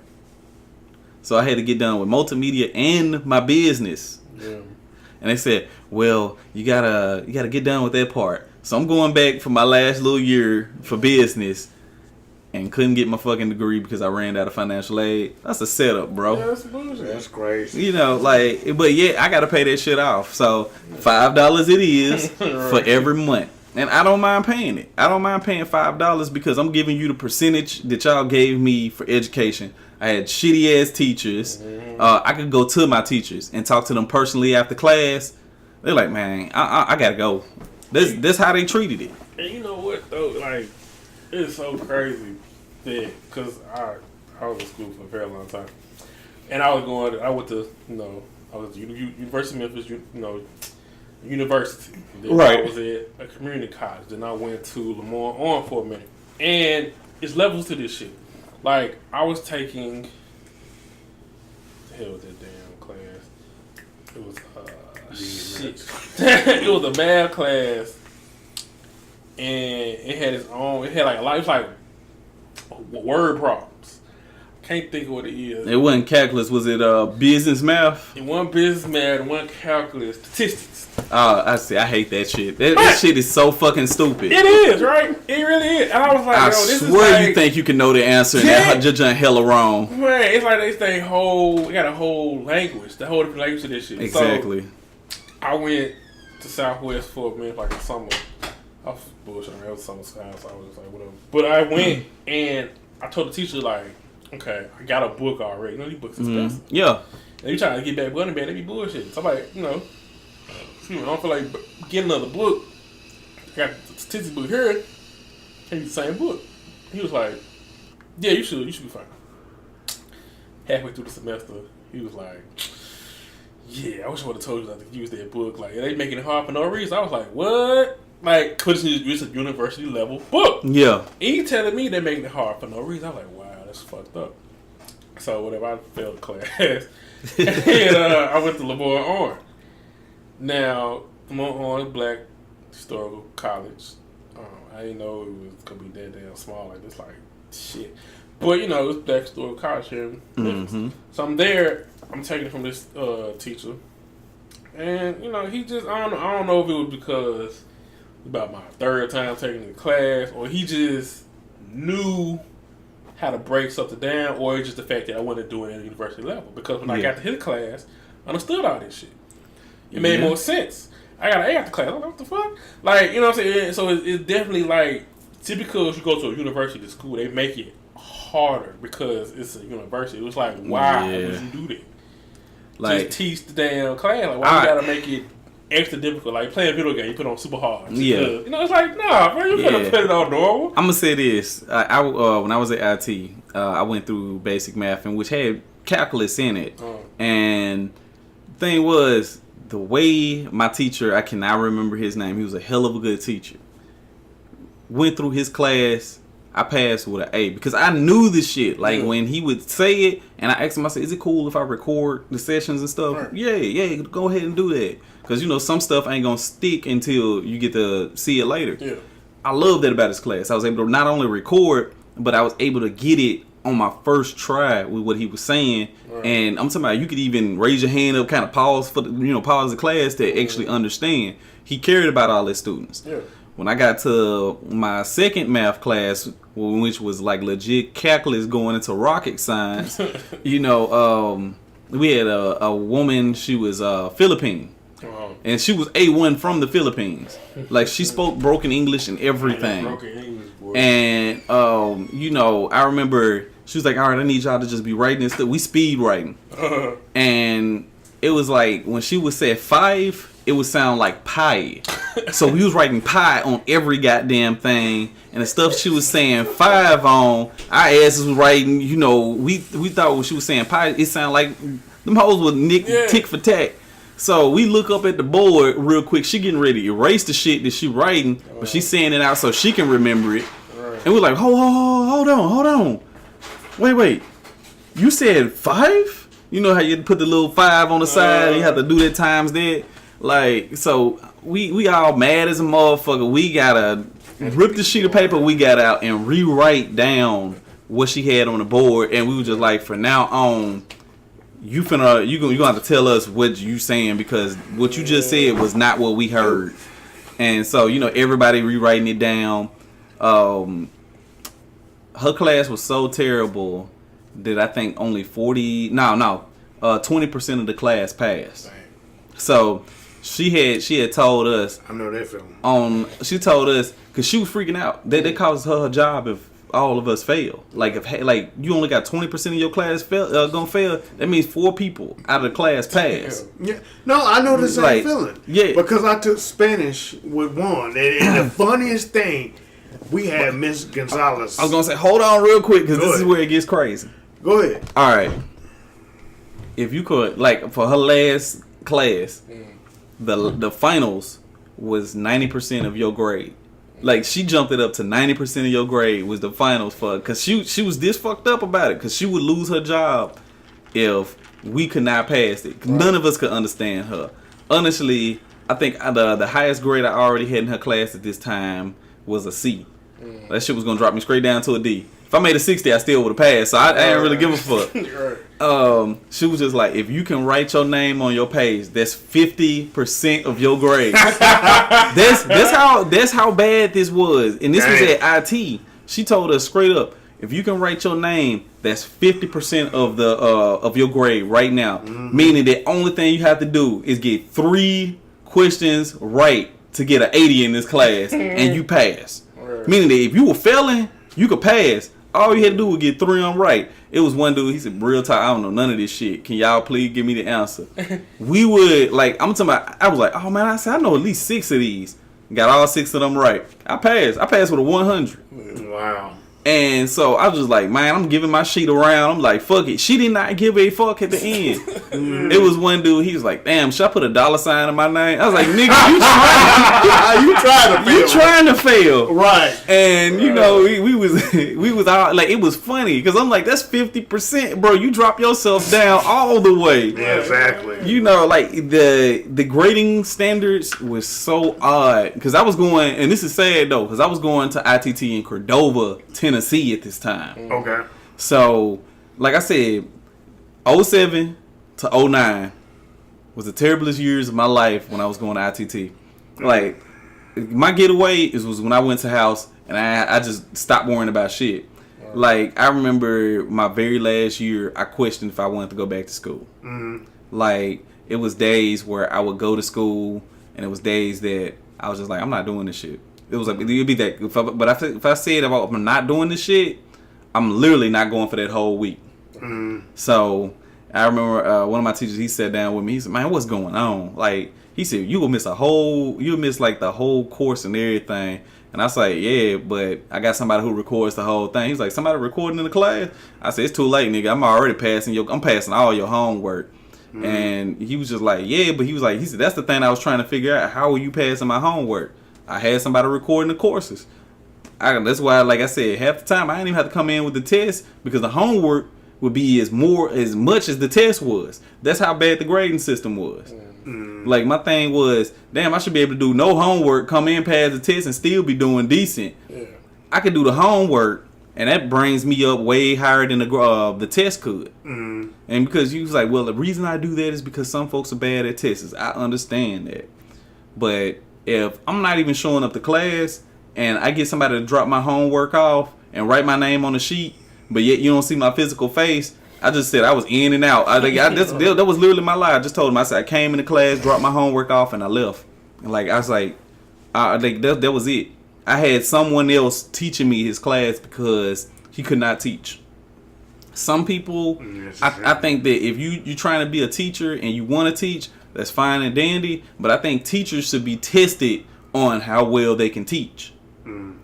So I had to get done with multimedia and my business. Yeah. And they said, well, you gotta get done with that part. So I'm going back for my last little year for business, and couldn't get my fucking degree because I ran out of financial aid. That's a setup, bro.
Yeah, that's bullshit.
That's crazy.
But yeah, I gotta pay that shit off. So $5 it is right. For every month. And I don't mind paying it. I don't mind paying $5 because I'm giving you the percentage that y'all gave me for education. I had shitty ass teachers. I could go to my teachers and talk to them personally after class. They're like, man, I gotta go. That's how they treated it.
And you know what though? Like, it's so crazy that, because I was in school for a very long time, and I went to University of Memphis, university. Then
right.
I was at a community college. Then I went to Lamar for a minute, and it's levels to this shit. Like, I was taking, the hell was that damn class? It was shit. It was a math class, and it had its own. It had like a lot. It was like word problems. Can't think of what it is.
It wasn't calculus. Was it business math?
It wasn't business math. It wasn't calculus. Statistics.
I see. I hate that shit. That shit is so fucking stupid.
It is, right? It really is. And I was like, this is
swear
like,
you think you can know the answer and that just hella wrong.
Man, it's like they got a whole language, the whole different language to this shit.
Exactly.
So, I went to Southwest for a minute, like in summer. I was bullshitting. It was summer time, so I was just like, whatever. But I went and I told the teacher, like, okay, I got a book already. You know, these books expensive.
Yeah.
And you trying to get back money, man, they be bullshit. So I'm like, I don't feel like getting another book. I got the statistics book here. Can't be the same book. He was like, yeah, you should be fine. Halfway through the semester, he was like, yeah, I wish I would have told you not to use that book. Like, they making it hard for no reason. I was like, what? Like, cause it's a university level book.
Yeah.
And he telling me they're making it hard for no reason. I was like, wow, that's fucked up. So whatever, I failed the class. And I went to Lamar Orange. Now, Lamar Orange, black historical college. I didn't know it was gonna be that damn small like this. Like, shit. But it was black historical college here in Memphis. Mm-hmm. So I'm there. I'm taking it from this teacher, and he just I don't know if it was because about my third time taking the class, or he just knew how to break something down, or it's just the fact that I wanted to do it at the university level. Because when I got to his class, I understood all this shit. It made more sense. I got an A after class. I'm like, what the fuck? Like, you know what I'm saying? So it's definitely like, just because you go to a university to school, they make it harder because it's a university. It was like, why would you do that? Like, just teach the damn class. Like, why you gotta make it extra difficult? Like, playing a video game, you put on super hard. Because, it's like, nah, bro, you gotta put it on normal.
I'm gonna say this. I when I was at IT, I went through basic math, and which had calculus in it. And the thing was, the way my teacher, I cannot remember his name, he was a hell of a good teacher. Went through his class, I passed with an A because I knew this shit. Like, when he would say it, and I asked him, I said, is it cool if I record the sessions and stuff? Right. Yeah, go ahead and do that. Because, some stuff ain't going to stick until you get to see it later.
Yeah.
I love that about his class. I was able to not only record, but I was able to get it on my first try with what he was saying. Right. And I'm talking about, you could even raise your hand up, kind of pause for pause the class to actually understand. He cared about all his students. Yeah. When I got to my second math class, which was like legit calculus going into rocket science, we had a woman, she was Philippine. Oh. And she was A1 from the Philippines. Like, she spoke broken English and everything. Broken English, boy. And, I remember she was like, all right, I need y'all to just be writing this stuff. We speed writing. And it was like, when she would say 5, it would sound like pie. So we was writing pie on every goddamn thing. And the stuff she was saying 5 on, our asses was writing, we thought when she was saying pie, it sounded like them hoes was tick for tack. So we look up at the board real quick. She getting ready to erase the shit that she writing, but she's saying it out so she can remember it. Right. And we're like, hold on. Wait. You said 5? You know how you put the little 5 on the side and you have to do that times that? Like, so we all mad as a motherfucker. We gotta rip the sheet of paper we got out and rewrite down what she had on the board. And we were just like, from now on, you gonna have to tell us what you saying, because what you just said was not what we heard. And so everybody rewriting it down. Her class was so terrible that I think only 20% of the class passed. So she had told us,
I know that feeling.
She told us, because she was freaking out that cost her job if all of us fail. Like, if you only got 20% of your class gonna fail, that means 4 people out of the class pass.
Yeah. No, I know the same feeling.
Yeah.
Because I took Spanish with one, and the funniest thing, we had Miss Gonzalez.
I was gonna say, hold on real quick, because this is where it gets crazy.
Go ahead.
All right. If you could, like, for her last class, the finals was 90% of your grade. Like, she jumped it up to 90% of your grade was the finals for, because she was this fucked up about it, because she would lose her job if we could not pass it. Right. None of us could understand her. Honestly, I think the highest grade I already had in her class at this time was a C. That shit was going to drop me straight down to a D. If I made a 60, I still would have passed, so I didn't really give a fuck. She was just like, if you can write your name on your page, that's 50% of your grade. That's how bad this was. And this was at IT. She told us straight up, if you can write your name, that's 50% of the of your grade right now. Mm-hmm. Meaning the only thing you have to do is get 3 questions right to get an 80 in this class, and you pass. Right. Meaning that if you were failing, you could pass. All you had to do was get 3 on right. It was one dude, he said, real talk, I don't know none of this shit. Can y'all please give me the answer? We would, like, I'm talking about, I was like, oh man, I know at least 6 of these. Got all 6 of them right. I passed with a 100.
Wow.
And so I was just like, man, I'm giving my sheet around. I'm like, fuck it. She did not give a fuck at the end. It was one dude, he was like, damn, should I put a $sign in my name? I was like, nigga, you trying to fail.
Right.
And we was out, like, it was funny because I'm like, that's 50%, bro. You drop yourself down all the way.
Yeah, exactly.
Like the grading standards was so odd because I was going, and this is sad though, because I was going to ITT in Cordova, Tennessee at this time.
Okay.
So, like I said, 07 to 09 was the terriblest years of my life when I was going to ITT. Like, my getaway was when I went to house and I just stopped worrying about shit. Right. Like, I remember my very last year, I questioned if I wanted to go back to school. Mm-hmm. Like, it was days where I would go to school and it was days that I was just like, I'm not doing this shit. It was like, it'd be that. If I said I'm not doing this shit, I'm literally not going for that whole week. Mm. So I remember one of my teachers, he sat down with me. He said, man, what's going on? Like, he said, you'll miss like the whole course and everything. And I was like, yeah, but I got somebody who records the whole thing. He's like, somebody recording in the class? I said, it's too late, nigga. I'm already I'm passing all your homework. Mm. And he was just like, yeah, but he said, that's the thing I was trying to figure out. How are you passing my homework? I had somebody recording the courses. That's why, like I said, half the time I didn't even have to come in with the test because the homework would be as much as the test was. That's how bad the grading system was. Mm. Like, my thing was, damn, I should be able to do no homework, come in, pass the test, and still be doing decent. Yeah. I could do the homework And that brings me up way higher than the test could.
Mm.
And because you was like, well, the reason I do that is because some folks are bad at tests. I understand that. But if I'm not even showing up to class and I get somebody to drop my homework off and write my name on the sheet, but yet you don't see my physical face, I just said I was in and out. That was literally my lie. I just told him, I said, I came into class, dropped my homework off, and I left. And like, I was like, that was it. I had someone else teaching me his class because he could not teach. Some people, I think that if you're trying to be a teacher and you want to teach, that's fine and dandy. But I think teachers should be tested on how well they can teach.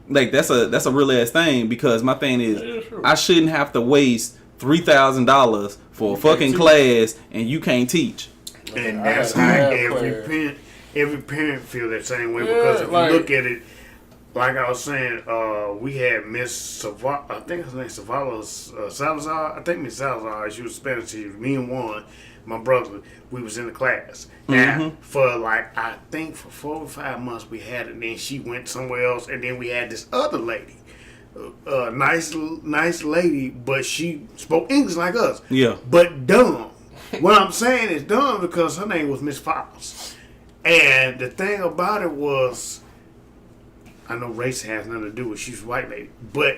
Like that's a real ass thing, because my thing is I shouldn't have to waste $3,000 for a fucking class and you can't teach.
And that's how every parent feel that same way, because if you look at it, like I was saying, we had Miss Savala, I think her name Salazar. I think Miss Salazar, she was a Spanish teacher. Me and one, my brother, we was in the class. Now, for like, I think for 4 or 5 months we had it, and then she went somewhere else, and then we had this other lady. Nice lady, but she spoke English like us.
Yeah.
But dumb. What I'm saying is dumb because her name was Miss Fox. And the thing about it was, I know race has nothing to do with she's a white lady, but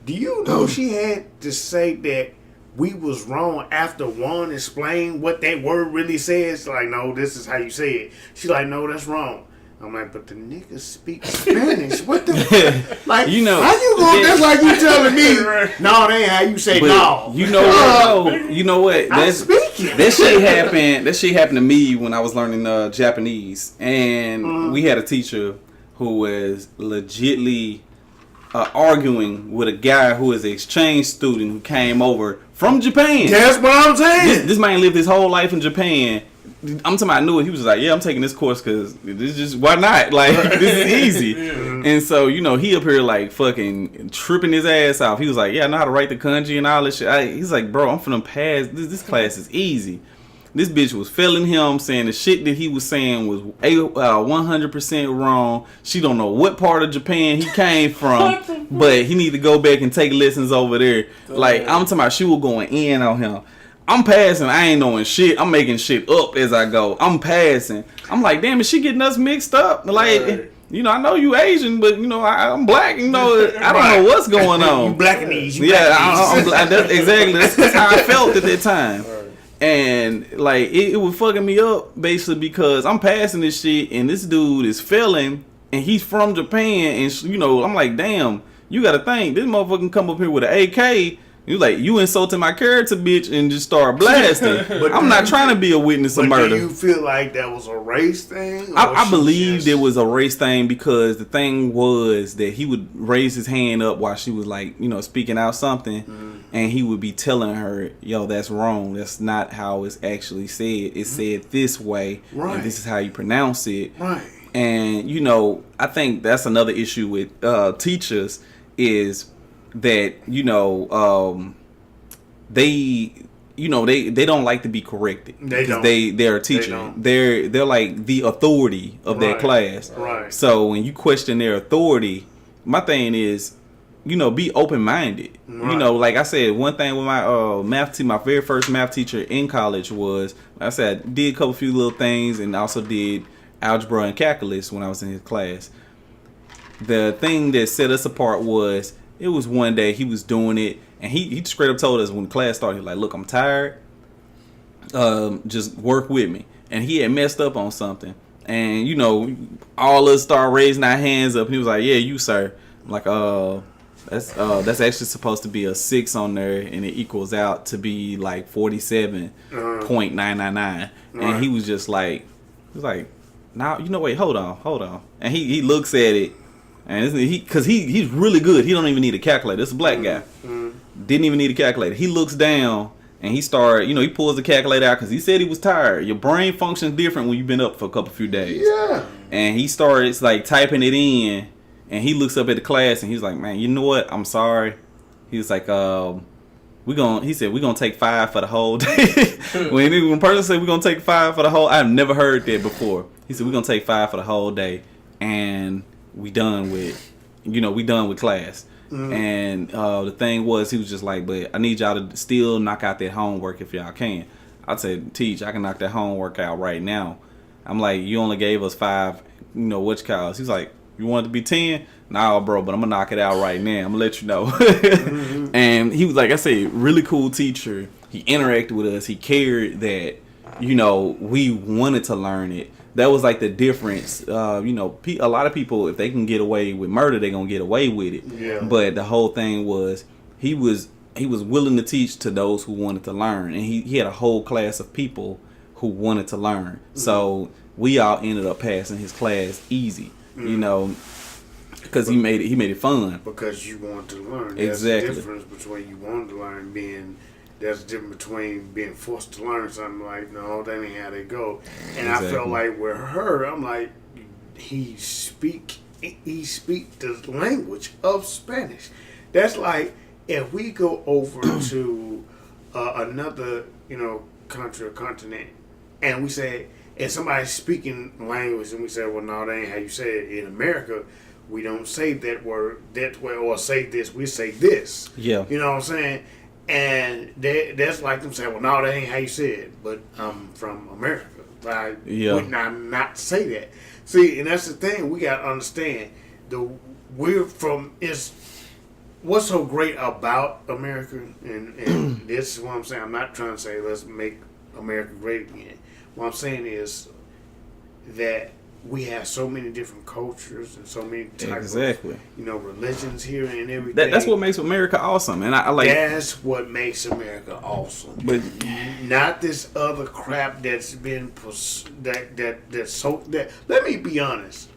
do you know she had to say that we was wrong after one explained what that word really says? Like, no, this is how you say it. She's like, no, that's wrong. I'm like, but the niggas speak Spanish. What the fuck? Like,
you know,
how you going? That's like you telling me, no, that ain't how you say no.
You know what? You know what? That shit happened to me when I was learning Japanese, and we had a teacher who was legitly arguing with a guy who is an exchange student who came over from Japan.
That's what I'm saying.
This man lived his whole life in Japan. I'm talking about, I knew it. He was like, yeah, I'm taking this course because this just, why not? Like, this is easy. And so, you know, he up here like fucking tripping his ass off. He was like, yeah, I know how to write the kanji and all this shit. He's like, bro, I'm finna pass. This class is easy. This bitch was failing him, saying the shit that he was saying was 100% wrong. She don't know what part of Japan he came from, but he need to go back and take lessons over there. Like, I'm talking about, she was going in on him. I'm passing. I ain't knowing shit. I'm making shit up as I go. I'm passing. I'm like, damn, is she getting us mixed up? Like, you know, I know you Asian, but, you know, I'm black. You know, I don't know what's going on.
You Blackanese.
I'm black. Exactly. That's how I felt at that time. And like it was fucking me up basically because I'm passing this shit and this dude is failing and he's from Japan, and you know, I'm like, damn, you gotta think this motherfucker can come up here with an AK. You like, you insulting my character, bitch, and just start blasting. But I'm not trying to be a witness of murder.
Do you feel like that was a race thing?
I believed it was a race thing because the thing was that he would raise his hand up while she was like, you know, speaking out something, and he would be telling her, yo, that's wrong. That's not how it's actually said. It's said this way, and this is how you pronounce it.
Right.
And, you know, I think that's another issue with teachers is that, you know, they don't like to be corrected. They're a teacher. They're like the authority of that class.
Right.
So when you question their authority, my thing is, you know, be open minded. Right. You know, like I said, one thing with my my very first math teacher in college was, like I said, I did a few little things and also did algebra and calculus when I was in his class. The thing that set us apart was, it was one day he was doing it, and he straight up told us when the class started, he was like, look, I'm tired. Just work with me. And he had messed up on something. And, you know, all of us started raising our hands up. And he was like, yeah, you, sir. I'm like, that's actually supposed to be a 6 on there, and it equals out to be like 47.999. And he was just like, now, you know, wait, hold on. And he looks at it. And he's really good. He don't even need a calculator. It's a black guy. Didn't even need a calculator. He looks down and he pulls the calculator out because he said he was tired. Your brain functions different when you've been up for a few days. Yeah. And he starts like typing it in, and he looks up at the class and he's like, man, you know what? I'm sorry. He was like, he said we're gonna take 5 for the whole day. when a person said we're gonna take 5 for the whole, I've never heard that before. He said we're gonna take 5 for the whole day, and we done with class. And the thing was, he was just like, but I need y'all to still knock out that homework if y'all can. I said, teach, I can knock that homework out right now. I'm like, you only gave us 5, which calls. He's like, you want it to be 10? Nah, bro, but I'm going to knock it out right now. I'm going to let you know. And he was, like I said, really cool teacher. He interacted with us. He cared that, we wanted to learn it. That was like the difference. A lot of people, if they can get away with murder, they're going to get away with it.
Yeah.
But the whole thing was, he was willing to teach to those who wanted to learn. And he had a whole class of people who wanted to learn. So we all ended up passing his class easy, because he made it fun.
Because you want to learn.
Exactly.
There's a difference between you want to learn there's a difference between being forced to learn something like, no, that ain't how they go. And exactly. I felt like with her, I'm like, he speak the language of Spanish. That's like, if we go over to another, country or continent, and we say, and somebody's speaking language, and we say, well, no, that ain't how you say it. In America, we don't say that word that way or say this. We say this.
Yeah.
You know what I'm saying? And that's like them saying, well, no, that ain't how you say it. But I'm from America. I would not say that. See, and that's the thing. We got to understand. What's so great about America, and this is what I'm saying. I'm not trying to say let's make America great again. What I'm saying is that we have so many different cultures and so many types of, religions here and everything.
That's what makes America awesome, and I like.
That's what makes America awesome. But not this other crap that's been that. Let me be honest.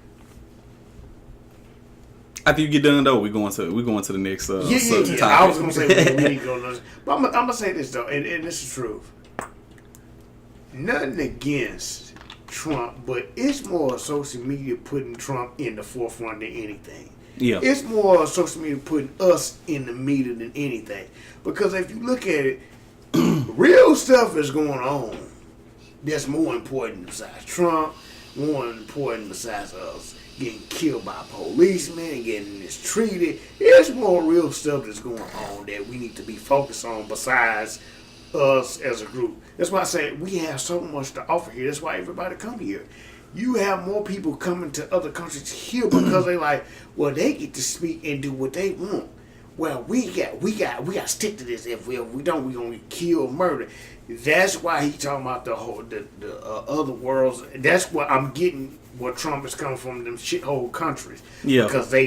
After you get done though, we're going to the next topic.
I was gonna say we need to go to this, but I'm gonna say this though, and this is true. Nothing against Trump, but it's more social media putting Trump in the forefront than anything.
Yeah,
it's more social media putting us in the media than anything. Because if you look at it, real stuff is going on that's more important besides Trump, more important besides us getting killed by policemen and getting mistreated. There's more real stuff that's going on that we need to be focused on besides us as a group. That's why I say we have so much to offer here. That's why everybody come here. You have more people coming to other countries here because they like, well, they get to speak and do what they want. Well, we got to stick to this. If we don't, we're gonna get killed, murder. That's why he talking about the other worlds. That's what I'm getting. Where Trump is coming from, them shithole countries. Yeah. Because they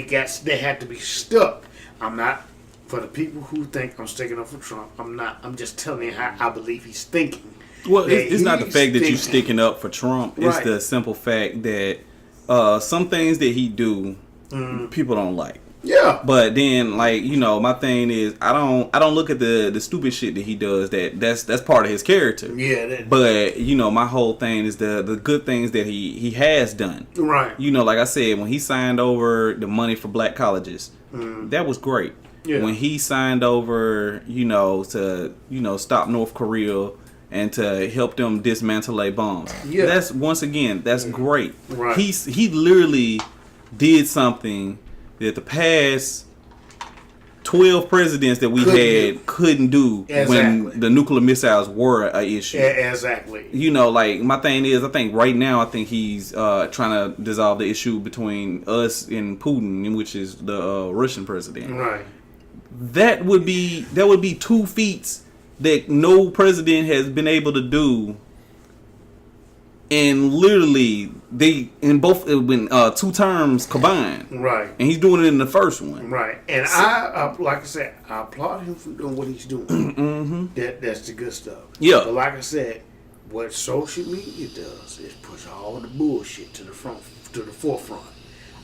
had to be stuck. I'm not, for the people who think I'm sticking up for Trump, I'm not. I'm just telling you how I believe he's thinking.
Well, it's not the fact that you're sticking up for Trump. Right. It's the simple fact that some things that he do, people don't like.
Yeah.
But then, my thing is, I don't look at the stupid shit that he does. That's part of his character.
Yeah.
But my whole thing is the good things that he has done.
Right.
Like I said, when he signed over the money for black colleges, that was great. Yeah. When he signed over, to stop North Korea and to help them dismantle their bombs. Yeah. That's great. Right. He literally did something that the past 12 presidents that we couldn't do when the nuclear missiles were an issue.
Exactly.
My thing is, I think right now, he's trying to dissolve the issue between us and Putin, which is the Russian president.
Right.
That would be 2 feats that no president has been able to do. And literally, they in both 2 terms combined,
right?
And he's doing it in the first one,
right? And I like I said, I applaud him for doing what he's doing. Mm-hmm. That's the good stuff.
Yeah.
But like I said, what social media does is push all the bullshit to the forefront.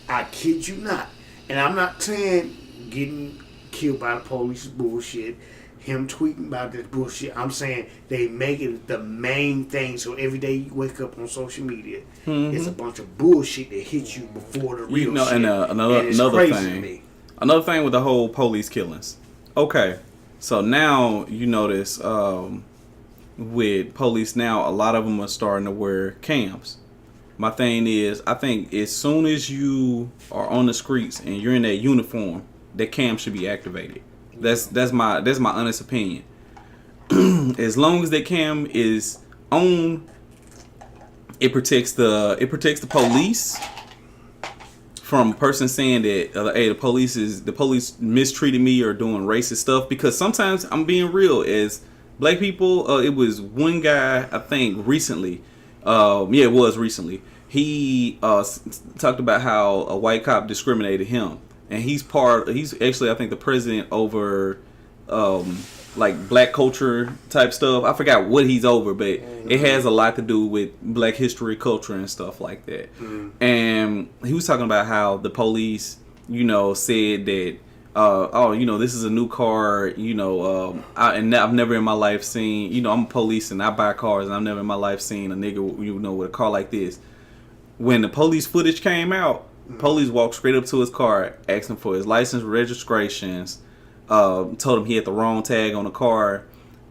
I kid you not, and I'm not saying getting killed by the police is bullshit. Him tweeting about this bullshit. I'm saying they make it the main thing. So every day you wake up on social media, it's a bunch of bullshit that hits you before the real shit.
And another thing. Another thing with the whole police killings. Okay, so now you notice with police now, a lot of them are starting to wear cams. My thing is, I think as soon as you are on the streets and you're in that uniform, that cam should be activated. That's my honest opinion. As long as that cam is on, it protects the police from a person saying that hey, the police mistreated me or doing racist stuff. Because sometimes, I'm being real, as black people, it was one guy, I think recently, it was recently, he talked about how a white cop discriminated him, and he's actually, I think, the president over like black culture type stuff. I forgot what he's over, but it has a lot to do with black history, culture, and stuff like that. And he was talking about how the police, said that, this is a new car, and I've never in my life seen, I'm a police and I buy cars, and I've never in my life seen a nigga, with a car like this. When the police footage came out, police walked straight up to his car, asked him for his license, registrations, told him he had the wrong tag on the car,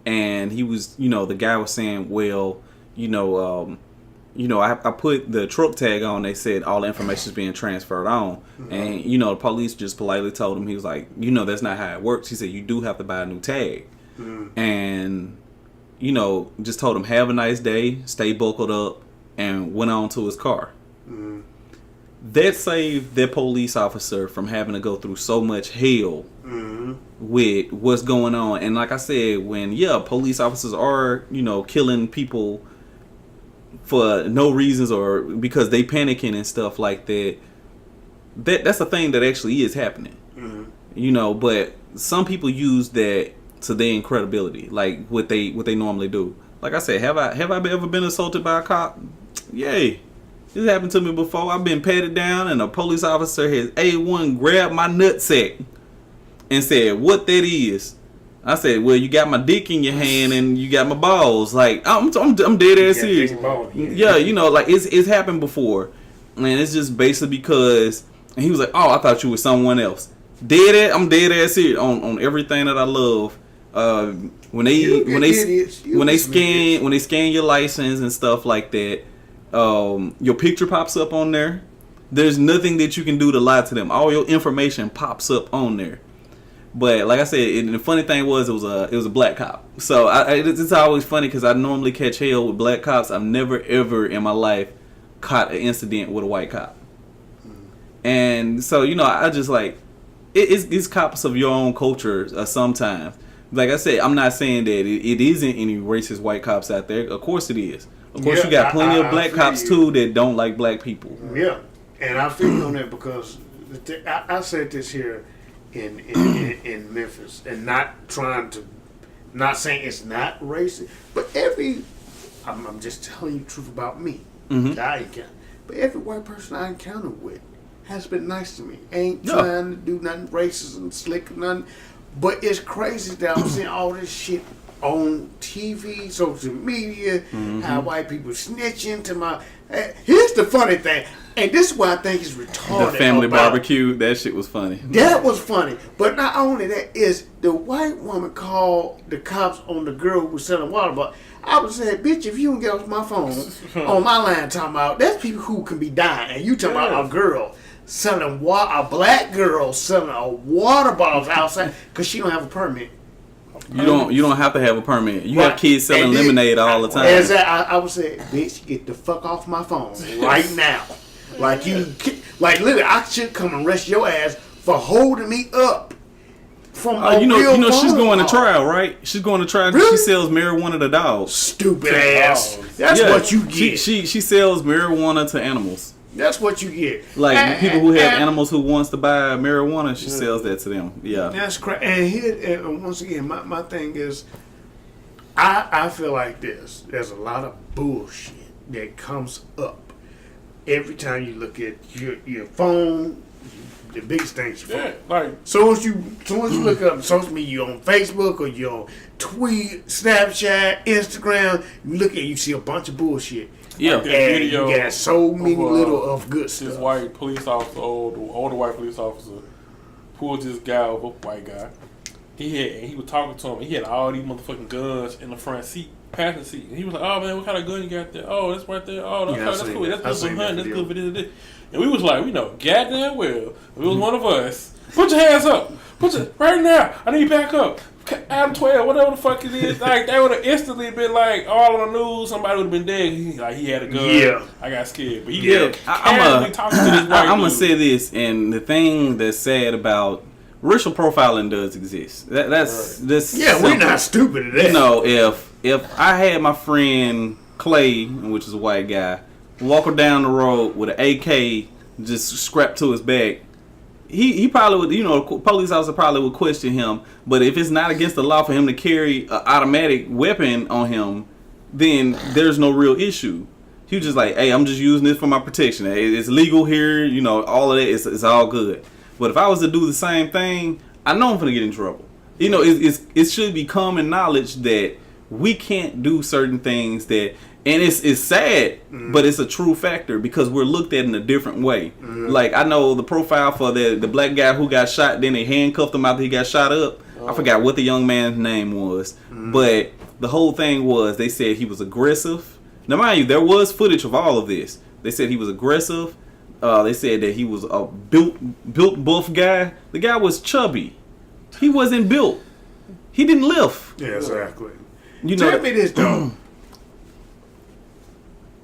and he was, the guy was saying, well, I put the truck tag on. They said all the information is being transferred on, and the police just politely told him, he was like, that's not how it works. He said you do have to buy a new tag, and just told him have a nice day, stay buckled up, and went on to his car. That saved that police officer from having to go through so much hell with what's going on. And like I said, when police officers are killing people for no reasons or because they panicking and stuff like that, that's a thing that actually is happening. But some people use that to their incredibility, like what they normally do. Like I said, have I ever been assaulted by a cop? Yay. This happened to me before. I've been patted down and a police officer has A1 grabbed my nutsack and said, what that is? I said, well, you got my dick in your hand and you got my balls. Like, I'm dead ass serious. Yeah, like it's happened before. And it's just basically because, and he was like, oh, I thought you were someone else. I'm dead ass serious on everything that I love. When they scan your license and stuff like that, your picture pops up on there. There's nothing that you can do to lie to them. All your information pops up on there. But like I said, the funny thing was it was a black cop. So it's always funny because I normally catch hell with black cops. I've never ever in my life caught an incident with a white cop. And so I just like it's cops of your own culture sometimes. Like I said, I'm not saying that it isn't any racist white cops out there. Of course it is. Of course you got plenty of black cops too that don't like black people.
Yeah, and I feel you on that because I said this here in Memphis, and not saying it's not racist, but I'm just telling you the truth about me. But every white person I encountered with has been nice to me. Ain't trying to do nothing racist and slick or nothing. But it's crazy that I'm seeing all this shit on TV, social media, how white people snitching to my... Here's the funny thing, and this is what I think is retarded.
The family barbecue, that shit was funny.
That was funny. But not only that, is the white woman called the cops on the girl who was selling water bottles. I was saying, bitch, if you don't get off my phone on my line talking about, that's people who can be dying. And you talking about a girl selling a black girl selling a water bottles outside because she don't have a permit.
You don't have to have a permit. You have kids selling lemonade all the time.
I would say, bitch, get the fuck off my phone right now. Like literally, I should come and arrest your ass for holding me up. From
she's going to trial, right? She's going to trial. Really? She sells marijuana to dogs.
Stupid ass. That's what you get.
She sells marijuana to animals.
That's what you get.
Like people who have animals who wants to buy marijuana, she sells that to them. Yeah,
that's crazy. And here, once again, my thing is, I feel like this. There's a lot of bullshit that comes up every time you look at your phone. The biggest thing is your phone.
Like
so once you look up social media, you're on Facebook or you're on Tweet, Snapchat, Instagram. You see a bunch of bullshit.
Yeah,
and you got so many little of good stuff.
This white police officer, older white police officer, pulled this guy over, white guy. He was talking to him. He had all these motherfucking guns in the front seat. passenger seat. And he was like, "Oh man, what kind of gun you got there? Oh, that's right there. Oh, that's cool. That's good for hunting. That's good for this. And we was like, goddamn well, if it was one of us, put your hands up. Right now. I need you back up. Adam 12, whatever the fuck it is. Like, they would have instantly been like, all on the news, somebody would have been dead. He had a gun. Yeah. I got scared. But I'm
going to say this, and the thing that's sad about racial profiling does exist. That's right.
Simple. We're not stupid at that.
If I had my friend Clay, which is a white guy, walking down the road with an AK just strapped to his back, he probably would, police officer probably would question him. But if it's not against the law for him to carry an automatic weapon on him, then there's no real issue. He was just like, hey, I'm just using this for my protection. It's legal here, all of that. It's all good. But if I was to do the same thing, I know I'm going to get in trouble. It should be common knowledge that we can't do certain things that. And it's sad, but it's a true factor because we're looked at in a different way. Like, I know the profile for the black guy who got shot, then they handcuffed him after he got shot up. I forgot what the young man's name was. But the whole thing was, they said he was aggressive. Now, mind you, there was footage of all of this. They said he was aggressive. They said that he was a built buff guy. The guy was chubby. He wasn't built. He didn't lift.
Yeah, exactly. Tell me this, though.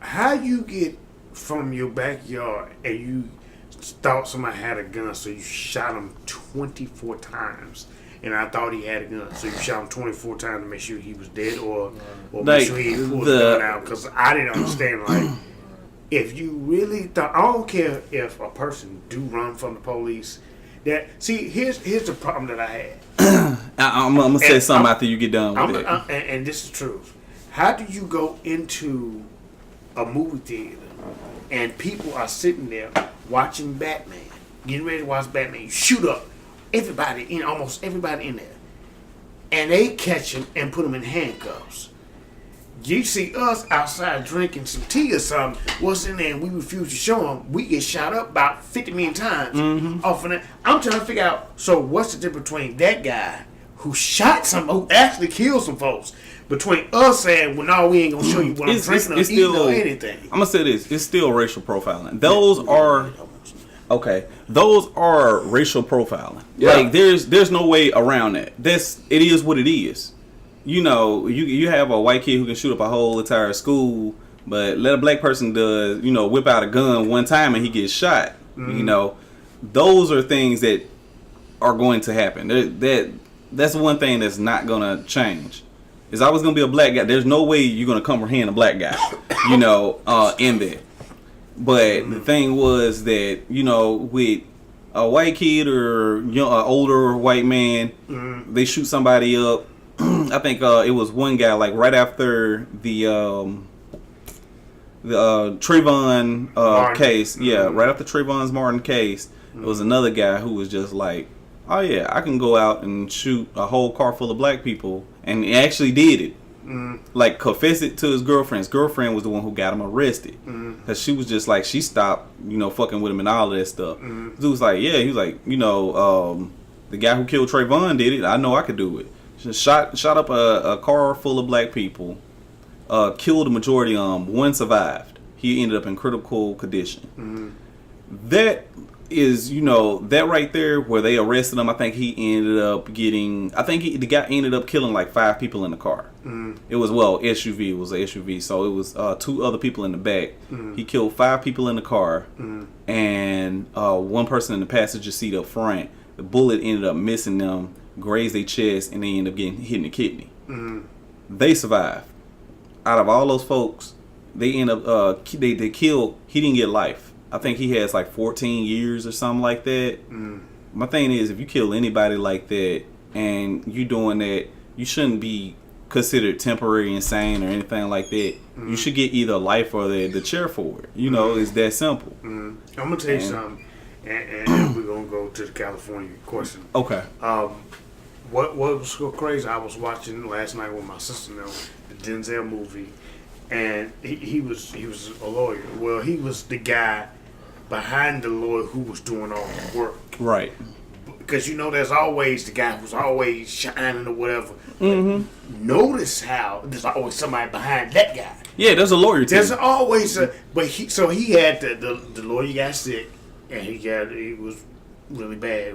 How you get from your backyard and you thought somebody had a gun, so you shot him 24 times, and I thought he had a gun, so you shot him 24 times to make sure he was dead, or make sure he pulled the gun out? Because I didn't understand, like, if you really thought, I don't care if a person do run from the police. Here's the problem that I had.
I'm gonna say something after you get done with it.
And this is the truth. How do you go into a movie theater and people are sitting there watching Batman, getting ready to watch Batman? You shoot up almost everybody in there, and they catch him and put him in handcuffs. You see us outside drinking some tea or something, what's in there, and we refuse to show them. We get shot up about 50 million times off of that. I'm trying to figure out, so what's the difference between that guy who shot who actually killed some folks, between us saying, well, no, we ain't going to show you what I'm drinking or eating or anything.
I'm going to say this. It's still racial profiling. Those are racial profiling. Yeah. Like, there's no way around that. It is what it is. You have a white kid who can shoot up a whole entire school, but let a black person whip out a gun one time and he gets shot. Those are things that are going to happen. That's one thing that's not going to change. Is always going to be a black guy. There's no way you're going to comprehend a black guy, in there. But the thing was that, with a white kid or an older white man, they shoot somebody up. I think it was one guy, like right after the Trayvon case. Yeah, right after Trayvon's Martin case, there was another guy who was just like, oh yeah, I can go out and shoot a whole car full of black people, and he actually did it. Like, confessed it to his girlfriend. His girlfriend was the one who got him arrested, because she was just like, she stopped, fucking with him and all of that stuff. He was like, yeah, he was like, the guy who killed Trayvon did it. I know I could do it. Shot up a car full of black people, killed the majority of them. One survived. He ended up in critical condition. That is, that right there where they arrested him. I think he ended up the guy ended up killing like 5 people in the car. It was SUV. It was an SUV, so it was 2 other people in the back. He killed 5 people in the car, and 1 person in the passenger seat up front. The bullet ended up missing them, grazed their chest, and they ended up getting hit in the kidney. They survived. Out of all those folks, they end up they killed. He didn't get life. I think he has like 14 years or something like that. My thing is, if you kill anybody like that and you doing that, you shouldn't be considered temporary insane or anything like that. You should get either life or the chair for it. It's that simple.
I'm gonna tell you something, and we're gonna go to the California question.
Okay.
What was so crazy? I was watching last night with my sister, the Denzel movie, and he was a lawyer. Well, he was the guy behind the lawyer who was doing all the work.
Right.
because there's always the guy who's always shining or whatever. Mm-hmm. Notice how there's always somebody behind that guy.
Yeah, there's a lawyer.
There's always he had the lawyer got sick and he was really bad.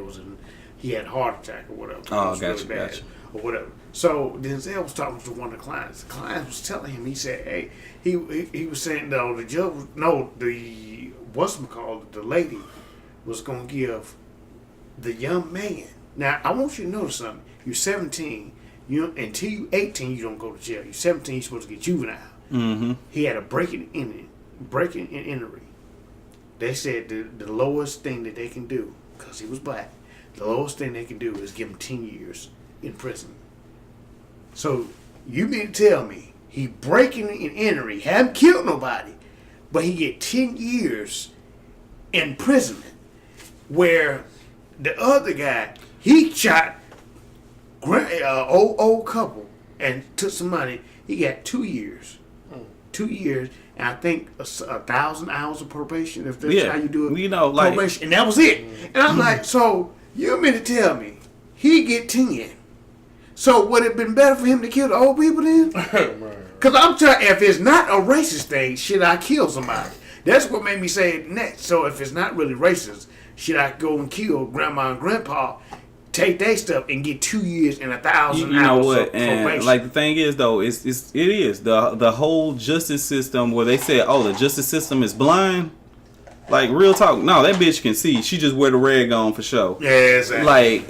He had a heart attack or whatever.
Oh,
gotcha. Or whatever. So Denzel was talking to one of the clients. The client was telling him, he said, hey, he was saying, no, the judge, the lady was going to give the young man. Now, I want you to notice something. You're 17. Until you're 18, you don't go to jail. You're 17, you're supposed to get juvenile.
Mm-hmm.
He had a breaking and entering. They said the lowest thing that they can do, because he was black, the lowest thing they can do is give him 10 years in prison. So you mean to tell me he breaking and entering, haven't killed nobody, but he get 10 years imprisonment, where the other guy, he shot old couple and took some money. He got 2 years. 2 years, and I think 1,000 hours of probation, if that's how you do it. Probation, and that was it. And I'm like, so you mean to tell me he get 10? So would it have been better for him to kill the old people then? Because I'm trying, if it's not a racist thing, should I kill somebody? That's what made me say it next. So if it's not really racist, should I go and kill grandma and grandpa, take their stuff, and get 2 years and 1,000 hours of probation?
And like the thing is though, it is the whole justice system where they say, oh, the justice system is blind. Like, real talk, no, that bitch can see. She just wear the rag on for show.
Yeah, exactly.
Like,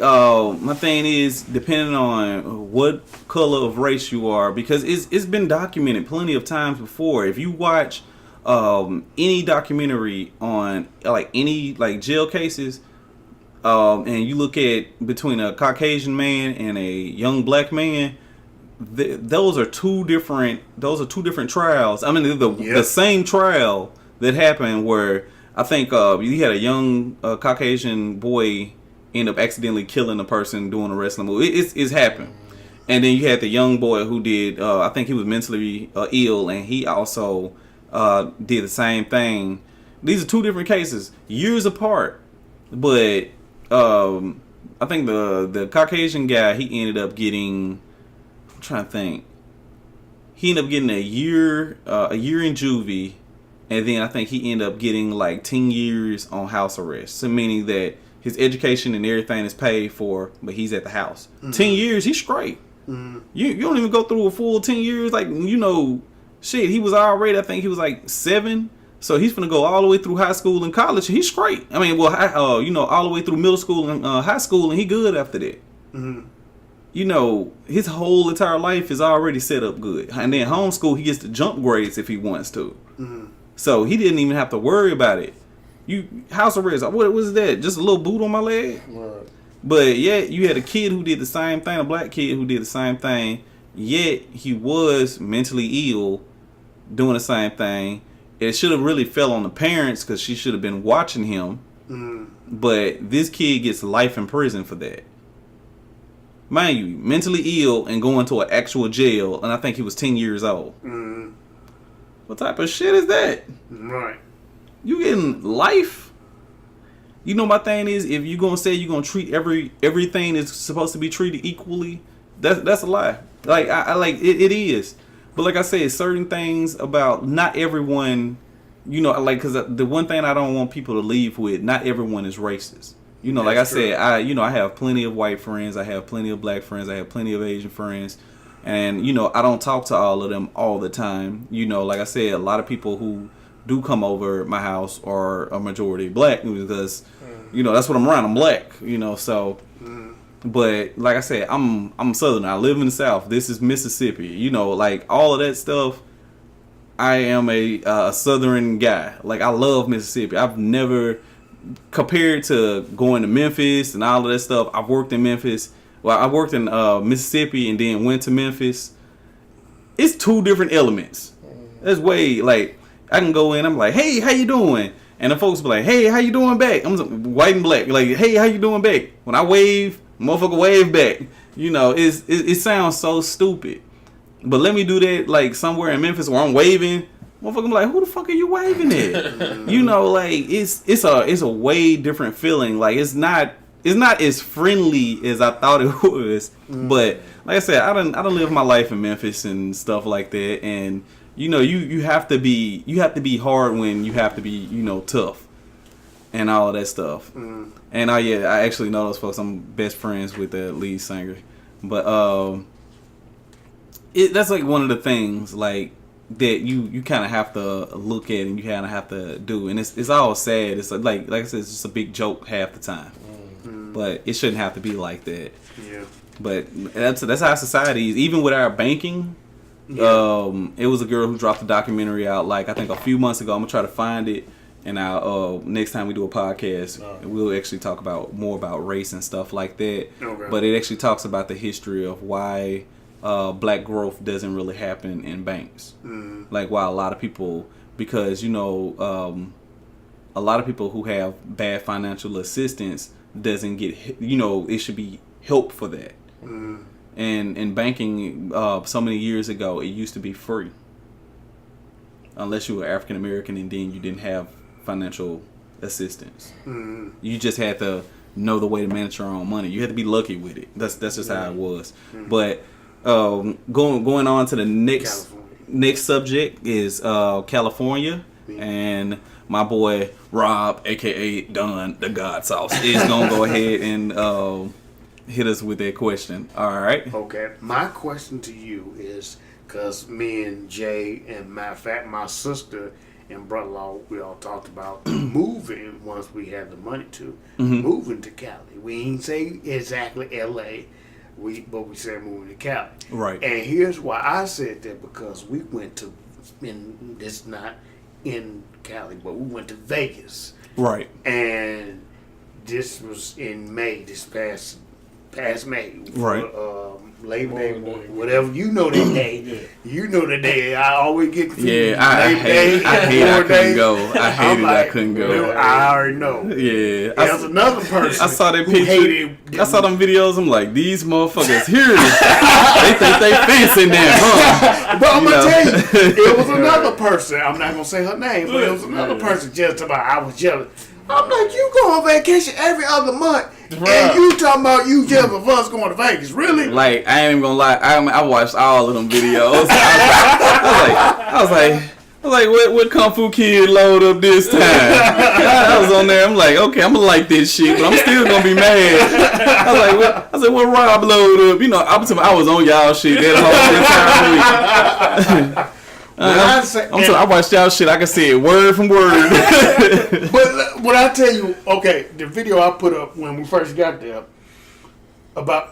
my thing is, depending on what color of race you are, because it's been documented plenty of times before. If you watch any documentary on like any like jail cases, and you look at between a Caucasian man and a young black man, those are two different trials. I mean, the same trial that happened where I think you had a young Caucasian boy end up accidentally killing a person doing a wrestling move. It's happened. And then you had the young boy who did, I think he was mentally ill, and he also did the same thing. These are two different cases, years apart. But I think the Caucasian guy, he ended up getting, I'm trying to think, he ended up getting a year in juvie. And then I think he ended up getting like 10 years on house arrest. So meaning that his education and everything is paid for, but he's at the house. Mm-hmm. 10 years, he's straight. Mm-hmm. You don't even go through a full 10 years. Like, shit, he was already, I think he was like 7. So he's going to go all the way through high school and college. And he's straight. I mean, well, all the way through middle school and high school, and he good after that. Mm-hmm. His whole entire life is already set up good. And then homeschool, he gets to jump grades if he wants to. Mm-hmm. So he didn't even have to worry about it. House arrest, what was that? Just a little boot on my leg? Right. But yet you had a kid who did the same thing, a black kid who did the same thing, yet he was mentally ill doing the same thing. It should have really fell on the parents because she should have been watching him. Mm. But this kid gets life in prison for that. Mind you, mentally ill and going to an actual jail, and I think he was 10 years old. Mm. What type of shit is that?
Right.
You getting life? My thing is, if you're gonna say you're gonna treat everything that's supposed to be treated equally, that's a lie. Like I like it is. But like I said, certain things about not everyone, because the one thing I don't want people to leave with, not everyone is racist. Like I said, I have plenty of white friends, I have plenty of black friends, I have plenty of Asian friends. And, I don't talk to all of them all the time. Like I said, a lot of people who do come over my house are a majority black because, that's what I'm around. I'm black, so. But like I said, I'm Southern. I live in the South. This is Mississippi. Like all of that stuff. I am a Southern guy. Like I love Mississippi. I've never, compared to going to Memphis and all of that stuff, I've worked in Memphis. Well, I worked in Mississippi and then went to Memphis. It's two different elements. That's way, like, I can go in, I'm like, hey, how you doing? And the folks be like, hey, how you doing back? I'm white and black. Like, hey, how you doing back? When I wave, motherfucker wave back. It sounds so stupid. But let me do that, like, somewhere in Memphis where I'm waving. Motherfucker be like, who the fuck are you waving at? Like, it's a way different feeling. Like, it's not it's not as friendly as I thought it was. But like I said, I don't live my life in Memphis and stuff like that. And you know, you have to be hard when you have to be, you know, tough and all of that stuff. And I actually know those folks. I'm best friends with the lead singer. But that's like one of the things like that you kind of have to look at and you kind of have to do, and it's all sad. It's like I said, it's just a big joke half the time. But it shouldn't have to be like that. Yeah. But that's how society is. Even with our banking, it was a girl who dropped a documentary out like I think a few months ago. I'm gonna try to find it, and I'll next time we do a podcast, we'll actually talk more about race and stuff like that. Okay. But it actually talks about the history of why black growth doesn't really happen in banks. Like why a lot of people, because you know, a lot of people who have bad financial assistance doesn't get, you know, it should be help for that. And in banking, so many years ago, it used to be free. Unless you were African American and then you didn't have financial assistance. You just had to know the way to manage your own money. You had to be lucky with it. That's just how it was. But going on to the next subject is California. And my boy Rob, aka Don the God Sauce, is gonna go ahead and hit us with that question. All right.
Okay. My question to you is, because me and Jay and matter of fact, my sister and brother-in-law, we all talked about moving once we had the money to moving to Cali. We ain't say exactly L.A. But we said moving to Cali.
Right.
And here's why I said that, because we went to, and it's not in Cali, but we went to Vegas.
Right.
And this was in May, this past May.
Right.
Labor Day, whatever. You know the day. You know the day. I always get confused.
Yeah, I hate I couldn't go. I hated I couldn't go.
I already know.
Yeah.
There's another person
I saw that picture. I saw them videos. I'm like, these motherfuckers here. They think they fancy now, huh?
But I'm going to tell you, it was another person. I'm not going to say her name, but it was another person just about, I was jealous. I'm like, you go on vacation every other month, and you talking about you jealous of us going to Vegas, really?
Like, I ain't even gonna lie, I watched all of them videos. I was like, what Kung Fu Kid load up this time? I was on there. I'm like, okay, I'm gonna like this shit, but I'm still gonna be mad. I was like, what Rob load up? You know, I was on y'all shit that whole entire week. I watched y'all shit. I can see it word from word.
But when I tell you, okay, the video I put up when we first got there about.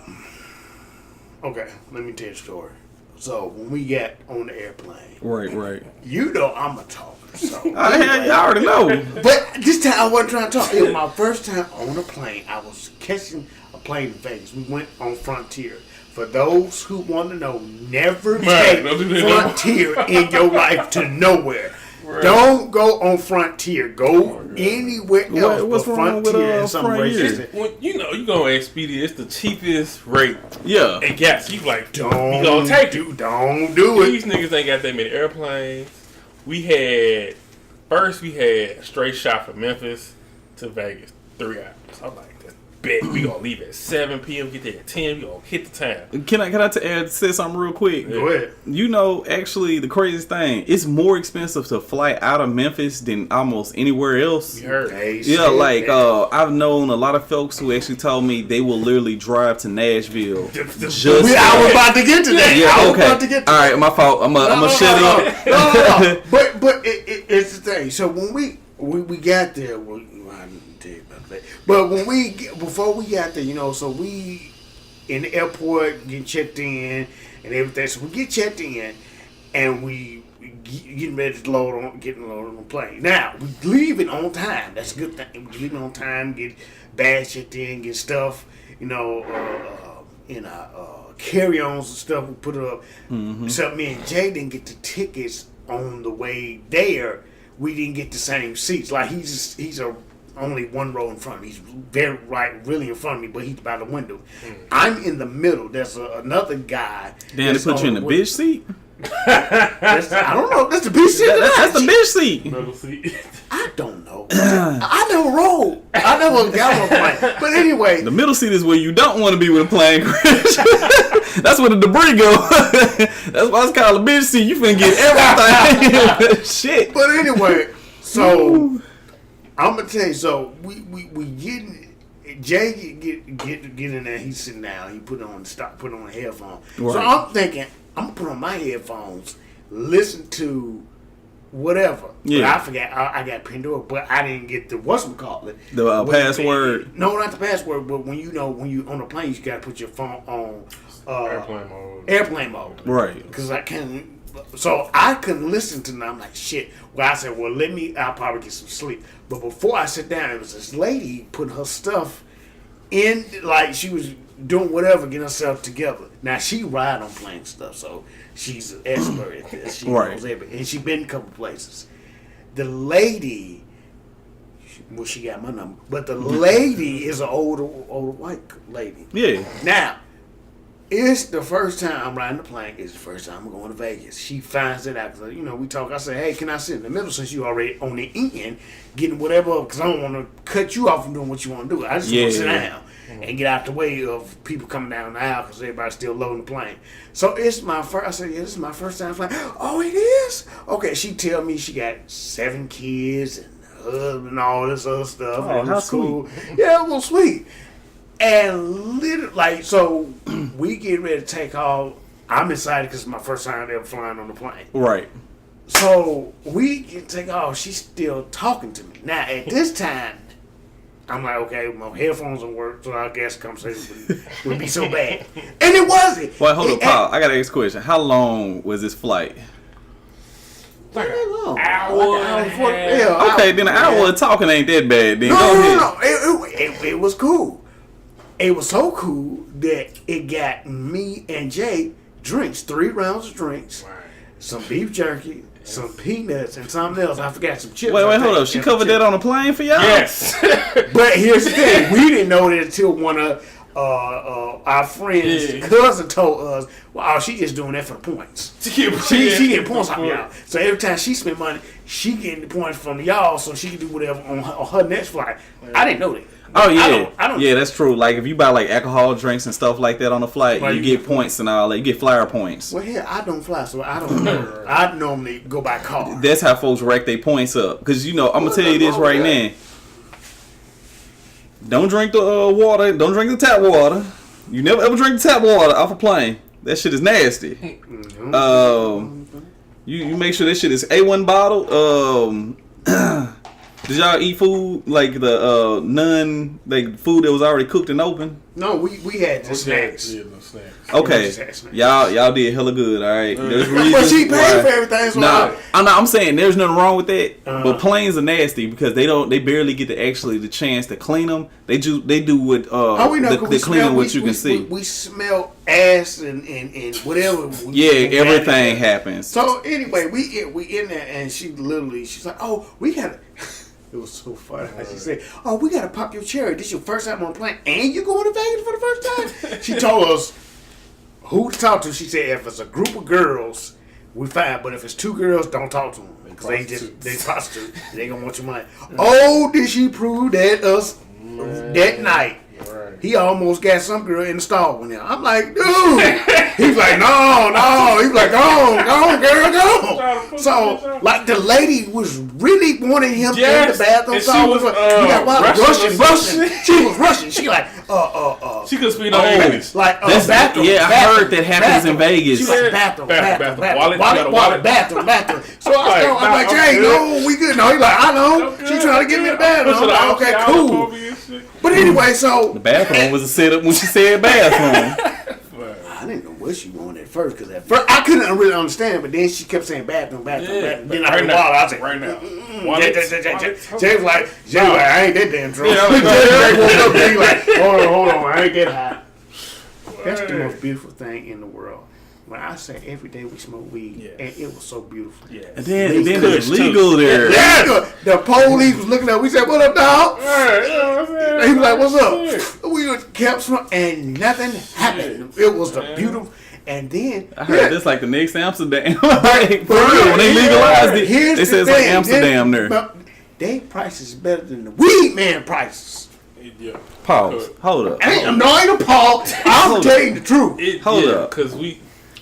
Okay, let me tell you a story. So when we got on the airplane,
right.
You know I'm a talker, so
y'all already know.
But this time I wasn't trying to talk. It was my first time on a plane. I was catching a plane in Vegas. We went on Frontier. For those who want to know, never take Frontier in your life to nowhere. Right. Don't go on Frontier. Go anywhere else
what's
but
wrong
Frontier
with
Frontier?
Well, you know, you go on Expedia. It's the cheapest rate.
Yeah.
And gas. You like,
don't do it.
These niggas ain't got that many airplanes. We had a straight shot from Memphis to Vegas, 3 hours. I'm like, bet we gonna leave at 7 p.m. Get there at 10. We gonna hit the town.
Can I say something real quick?
Go ahead.
You know, actually, the craziest thing, it's more expensive to fly out of Memphis than almost anywhere else.
You heard?
I've known a lot of folks who actually told me they will literally drive to Nashville.
I was about to get to that.
Yeah, okay. All right, my fault. I'm gonna shut up.
No. But it's the thing. So when we got there, but before we got there, you know, so we in the airport get checked in and everything. So we get checked in and we getting ready to getting loaded on the plane. Now we leaving on time. That's a good thing. We leaving on time, get bags checked in, get stuff, you know, in our carry-ons and stuff. We put it up. So me and Jay didn't get the tickets on the way there. We didn't get the same seats. Like he's only one row in front of me. He's really in front of me, but he's by the window. I'm in the middle. There's another guy.
Damn, they put you in the bitch seat?
I don't know. That's the bitch seat.
That's the bitch seat.
Middle seat.
I don't know. I never rolled. I I never got on a plane. But anyway.
The middle seat is where you don't want to be with a plane crash. That's where the debris go. That's why it's called a bitch seat. You finna get everything. Shit.
But anyway, so I'm gonna tell you. So we getting Jay get in there. He's sitting down. He put on the headphones. Right. So I'm thinking I'm gonna put on my headphones, listen to whatever. Yeah. But I forgot. I got Pandora, but I didn't get the whatchamacallit.
The password.
No, not the password. But when you on the plane, you gotta put your phone on airplane mode.
Right.
Because I can't. So I couldn't listen to them. I'm like, shit. Well, I said, well, I'll probably get some sleep. But before I sit down, it was this lady putting her stuff in, like she was doing whatever, getting herself together. Now, she ride on plane stuff, so she's an expert at this. She knows everything. And she been in a couple places. The lady, well, she got my number, but the lady is an older white lady.
Yeah.
Now, it's the first time I'm riding the plane. It's the first time I'm going to Vegas. She finds it out because, we talk. I say, hey, can I sit in the middle since you already on the end getting whatever? Because I don't want to cut you off from doing what you want to do. I just want to sit down and get out the way of people coming down the aisle because everybody's still loading the plane. So it's my first. I said, yeah, this is my first time flying. Oh, it is? Okay, she tell me she got 7 kids and a husband and all this other stuff.
Oh, how cool.
Yeah, well, sweet. And literally, so we get ready to take off. I'm excited because it's my first time ever flying on the plane.
Right.
So we get to take off. She's still talking to me. Now, at this time, I'm like, okay, my headphones don't work, so I guess conversation would be so bad. And it wasn't.
Well, hold up, Paul. I got to ask a question. How long was this flight?
Like an hour.
Okay, then an hour of talking ain't that bad. Then
No. It was cool. It was so cool that it got me and Jay drinks, 3 rounds of drinks, some beef jerky, some peanuts, and something else. I forgot some chips.
Wait, hold up. She covered that on a plane for y'all?
Yes. But here's the thing. We didn't know that until one of our friends' cousin told us, wow, she just doing that for the points. She getting points off y'all. So every time she spend money, she getting the points from y'all so she can do whatever on her next flight. I didn't know that.
Oh yeah, I don't, that's true. Like if you buy like alcohol drinks and stuff like that on the flight, you get points and all that. You get flyer points.
Well, here I don't fly, so I don't know. I normally go by car.
That's how folks rack their points up. Because I'm gonna tell you this right now. Don't drink the water. Don't drink the tap water. You never ever drink the tap water off a plane. That shit is nasty. You make sure that shit is A1 bottle. Did y'all eat food like the food that was already cooked and open?
No, we had the snacks.
Yeah, the snacks.
Okay, y'all did hella good. All right, there's reasons.
But she paid for everything. So
I'm saying there's nothing wrong with that. But planes are nasty because they barely get the chance to clean them. They do with the cleaning what you can see.
We smell ass and whatever.
Everything happens.
So anyway, we in there and she's like, oh, we gotta. It was so funny. She said, oh, we got to pop your cherry. This is your first time on a plane and you're going to Vegas for the first time? She told us who to talk to. She said, if it's a group of girls, we fine. But if it's 2 girls, don't talk to them. Because they prostitutes. They going to want your money. Oh, did she prove that us that night? Right. He almost got some girl in the stall with him. I'm like, dude. He's like, no. He's like, go on, girl, go. So, like, the lady was really wanting him in the bathroom.
And she was
rushing. She was rushing. She like,
she could speak on English.
Like, bathroom.
Yeah, I heard that happens in Vegas.
She's like, bathroom.
Wallet.
Bathroom. So I'm like, Jay, no, we good. No, he's like, I know. She trying to get me in the bathroom. I'm like, okay, cool. But anyway, so
the bathroom was a setup when she said bathroom.
I didn't know what she wanted at first because at first I couldn't really understand. But then she kept saying bathroom. Then I heard water. I was like,
right now.
Jay was like, I ain't that damn drunk. Jay woke up and he like, hold on, I ain't getting high. That's the most beautiful thing in the world. When I say every day we smoke weed, and it was so beautiful.
Yeah. And then it's legal there.
Yeah. The police was looking at us. We said, what up, dog? And he was like, what's up? We kept smoking, and nothing happened. It was the beautiful. And then
I heard this like the next Amsterdam. For real, when they legalized it, they said it's like Amsterdam there.
They prices better than the weed man prices.
Yeah.
Pause. Hold up.
No, ain't a pause. I'm telling you the truth.
Hold up.
Because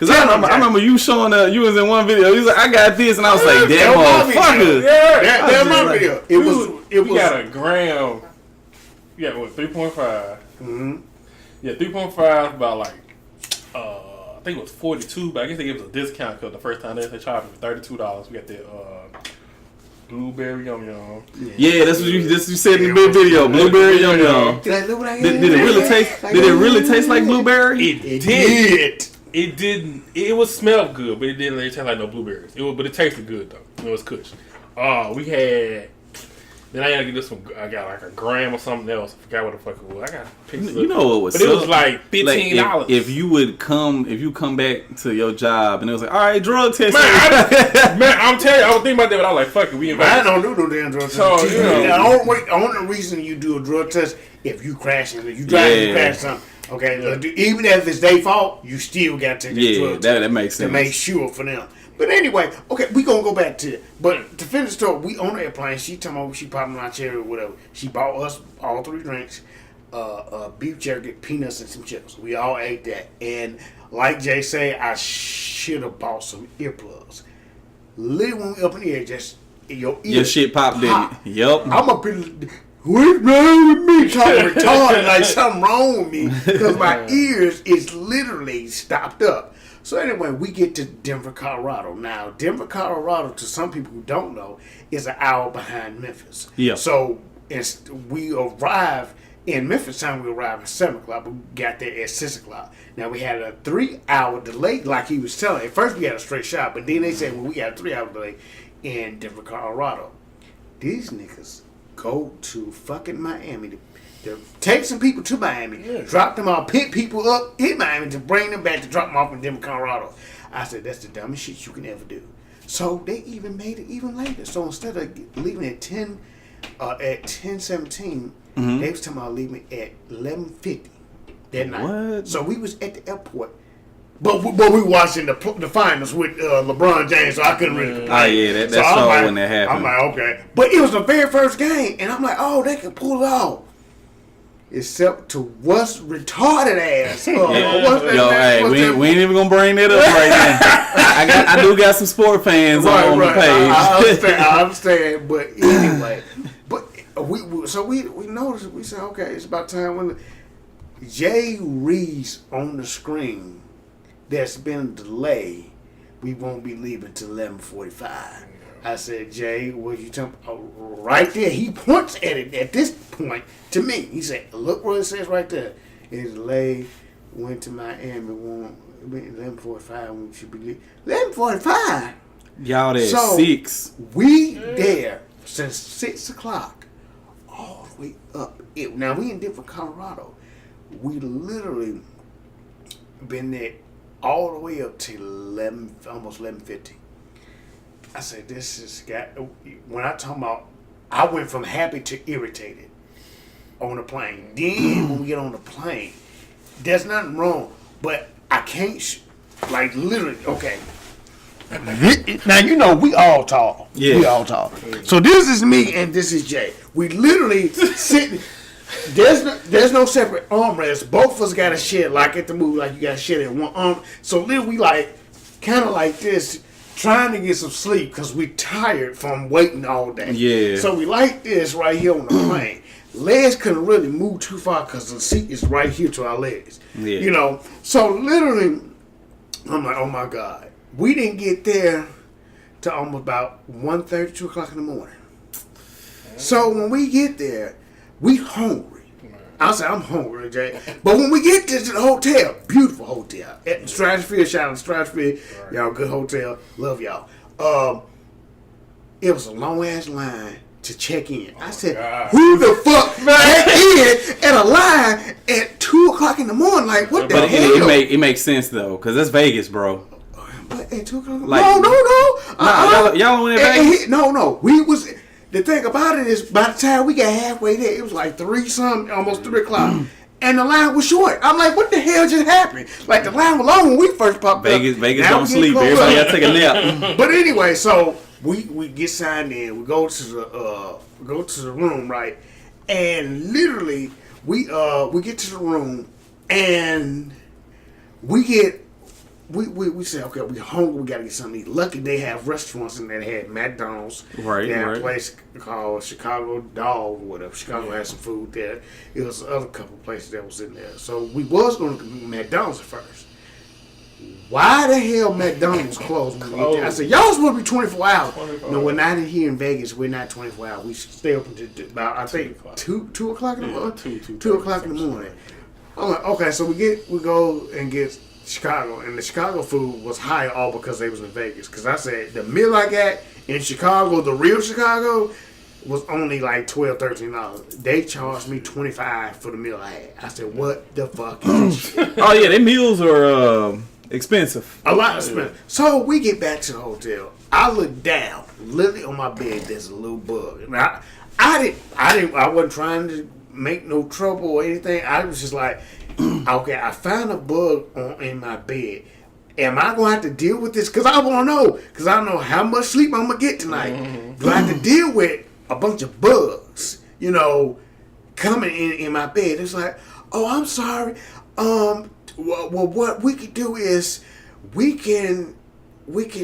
I remember you showing up. You was in one video. You was like, I got this, and I was like, damn motherfucker.
Yeah, that's my video. It was.
We got a gram. Yeah, what 3.5?
Mm-hmm.
Yeah, 3.5 about like I think it was 42, but I guess they gave us a discount because the first time they charged me $32. We got the blueberry yum yum.
Yeah, that's what you said in the video. Blueberry yum yum. Did it really taste like blueberry?
It did. It didn't. It was smelled good, but it didn't really taste like no blueberries. But it tasted good though. It was kush. We had. Then I had to get this one. I got like a gram or something else. I forgot what the fuck it was. I got pictures.
You know what was?
But it was like $15.
Like if you come back to your job and it was like, all right, drug test.
Man, I'm telling you, I was thinking about that, but I was like, fuck it, we invited.
I don't do no damn drug test.
So
the only reason you do a drug test if you crash it, you drive and you crash something. Okay, even if it's their fault, you still got to take the drug test.
That makes sense
to make sure for them. But anyway, okay, we gonna go back to it. But to finish the story, we on the airplane. She told me she popped my cherry or whatever. She bought us all 3 drinks, beef jerky, peanuts, and some chips. We all ate that. And like Jay said, I should have bought some earplugs. Literally when we up in the air, just your
shit popped, didn't it? Yep.
I'm up in. What's wrong with me? Talking retarded, like something wrong with me because my ears is literally stopped up. So anyway, we get to Denver, Colorado. Now, Denver, Colorado, to some people who don't know, is an hour behind Memphis.
Yeah.
So we arrived in Memphis time. We arrived at 7 o'clock, but we got there at 6 o'clock. Now we had a 3-hour delay, like he was telling. At first we had a straight shot, but then they said, well, we got a 3-hour delay in Denver, Colorado. These niggas go to fucking Miami to take some people to Miami, drop them off, pick people up in Miami to bring them back to drop them off in Denver, Colorado. I said, that's the dumbest shit you can ever do. So they even made it even later. So instead of leaving at 10:17, they was talking about leaving at 11:50 that night.
What?
So we was at the airport. But we watching the finals with LeBron James, so I couldn't really complain.
Oh, yeah, that's so when that happened.
I'm like, okay. But it was the very first game, and I'm like, oh, they can pull it off. Except to what's retarded ass. We
ain't even gonna bring that up right now. I do got some sport fans on the page.
I understand, but anyway, we noticed. We said, okay, it's about time when Jay reads on the screen. There's been a delay. We won't be leaving till 11:45. I said, Jay, what you talking about? Right there. He points at it at this point to me. He said, look what it says right there. It's delayed. Went to Miami. 11:45. We should be leaving. 11:45.
Y'all there 6.
We there since 6 o'clock all the way up. Now we in Denver, Colorado. We literally been there all the way up to 11, almost 11:50. I said, this is when I talk about, I went from happy to irritated on the plane. Then when we get on the plane, there's nothing wrong, but I can't, like literally, okay. Now, you know, we all tall. Yeah. We all tall. So this is me and this is Jay. We literally sitting, there's no separate armrests. Both of us got to share, like at the movie, like you got to share in one arm. So literally we like, kind of like this, trying to get some sleep because we tired from waiting all day. Yeah. So we like this right here on the plane. Legs couldn't really move too far because the seat is right here to our legs. Yeah. You know. So literally, I'm like, oh my God. We didn't get there till almost about 1:30, 2 o'clock in the morning. So when we get there, we hungry. I say I'm hungry, Jay. But when we get to the hotel, beautiful hotel. At Stratosphere, shout out to Stratosphere. Y'all good hotel. Love y'all. It was a long ass line to check in. I said, who the fuck check in at a line at 2 o'clock in the morning? Like, what the hell?
It makes sense though, because that's Vegas, bro.
But at 2 o'clock in the morning? No.
Y'all went to Vegas?
No. We was... The thing about it is, by the time we got halfway there, it was like 3-something, almost 3 o'clock. And the line was short. I'm like, what the hell just happened? Like, the line was long when we first popped
Vegas don't sleep. Everybody got to take a nap.
But anyway, so we get signed in. We go to the room, right? And literally, we get to the room, and we say, okay, we hungry, we gotta get something to eat. Lucky they have restaurants in there. They had McDonald's.
Right,
they had
right.
a place called Chicago Dog or whatever. Chicago had some food there. It was other couple places that was in there. So we was going to McDonald's at first. Why the hell McDonald's closed when we get there? I said, y'all supposed to be 24 hours. No, we're not in here in Vegas. We're not 24 hours. We stay open to about, I think, 2 o'clock in the morning. 2 o'clock in the morning. I'm like, okay, so we go and get Chicago, and the Chicago food was higher all because they was in Vegas. Because I said the meal I got in Chicago, the real Chicago, was only like $12, $13. They charged me $25 for the meal I had. I said, what the fuck is this shit?
Oh yeah, their meals are expensive.
A lot expensive. So we get back to the hotel. I look down, literally on my bed. There's a little bug. And I wasn't trying to make no trouble or anything. I was just like, okay, I found a bug in my bed. Am I going to have to deal with this? Because I want to know. Because I don't know how much sleep I'm going to get tonight. Mm-hmm. Do I have to deal with a bunch of bugs, coming in my bed? It's like, oh, I'm sorry. Well, what we could do is we can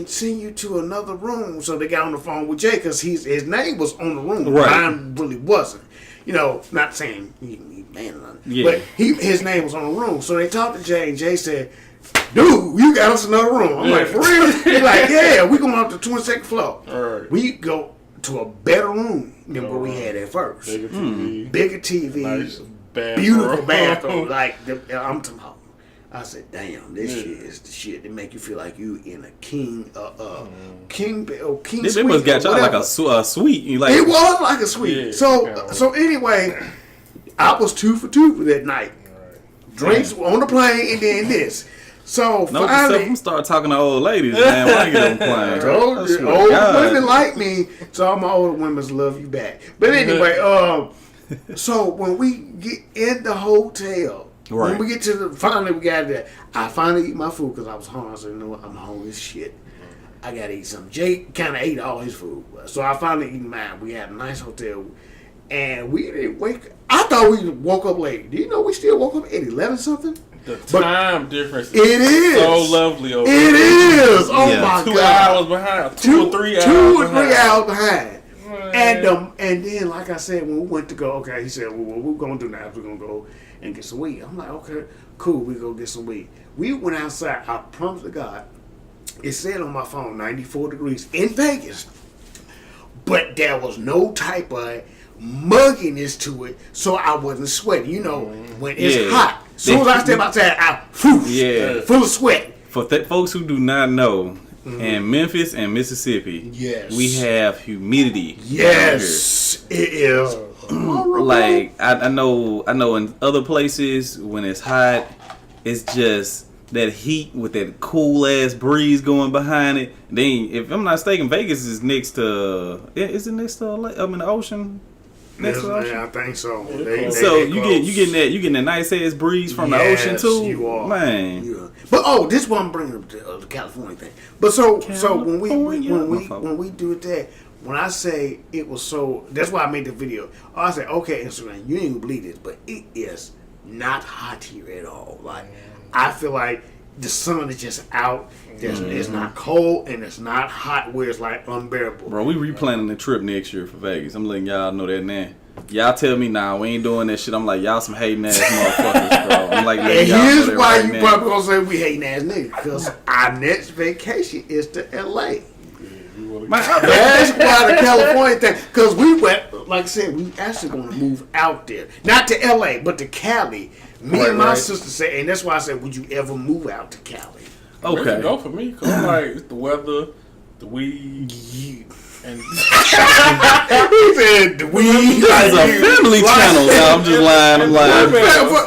send you to another room. So they got on the phone with Jay because his name was on the room.
Right.
Mine really wasn't. Not saying he man, but his name was on the room. So they talked to Jay, and Jay said, dude, you got us another room. I'm like, for real? He's like, yeah, we going up to 22nd floor. All right. We go to a better room than what we had at first. Bigger TV. Nice beautiful bathroom. I'm talking about. I said, damn, this shit is the shit that make you feel like you in a king suite.
They must got y'all like a suite.
It was like a suite. Yeah, so anyway, I was 2 for 2 for that night. Right. Drinks on the plane and then this. So finally,
I'm start talking to old ladies, man. When I get on the plane.
Told you, old women like me, so all my old women love you back. But anyway, so when we get in the hotel. Right. When we get to finally we got there. I finally eat my food because I was hungry. I said, you know what, I'm hungry as shit. I gotta eat something. Jay kind of ate all his food, so I finally eat mine. We had a nice hotel, and we didn't wake. I thought we woke up late. Do you know we still woke up at 11 something?
The time difference.
It is
so lovely over
there. It is. Oh my
2
god.
hours behind. 2 or 3 hours.
2 or 3 hours behind. And then, like I said, when we went to go, okay, he said, well, what we're gonna do now is we're gonna go and get some weed. I'm like, okay, cool, we go get some weed. We went outside. I promise to God, it said on my phone 94 degrees in Vegas, but there was no type of mugginess to it, so I wasn't sweating. When it's hot, as soon as I step outside, I'm full of sweat.
For folks who do not know, in Memphis and Mississippi, we have humidity.
Yes, it is.
Like I know in other places when it's hot, it's just that heat with that cool ass breeze going behind it. Then, if I'm not mistaken, Vegas is next to. Is it next to the ocean? Next to the ocean?
Yeah, I think so.
You getting that nice ass breeze from the ocean too.
You are,
man.
Yeah. But this is what I'm bringing up the California thing. But so when we do that. When I say it was so, that's why I made the video. I said, okay, Instagram, you ain't gonna believe this, but it is not hot here at all. Like, I feel like the sun is just out. It's not cold and it's not hot where it's like unbearable.
Bro, we replanning the trip next year for Vegas. I'm letting y'all know that now. Y'all tell me now, we ain't doing that shit. I'm like, y'all some hating ass motherfuckers, bro. I'm like,
and here's why you probably gonna say we hating ass niggas, because our next vacation is to LA. That's why the California thing, because we went, like I said, we actually going to move out there, not to LA, but to Cali. Me and my sister said, and that's why I said, would you ever move out to Cali?
Okay, go for me, because I'm like, it's the weather, the weed, and he
said the weed.
It's a family channel. I'm just lying. I'm lying.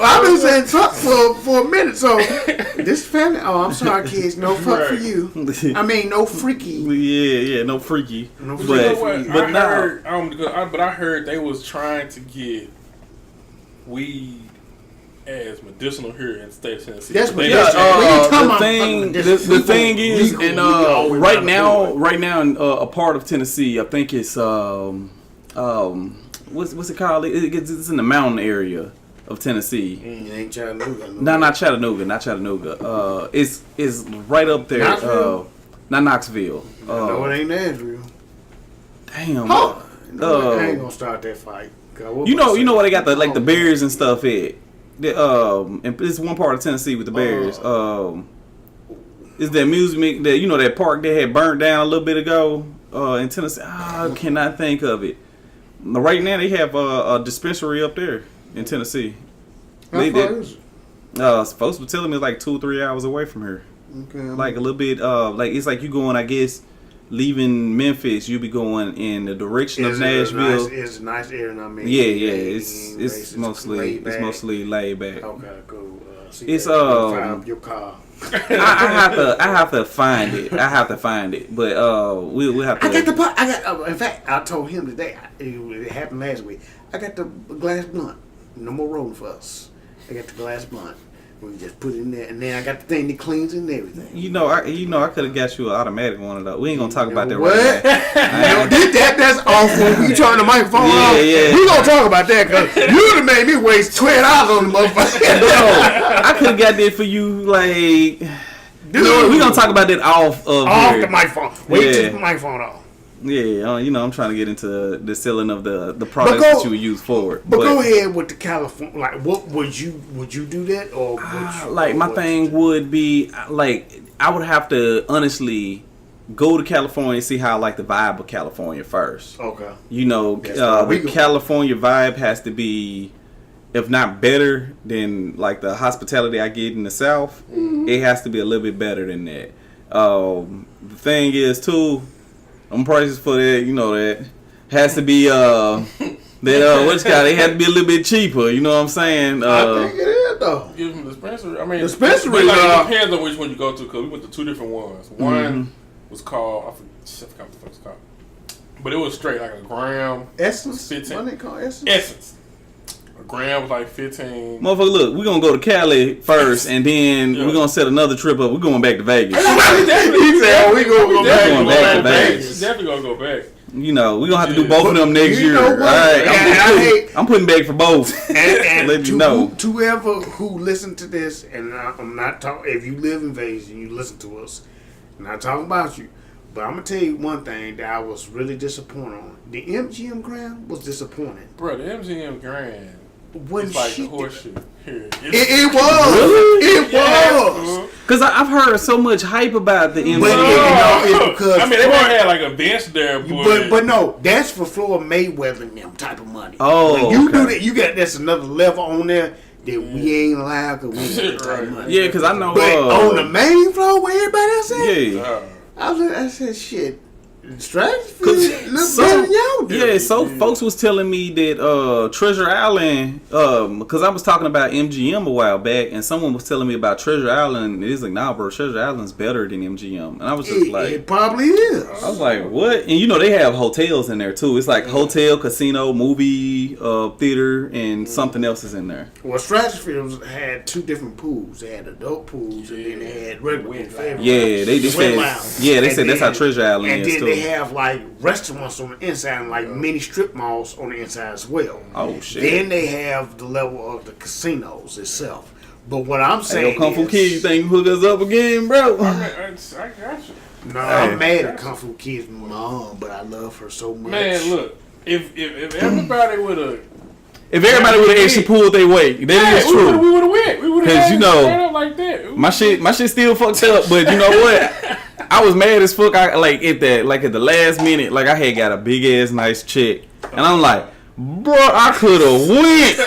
I've been saying fuck for a minute. So this family. Oh, I'm sorry, kids. No fuck for you. I mean, no freaky.
Yeah, no freaky.
No freaky. But I heard they was trying to get weed as medicinal here in the state of Tennessee.
That's what
the thing is, and right now in a part of Tennessee, I think it's what's it called? It's in the mountain area of Tennessee.
It ain't Chattanooga.
No, not Chattanooga. It's right up there.
Knoxville?
Not Knoxville.
No, it ain't Nashville.
Damn.
I ain't gonna start that fight.
You know where they got the bears and stuff at. And it's one part of Tennessee with the bears. Is the amusement that that park that had burnt down a little bit ago in Tennessee? I cannot think of it. Right now they have a dispensary up there in Tennessee.
How far is it?
Folks were telling me it's like 2 or 3 hours away from here.
Okay.
Like a little bit. Like it's like you going, I guess, leaving Memphis, you be going in the direction of Nashville.
It's a nice area. I mean,
it's mostly laid back.
Okay, cool.
It's
fire your car.
I have to find it. But we'll have to.
In fact, I told him today. It happened last week. I got the glass blunt. No more rolling for us. I got the glass blunt. We just put it in there, and then I got the thing that cleans and everything.
I could have got you an automatic one of those. We ain't gonna talk about that
what?
right now.
That's awful. We turn the microphone off.
Yeah.
We gonna talk about that because you done made me waste $20 on the motherfucker.
I could have got that for you, like. We gonna talk about that off
the microphone. Wait till the microphone off.
Yeah, I'm trying to get into the selling of the products that you would use for it.
But go ahead with the California. Like, what would you do that or?
My thing would be like I would have to honestly go to California and see how I like the vibe of California first.
Okay.
The California vibe has to be, if not better than like the hospitality I get in the South, it has to be a little bit better than that. The thing is too. Prices for that, that has to be it had to be a little bit cheaper. You know what I'm saying?
I think it is though.
Give them the dispensary. I mean,
dispensary.
It depends on which one you go to because we went to 2 different ones. One was called I forgot what the fuck it's called, but it was straight like a gram.
Essence.
15.
What they call Essence?
Essence. A gram was like 15.
Motherfucker, look, we're gonna go to Cali first, and then we're gonna set another trip up. We're going back to Vegas.
He said, "We gonna go back
to Vegas. Definitely gonna go back."
We're gonna have to do both of them next year.
All right,
I'm putting back for both.
And
let you know.
To whoever who listen to this, and I'm not talking. If you live in Vegas and you listen to us, I'm not talking about you. But I'm gonna tell you one thing that I was really disappointed on. The MGM Grand was disappointing.
Bro, the MGM Grand.
It's
like the horseshoe here.
It was. Really? It was.
Because I've heard so much hype about the MGM.
It's because
they might have like a bench there,
but no, that's for Floyd Mayweather and them type of money.
Oh,
when you do that, you got that's another level on there that we ain't allowed because we ain't that type of money.
Yeah, because I know.
But on the main floor where everybody else at,
yeah.
I said shit. Strategy look better than y'all do.
Yeah, so folks was telling me that Treasure Island, because I was talking about MGM a while back, and someone was telling me about Treasure Island. It's like, nah, bro, Treasure Island's better than MGM, and I was just like,
it probably is.
I was like, what? And they have hotels in there too. It's like hotel, casino, movie, theater, and something else is in there.
Well, Stratosphere had 2 different pools. They had adult pools, and then they had regular pools.
Yeah, they said that's how Treasure Island is too.
They have like restaurants on the inside and like mini strip malls on the inside as well.
Oh shit!
Then they have the level of the casinos itself. But what I'm saying,
Kung Fu Kid, you think you hook us up again, bro?
I got you.
No, I'm mad at Kung Fu Kid's mom, but I love her so much.
Man, look, if everybody would have.
If everybody would have actually pulled their weight, that is true.
We would have went. We would have had like that.
My shit still fucked up, but you know what? I was mad as fuck. I at the last minute, like I had got a big ass nice check, and I'm like, bro, I could have went.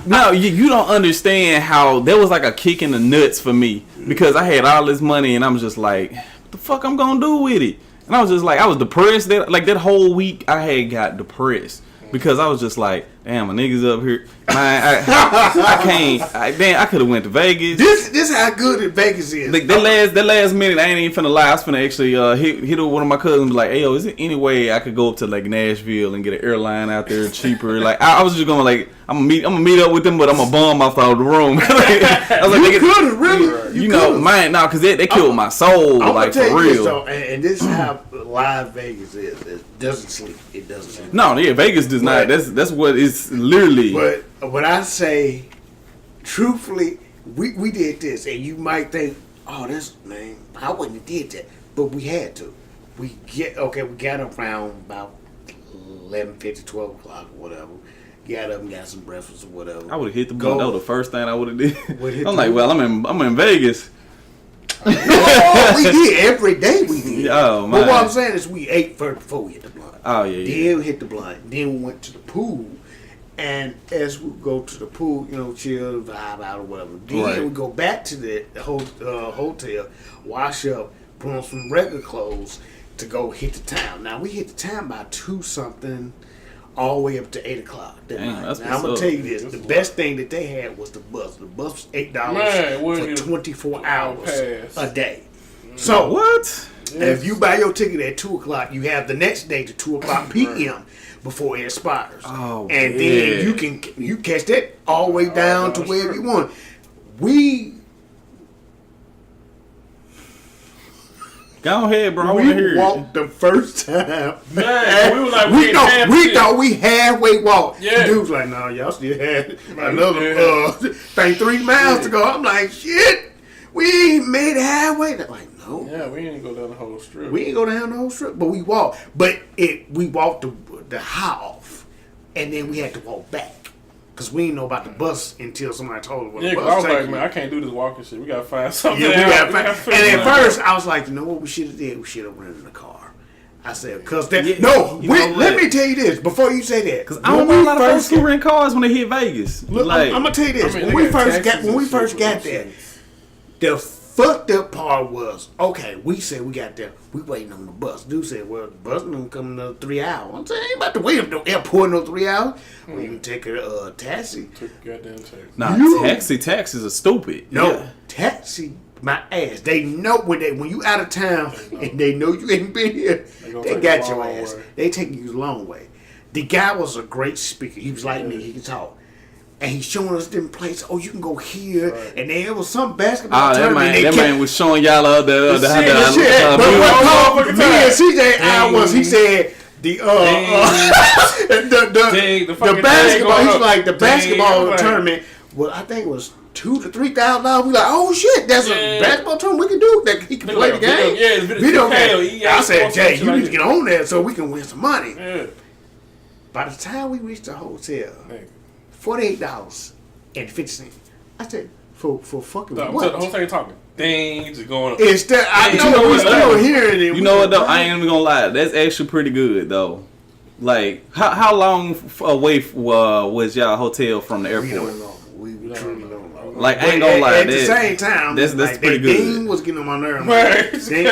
Like you don't understand how there was like a kick in the nuts for me because I had all this money, and I'm just like, what the fuck I'm gonna do with it? And I was just like, I was depressed. That whole week I had got depressed. because I was just like, damn, my niggas up here. Man, I can't. Damn, I could have went to Vegas.
This how good Vegas is.
That last minute, I ain't even finna lie. I was finna actually hit one of my cousins and be like, hey, yo, is there any way I could go up to like Nashville and get an airline out there cheaper? Like, I was just going like, I'm gonna meet up with them, but I'm gonna bum off out of the room. I was like,
you could really,
you know, man, no, because they killed my soul,
I'm
like,
for real.
this,
though, and this is how live Vegas is. It doesn't sleep. It doesn't sleep.
No, yeah, Vegas does not. That's what it's literally.
But when I say, truthfully, we did this, and you might think, oh, this man, I wouldn't have did that, but we had to. We got up around about 11:50, 12 o'clock, or whatever. Got up and got some breakfast or whatever.
I would have hit the blunt. That was the first thing I would have did. I'm like,
blunt?
well, I'm in Vegas.
Oh, we did every day. We did.
Oh man.
But what I'm saying is, we ate first before we hit the blunt.
Oh yeah.
Then we hit the blunt. Then we went to the pool, and as we go to the pool, you know, chill, vibe out or whatever. Then we go back to the hotel, wash up, put on some regular clothes to go hit the town. Now we hit the town by 2-something. All the way up to 8 o'clock. Now I'm gonna tell you this: the best thing that they had was the bus. The bus was $8 for 24 hours a day. So
what?
If you buy your ticket at 2 o'clock, you have the next day to 2 o'clock p.m. before it expires.
Oh,
and then you catch that all the way down to wherever you want.
Go ahead, bro. I want to hear
it. We walked the first time.
Man, we were like,
we thought we halfway walked.
Yeah.
The dude was like, no, y'all still had another 3 miles to go. I'm like, shit, we ain't made it halfway. They're like, no.
Yeah, we didn't go down the whole strip.
We ain't go down the whole strip, but we walked. But we walked the high off, and then we had to walk back. Because we didn't know about the bus until somebody told us what the bus
I was like,
you.
man, I can't do this walking shit. We got to find something.
Yeah, we gotta find. And at first, I was like, you know what we should have did? We should have rented a car. I said, because let me tell you this before you say that.
Because I don't know a lot of folks who rent cars when they hit Vegas.
Look, I'm gonna tell you this: when we first got there, the fucked up part was we said we got there, we waiting on the bus. Dude said, well, the bus don't come another 3 hours. I'm saying, ain't about to wait at the airport no 3 hours. We can take a taxi.
Took a goddamn taxi.
Nah, taxis are stupid.
No, taxi. My ass. They know when you out of town and they know you ain't been here, they got your ass. They taking you the long way. The guy was a great speaker. He was like me. He could talk. And he's showing us different places. Oh, you can go here. Right. And then it was some basketball tournament.
That man was showing y'all the
shit. But what called me and CJ was, he said, the basketball, he's like, the basketball tournament, well, I think it was $2,000 to $3,000. We like, oh shit, that's a basketball tournament we can do. That he can play the game. Video game. I said, Jay, you need to get on that so we can win some money. Yeah. By the time we reached the hotel, $48.50. I said, for fucking what?
The whole thing talking. Things are going up.
Instead, I know we're still hearing it.
You know what though? I ain't even gonna lie. That's actually pretty good though. Like, how long away was y'all hotel from the airport?
We don't know. We truly don't know.
Like, I ain't gonna lie.
At the same time,
that's pretty good.
Ding was getting on my nerves. Okay,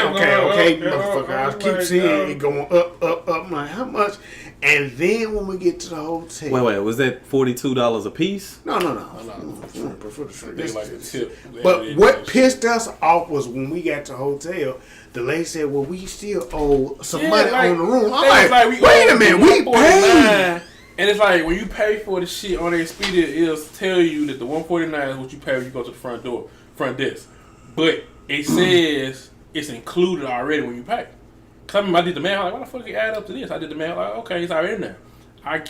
motherfucker. I keep seeing it going up. I'm like, how much? And then when we get to the hotel,
wait, was that $42 a piece?
No. For the shrimp.
They like a tip.
But what pissed us off was when we got to the hotel, the lady said, "Well, we still owe some money on the room." I'm like, wait a minute, we paid.
And it's like when you pay for the shit on Expedia, it'll tell you that the $149 is what you pay when you go to the front desk. But it says it's included already when you pay. Cause I did the math. I'm like, why the fuck you add up to this? I did the math. Like, okay, it's already in there.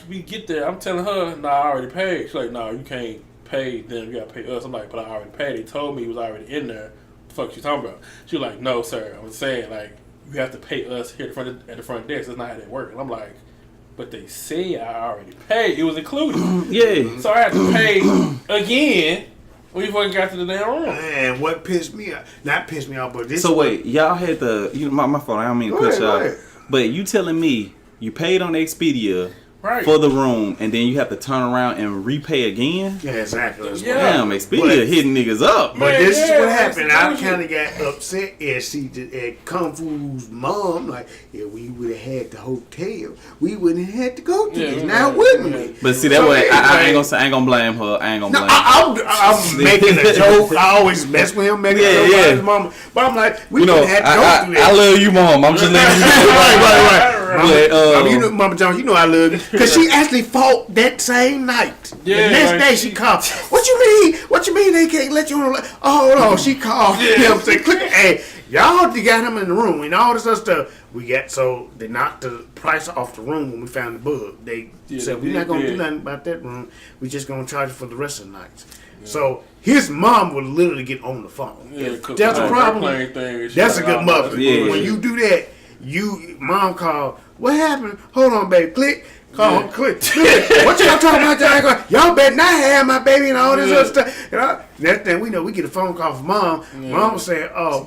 We get there. I'm telling her, nah, I already paid. She's like, nah, you can't pay them. You gotta pay us. I'm like, but I already paid. They told me it was already in there. The fuck you talking about? She was like, no, sir. I was saying, like, you have to pay us here at the front desk. That's not how that works. And I'm like, but they say I already paid. It was included.
Yeah.
So I had to pay again. We fucking got to the damn room.
Man, what pissed me off? Not pissed me off, but this.
So wait, y'all had my fault. I don't mean to cut y'all. But you telling me you paid on Expedia, for the room, and then you have to turn around and repay again.
Yeah, exactly.
Damn, Expedia hitting niggas up.
But this is what happened. I kind of got upset at Kung Fu's mom. Like, yeah, we would have had the hotel. We wouldn't have had to go to this. Now, wouldn't we?
But see, that way, I ain't gonna blame her.
I'm making a joke. I always mess with him, making a joke about his mama. But I'm like, we would have had to go through this.
I love you, mom. I'm just letting you know.
Right. You know, Mama Jones, you know I love you. Because she actually fought that same night.
Yeah,
the next day she called. What you mean? What you mean they can't let you on? Oh, hold on. She called him. Said, hey, y'all got him in the room and all this other stuff. So they knocked the price off the room when we found the bug. They said, we're not going to do nothing about that room. We're just going to charge you for the rest of the nights. Yeah. So his mom would literally get on the phone. Yeah, that's a problem. That's a good mother. Yeah. When you do that, mom called. What happened? Hold on, baby. Click. Call click. What y'all talking about? Y'all better not have my baby and all this other stuff. You know, next thing we know, we get a phone call from mom. Yeah. Mom was saying, "Oh,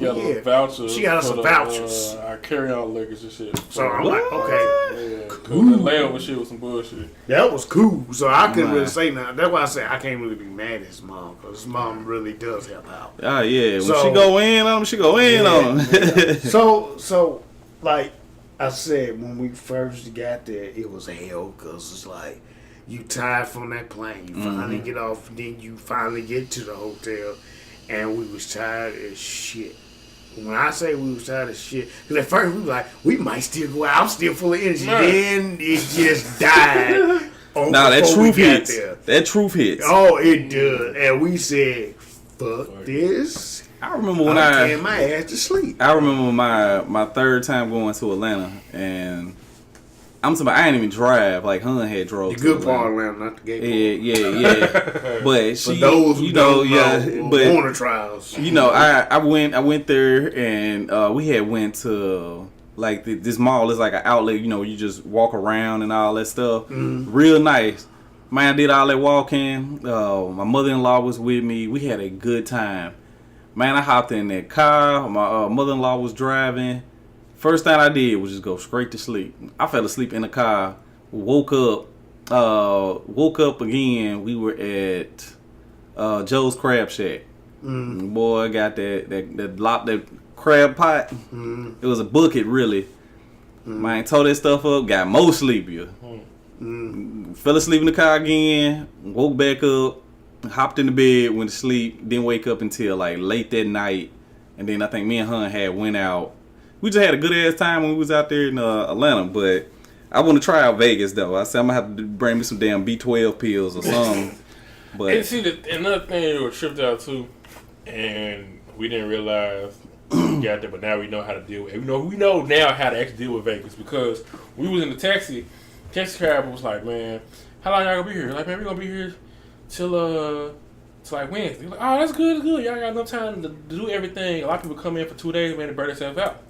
she got us some vouchers.
Our carry-on liquors and shit."
So I'm like, okay,
cool. The layover shit was some bullshit.
That was cool. So I couldn't really say nothing. That's why I say I can't really be mad at his mom because his mom really does help out.
Oh yeah, when she go in on him, she go in on him.
Yeah. So like I said, when we first got there, it was hell because it's like you tired from that plane. You finally get off, then you finally get to the hotel, and we was tired as shit. When I say we was tired of shit, because at first we was like, we might still go out. I'm still full of energy. Then it just died.
Nah, that truth hits. That truth hits.
Oh, it does. And we said, fuck this.
I remember when
I'm getting my ass to sleep.
I remember my third time going to Atlanta, and I'm talking about I didn't even drive. Like Hun had drove.
The good part of Atlanta, not the gay part.
Yeah. But she,
those who don't
know,
but on the trials.
You know, I went there, and we had went to like this mall is like an outlet. You know, you just walk around and all that stuff. Real nice. Man, I did all that walking. My mother-in-law was with me. We had a good time. Man, I hopped in that car. My mother-in-law was driving. First thing I did was just go straight to sleep. I fell asleep in the car. Woke up again. We were at Joe's Crab Shack. Boy, I got that crab pot. It was a bucket, really. Man, tore that stuff up. Got more sleepier. Fell asleep in the car again. Woke back up. Hopped in the bed, went to sleep, didn't wake up until like late that night, and then I think me and Hun had went out. We just had a good ass time when we was out there in Atlanta, but I want to try out Vegas though. I said I'm gonna have to bring me some damn B12 pills or something. But
and see, another thing we were tripped out too, and we didn't realize we got there, but now we know how to deal with it. We know now how to actually deal with Vegas because we was in the taxi driver was like, man, how long y'all gonna be here? Like, man, we gonna be here till like Wednesday. Like, oh, that's good, Y'all got enough time to do everything. A lot of people come in for 2 days, man, to burn themselves out.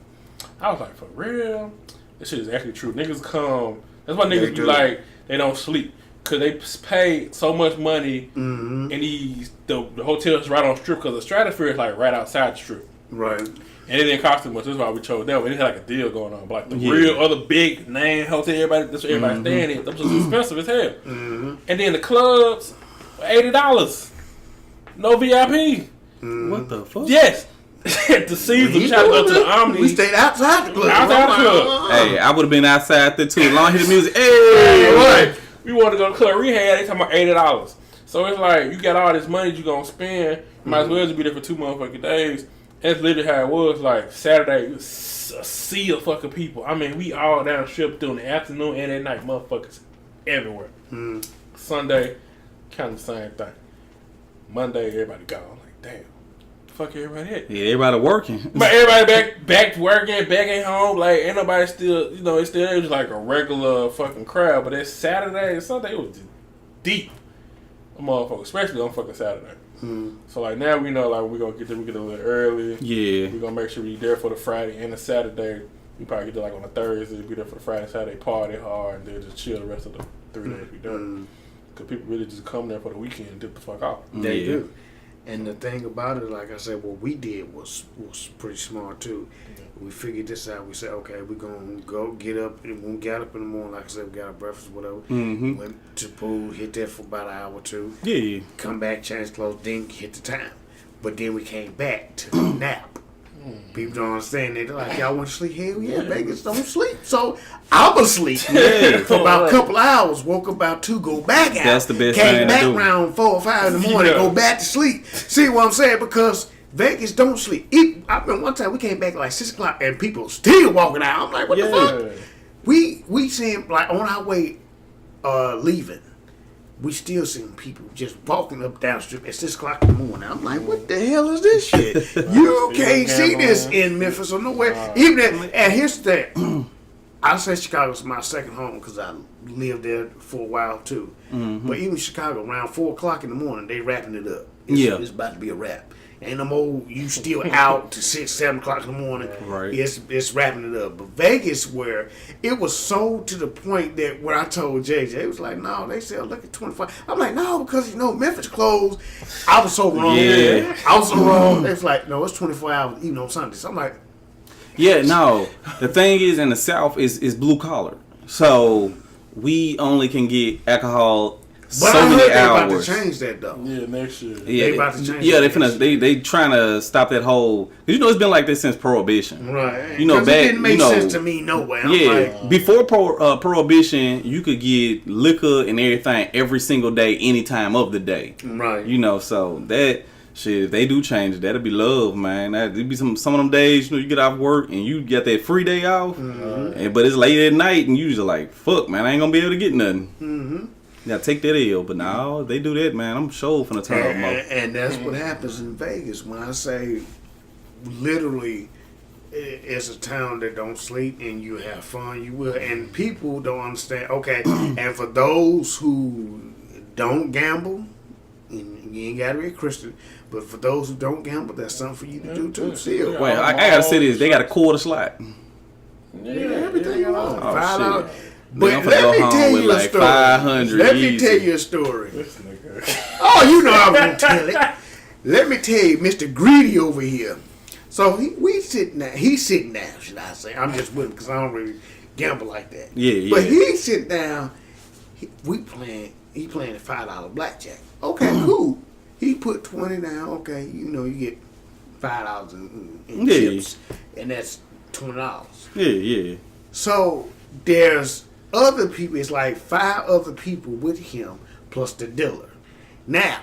I was like, for real? This shit is actually true. Niggas come. That's why niggas be like, they don't sleep. Because they pay so much money and the hotel's right on strip because the Stratosphere is like right outside the strip.
Right.
And it didn't cost too much. That's why we chose that. We didn't have like a deal going on. But like the real other big name hotel, that's what everybody staying in. Those was expensive as hell. And then the clubs, $80. No VIP.
What the fuck?
Yes. The season, trying to go to the Omni.
We stayed outside the club.
Hey, I would have been outside there too. Long as the music. Hey,
right. We want to go to Club Rehab. They talking about $80. So it's like you got all this money you gonna spend. Might as well just be there for 2 motherfucking days. That's literally how it was. Like Saturday, it was a sea of fucking people. I mean, we all down the strip during the afternoon and at night, motherfuckers everywhere. Sunday, kind of the same thing. Monday, everybody gone. Like, damn, fuck everybody at?
Yeah, everybody working.
But everybody back to working, back at home. Like, ain't nobody still, it's still just like a regular fucking crowd. But that Saturday and Sunday, it was just deep. Motherfucker, especially on fucking Saturday. So like now we know like we're gonna get there. We get a little early.
Yeah.
We're gonna make sure we there for the Friday and the Saturday. We probably get there like on a Thursday. Be there for the Friday, Saturday, party hard, and then just chill the rest of the 3 days we done. Because people really just come there for the weekend and dip the fuck off.
They do. And the thing about it, like I said, what we did was pretty smart too. We figured this out. We said, okay, we're gonna go get up, and when we got up in the morning, like I said, we got our breakfast, whatever. Mm-hmm. Went to the pool, hit that for about an hour or two.
Yeah.
Come back, change clothes, then hit the time. But then we came back to the nap. People don't understand that. They're like, y'all want to sleep? Hell yeah, Vegas don't sleep. So I'm asleep for about a couple hours. Woke up about 2, go back out.
That's the best
Came
thing
back
to do.
around 4 or 5 in the morning, go back to sleep. See what I'm saying? Because Vegas don't sleep. I remember one time we came back like 6 o'clock and people still walking out. I'm like, what the fuck? We seen like on our way leaving. We still seeing people just walking up down the strip at 6 o'clock in the morning. I'm like, what the hell is this shit? You can't see this in Memphis or nowhere. And here's the thing. I say Chicago's my second home because I lived there for a while too. Mm-hmm. But even Chicago, around 4 o'clock in the morning, they wrapping it up. It's about to be a wrap. Ain't no more you still out to 6, 7 o'clock in the morning.
Right.
It's wrapping it up. But Vegas, where it was so to the point that when I told JJ, it was like, no, they sell look at 25. I'm like, no, because Memphis closed. I was so wrong.
Yeah.
I was so wrong. It's like, no, it's 24 hours even on Sundays. I'm like,
yeah, no. The thing is, in the South is blue collar, so we only can get alcohol.
But
so
I
many
heard they
hours.
about to change that though.
Yeah, next year.
Yeah,
they about to change.
They trying to stop that whole. Cause it's been like this since Prohibition.
Right.
Back,
it didn't make sense to me no way.
Before Prohibition, you could get liquor and everything every single day, any time of the day.
Right.
So that shit, if they do change it, that'll be love, man. That'd be some of them days, you get off work and you get that free day off, but it's late at night and you just like, fuck, man, I ain't gonna be able to get nothing. Mm-hmm. You gotta take that L, but now they do that, man. I'm sure finna turn up more.
And that's what happens in Vegas. When I say literally it's a town that don't sleep and you have fun, you will. And people don't understand. Okay, and for those who don't gamble, and you ain't gotta be a Christian, but for those who don't gamble, that's something for you to do too. Still.
Wait, I gotta say this. They got a quarter slot.
Yeah, everything you want.
$5.
But let me tell you a story.
500
Let me tell you a story. Oh, you know I'm gonna tell it. Let me tell you, Mr. Greedy over here. So he's sitting down, should I say? I'm just with him because I don't really gamble like that.
Yeah.
But he's sitting down. He playing $5 blackjack. Okay, cool. He put 20 down. Okay, you get $5 in chips, and that's $20.
Yeah.
So there's other people. It's like 5 other people with him plus the dealer. Now,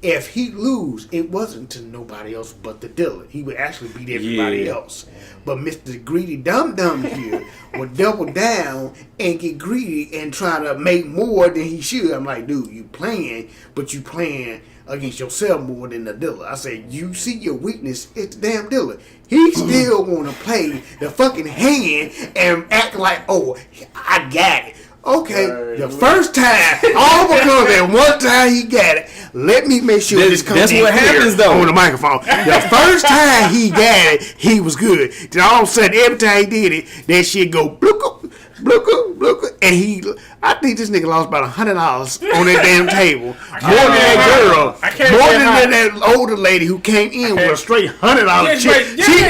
if he lose, it wasn't to nobody else but the dealer. He would actually beat everybody else. But Mr. Greedy Dum Dum here would double down and get greedy and try to make more than he should. I'm like, dude, you playing, but you playing against yourself more than the dealer. I said, you see your weakness, it's the damn dealer. He still want to play the fucking hand and act like, oh, I got it. Okay, the first time, all because that one time he got it. Let me make sure this comes in
what happens though
on the microphone. The first time he got it, he was good. Then all of a sudden, every time he did it, that shit go blooka, blooka, and I think this nigga lost about $100 on that damn table. More than that girl, more than that older lady who came in with a straight $100 check.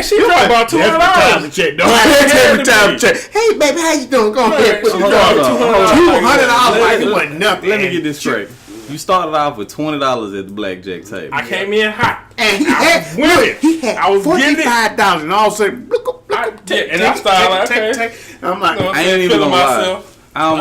She brought about $200.
Every time check. Hey baby, how you doing? Go ahead, put your $200 like it wasn't nothing.
Let me get this straight. You started off with $20 at the blackjack table.
I came in hot.
And he had $45, and all of a sudden,
and I started like,
I'm like,
I ain't even gonna
myself.
I'm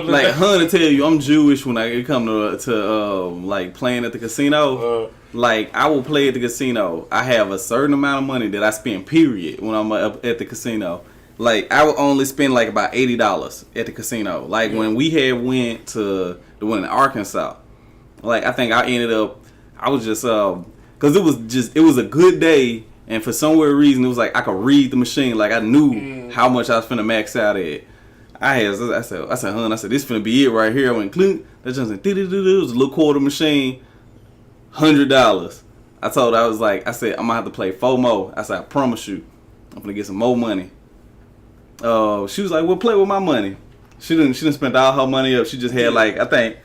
like Hun to tell you, I'm Jewish when I come to like playing at the casino. Like I will play at the casino. I have a certain amount of money that I spend. Period. When I'm up at the casino. Like I will only spend like about $80 at the casino. Like when we had went to the one in Arkansas, like I think I ended up, I was just because it was a good day, and for some weird reason it was like I could read the machine. Like I knew how much I was finna max out at. I said, Hun, this finna be it right here. I went clink. That just said, it was a little quarter machine, $100. I told her, I said I'm gonna have to play 4 more. I said, I promise you, I'm gonna get some more money. She was like, well, play with my money. She didn't spend all her money up. She just had like I think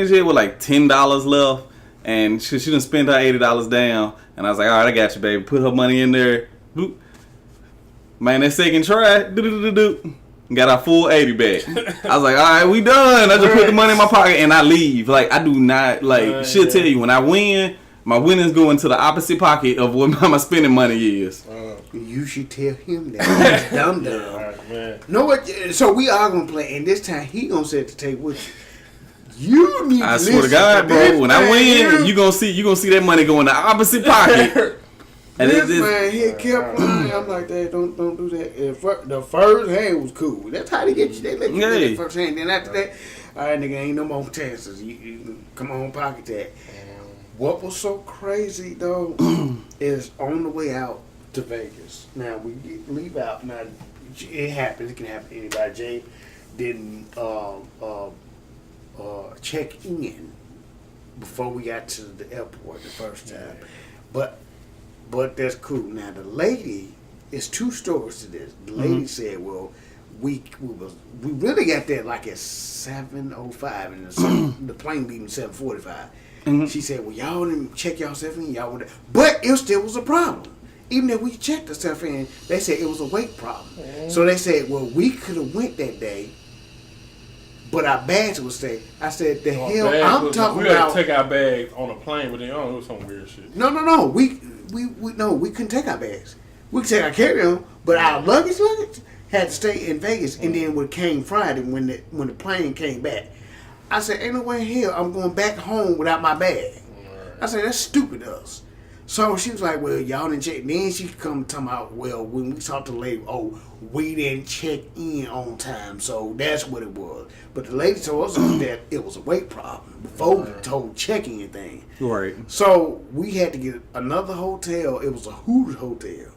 she had like $10 left, And she done spend her $80 down. And I was like, all right, I got you, baby. Put her money in there. Boop. Man, that second try, got our full 80 back. I was like, all right, we done. I just put the money in my pocket and I leave. Like, I do not, like, she'll tell you, when I win, my winnings go into the opposite pocket of what my spending money is.
You should tell him that. Dumb.
Man.
Know what? So we are gonna play, and this time he gonna set the table with you. You need.
I swear to God, bro. When I win, you gonna see that money go in the opposite pocket.
And this man here kept playing. I'm like, that don't do that. The first hand was cool. That's how they get you. They let you get the first hand. Then after that, all right, nigga, ain't no more chances. You come on, pocket that. What was so crazy though is on the way out to Vegas. Now we leave out. Now it happens. It can happen to anybody. Jay didn't check in before we got to the airport the first time, but that's cool. Now the lady, it's two stories to this. The lady said, "Well, we really got there like at 7:05, and the plane leaving 7:45." She said, "Well, y'all didn't check yourself in. Y'all were there, but it still was a problem. Even if we checked ourselves in, they said it was a weight problem. So they said, well, we could have went that day." But our bags would stay. I said, the hell I'm talking about.
We had to take our bags on a plane, but then it was some weird shit.
No. We couldn't take our bags. We could take our carry-on, but our luggage had to stay in Vegas. And then when it came Friday, when the plane came back, I said, ain't no way in hell I'm going back home without my bag. I said, that's stupid of us. So she was like, well, y'all didn't check. Then she come talking about, well, when we talked to the lady, we didn't check in on time. So that's what it was. But the lady told us that it was a weight problem before we told checking anything.
Right.
So we had to get another hotel. It was a Hooters hotel.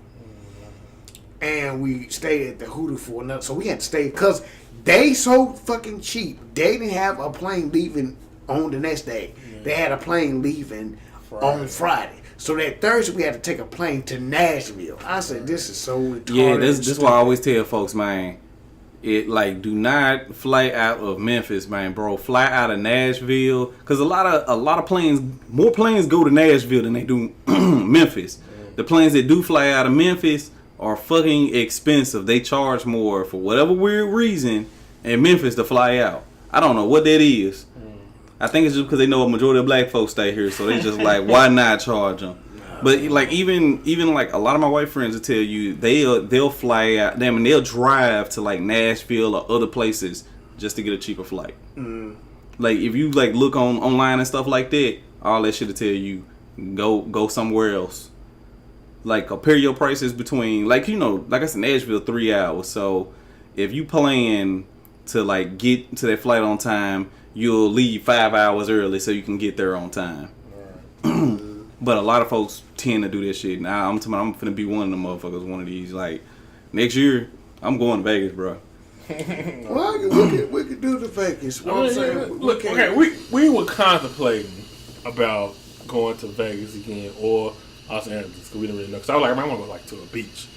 And we stayed at the Hooters for another. So we had to stay because they so fucking cheap. They didn't have a plane leaving on the next day. They had a plane leaving on Friday. So that Thursday we had to take a plane to Nashville. I said, this is so retarded.
Yeah, this why I always tell folks, man. It do not fly out of Memphis, man, bro. Fly out of Nashville, cause a lot of planes, more planes go to Nashville than they do Memphis. The planes that do fly out of Memphis are fucking expensive. They charge more for whatever weird reason in Memphis to fly out. I don't know what that is. I think it's just because they know a majority of black folks stay here, so they just like, why not charge them? But like even like a lot of my white friends will tell you they'll fly out, and they'll drive to like Nashville or other places just to get a cheaper flight. Like if you like look online and stuff like that, all that shit will tell you go somewhere else. Like compare your prices between like I said, Nashville 3 hours. So if you plan to like get to that flight on time, you'll leave 5 hours early so you can get there on time. But a lot of folks tend to do this shit. Now I'm finna be one of them motherfuckers. One of these like next year I'm going to Vegas, bro.
Well, we could do the Vegas.
We were contemplating about going to Vegas again or Los Angeles because we didn't really know. Because I was like, I want to go like to a beach.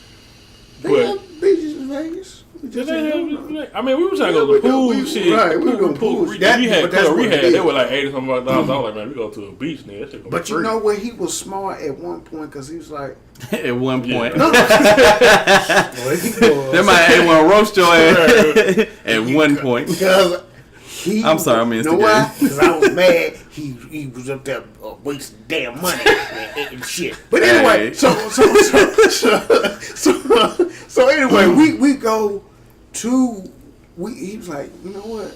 They have beaches in Vegas.
We were trying to go to the pool shit.
Right, we were doing pool.
We had they were like $80-something. I was like, man, we go to a beach now.
But you know what? He was smart at one point because he was like,
at one point,
well,
they might A1 roast your ass at one point.
Because
I'm sorry, I mean,
you know why? Because I was mad. He was up there wasting damn money and shit. But anyway, so anyway, we go to. He was like, you know what?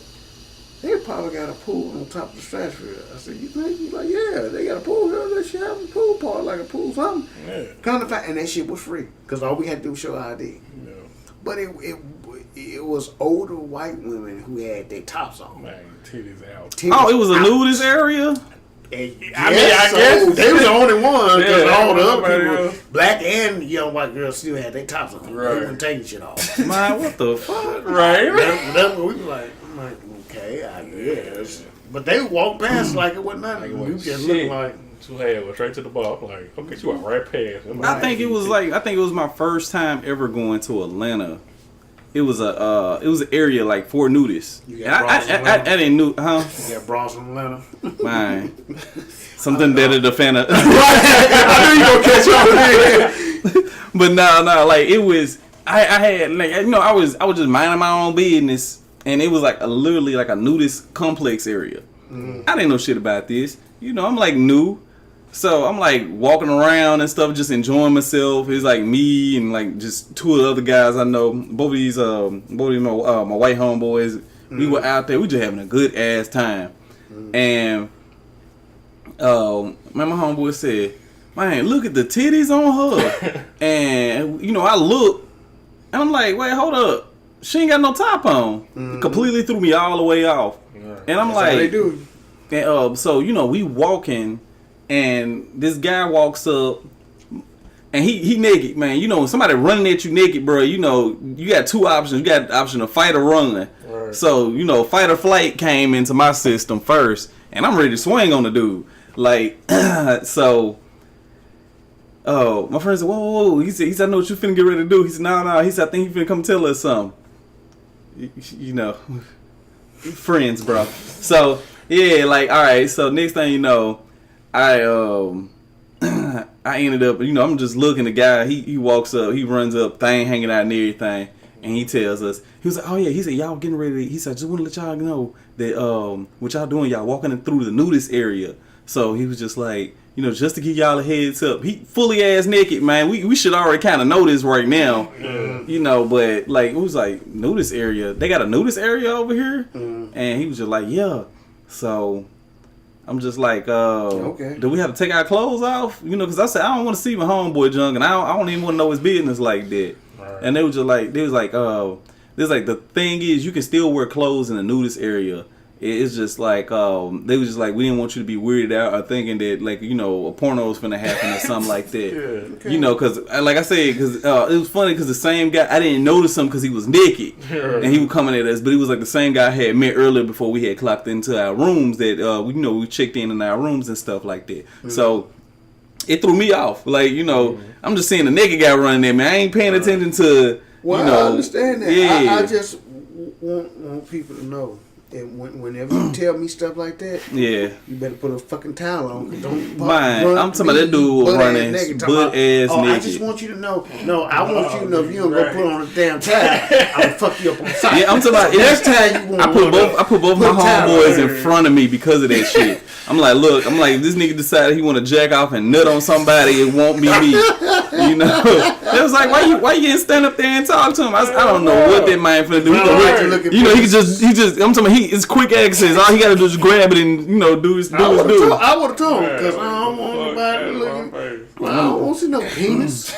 They probably got a pool on top of the stratosphere. I said, you think? He's like, yeah, they got a pool here. They should have a pool party, like a pool something. Yeah. Kind of fact, and that shit was free because all we had to do was show ID. Yeah. But it was older white women who had their tops on.
Man, titties out.
It was a nudist area?
I guess.
They was the only ones because all the other people, black and young white girls, still had their tops on. Right. They weren't taking shit off.
Man, what the fuck?
Right.
That's what we was like. I'm like, okay, I guess. But they walked past like it wasn't nothing. We just looked like.
Two head went straight to the bar. I'm like, okay, you went right past.
I think it was my first time ever going to Atlanta. it was an area like for nudists.
You got bras in Atlanta?
I didn't know, huh?
You got bras in Atlanta?
Man, something that a fan of.
I knew you gonna catch on.
But no, like it was. I had like I was just minding my own business, and it was like literally like a nudist complex area. I didn't know shit about this. I'm like new. So I'm like walking around and stuff, just enjoying myself. It's like me and like just two of the other guys I know. Both of these my white homeboys. We were out there. We just having a good ass time. And man, my homeboy said, "Man, look at the titties on her." And I look, and I'm like, "Wait, hold up. She ain't got no top on." Completely threw me all the way off. And I'm
That's
like,
how they do.
And so we walking. And this guy walks up, and he naked, man. When somebody running at you naked, bro, you got two options. You got the option to fight or run. Right. So, fight or flight came into my system first, and I'm ready to swing on the dude. Like, so, my friend said, whoa. He said, I know what you finna get ready to do. He said, no. He said, I think you finna come tell us something. Friends, bro. So, yeah, like, all right. So, next thing you know, I ended up, I'm just looking. The guy, he walks up, he runs up, thing hanging out and everything, and he tells us, he was like, oh yeah, he said, y'all getting ready. He said, I just want to let y'all know that what y'all doing, y'all walking through the nudist area. So he was just like, just to give y'all a heads up. He fully ass naked, man. We should already kind of know this right now, but like it was like nudist area. They got a nudist area over here, and he was just like, yeah. So I'm just like, okay. Do we have to take our clothes off? Because I said I don't want to see my homeboy junk, and I don't even want to know his business like that. Right. And they was like, the thing is, you can still wear clothes in the nudist area. It's just like, they was just like, we didn't want you to be weirded out or thinking that like, a porno's finna happen or something like that. Yeah, okay. Cause like I said, cause it was funny cause the same guy, I didn't notice him cause he was naked and he was coming at us, but he was like the same guy I had met earlier before we had clocked into our rooms that, we checked in our rooms and stuff like that. Mm-hmm. So it threw me off. Like, I'm just seeing the naked guy running at me. I ain't paying attention to,
I understand that. Yeah. I just want people to know. And whenever you tell me stuff like that, you better put a fucking towel on. Don't
I'm talking about that dude running butt ass naked.
I just want you to know. No, I want you to know if you don't go put on a damn towel, I'm gonna fuck you up on the side.
Yeah, I'm talking about next time you want. I put both my homeboys in front of me because of that shit. I'm like, look, if this nigga decided he want to jack off and nut on somebody, it won't be me. It was like, why you didn't stand up there and talk to him? I don't know what that man finna do. He just. I'm talking about it's quick access. All he gotta do is grab it and do his do.
I would have told him because I don't want nobody looking. I don't want to see no penis.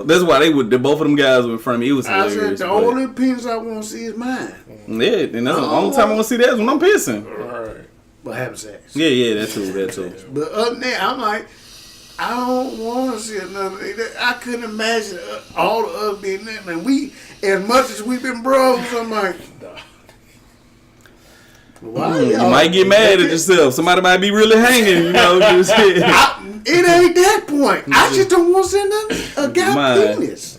That's why both of them guys were in front of me. It was hilarious.
I said the only penis I want to see is mine.
Yeah, and that's the only time I want to see that is when I'm pissing.
Right. But having sex.
Yeah, that's true.
But other than that, I'm like, I don't want to see another. I couldn't imagine all the other being there. And we, as much as we've been bros, I'm like, why
you might get mad at yourself. Somebody might be really hanging,
it ain't that point. I just don't want to see a guy penis.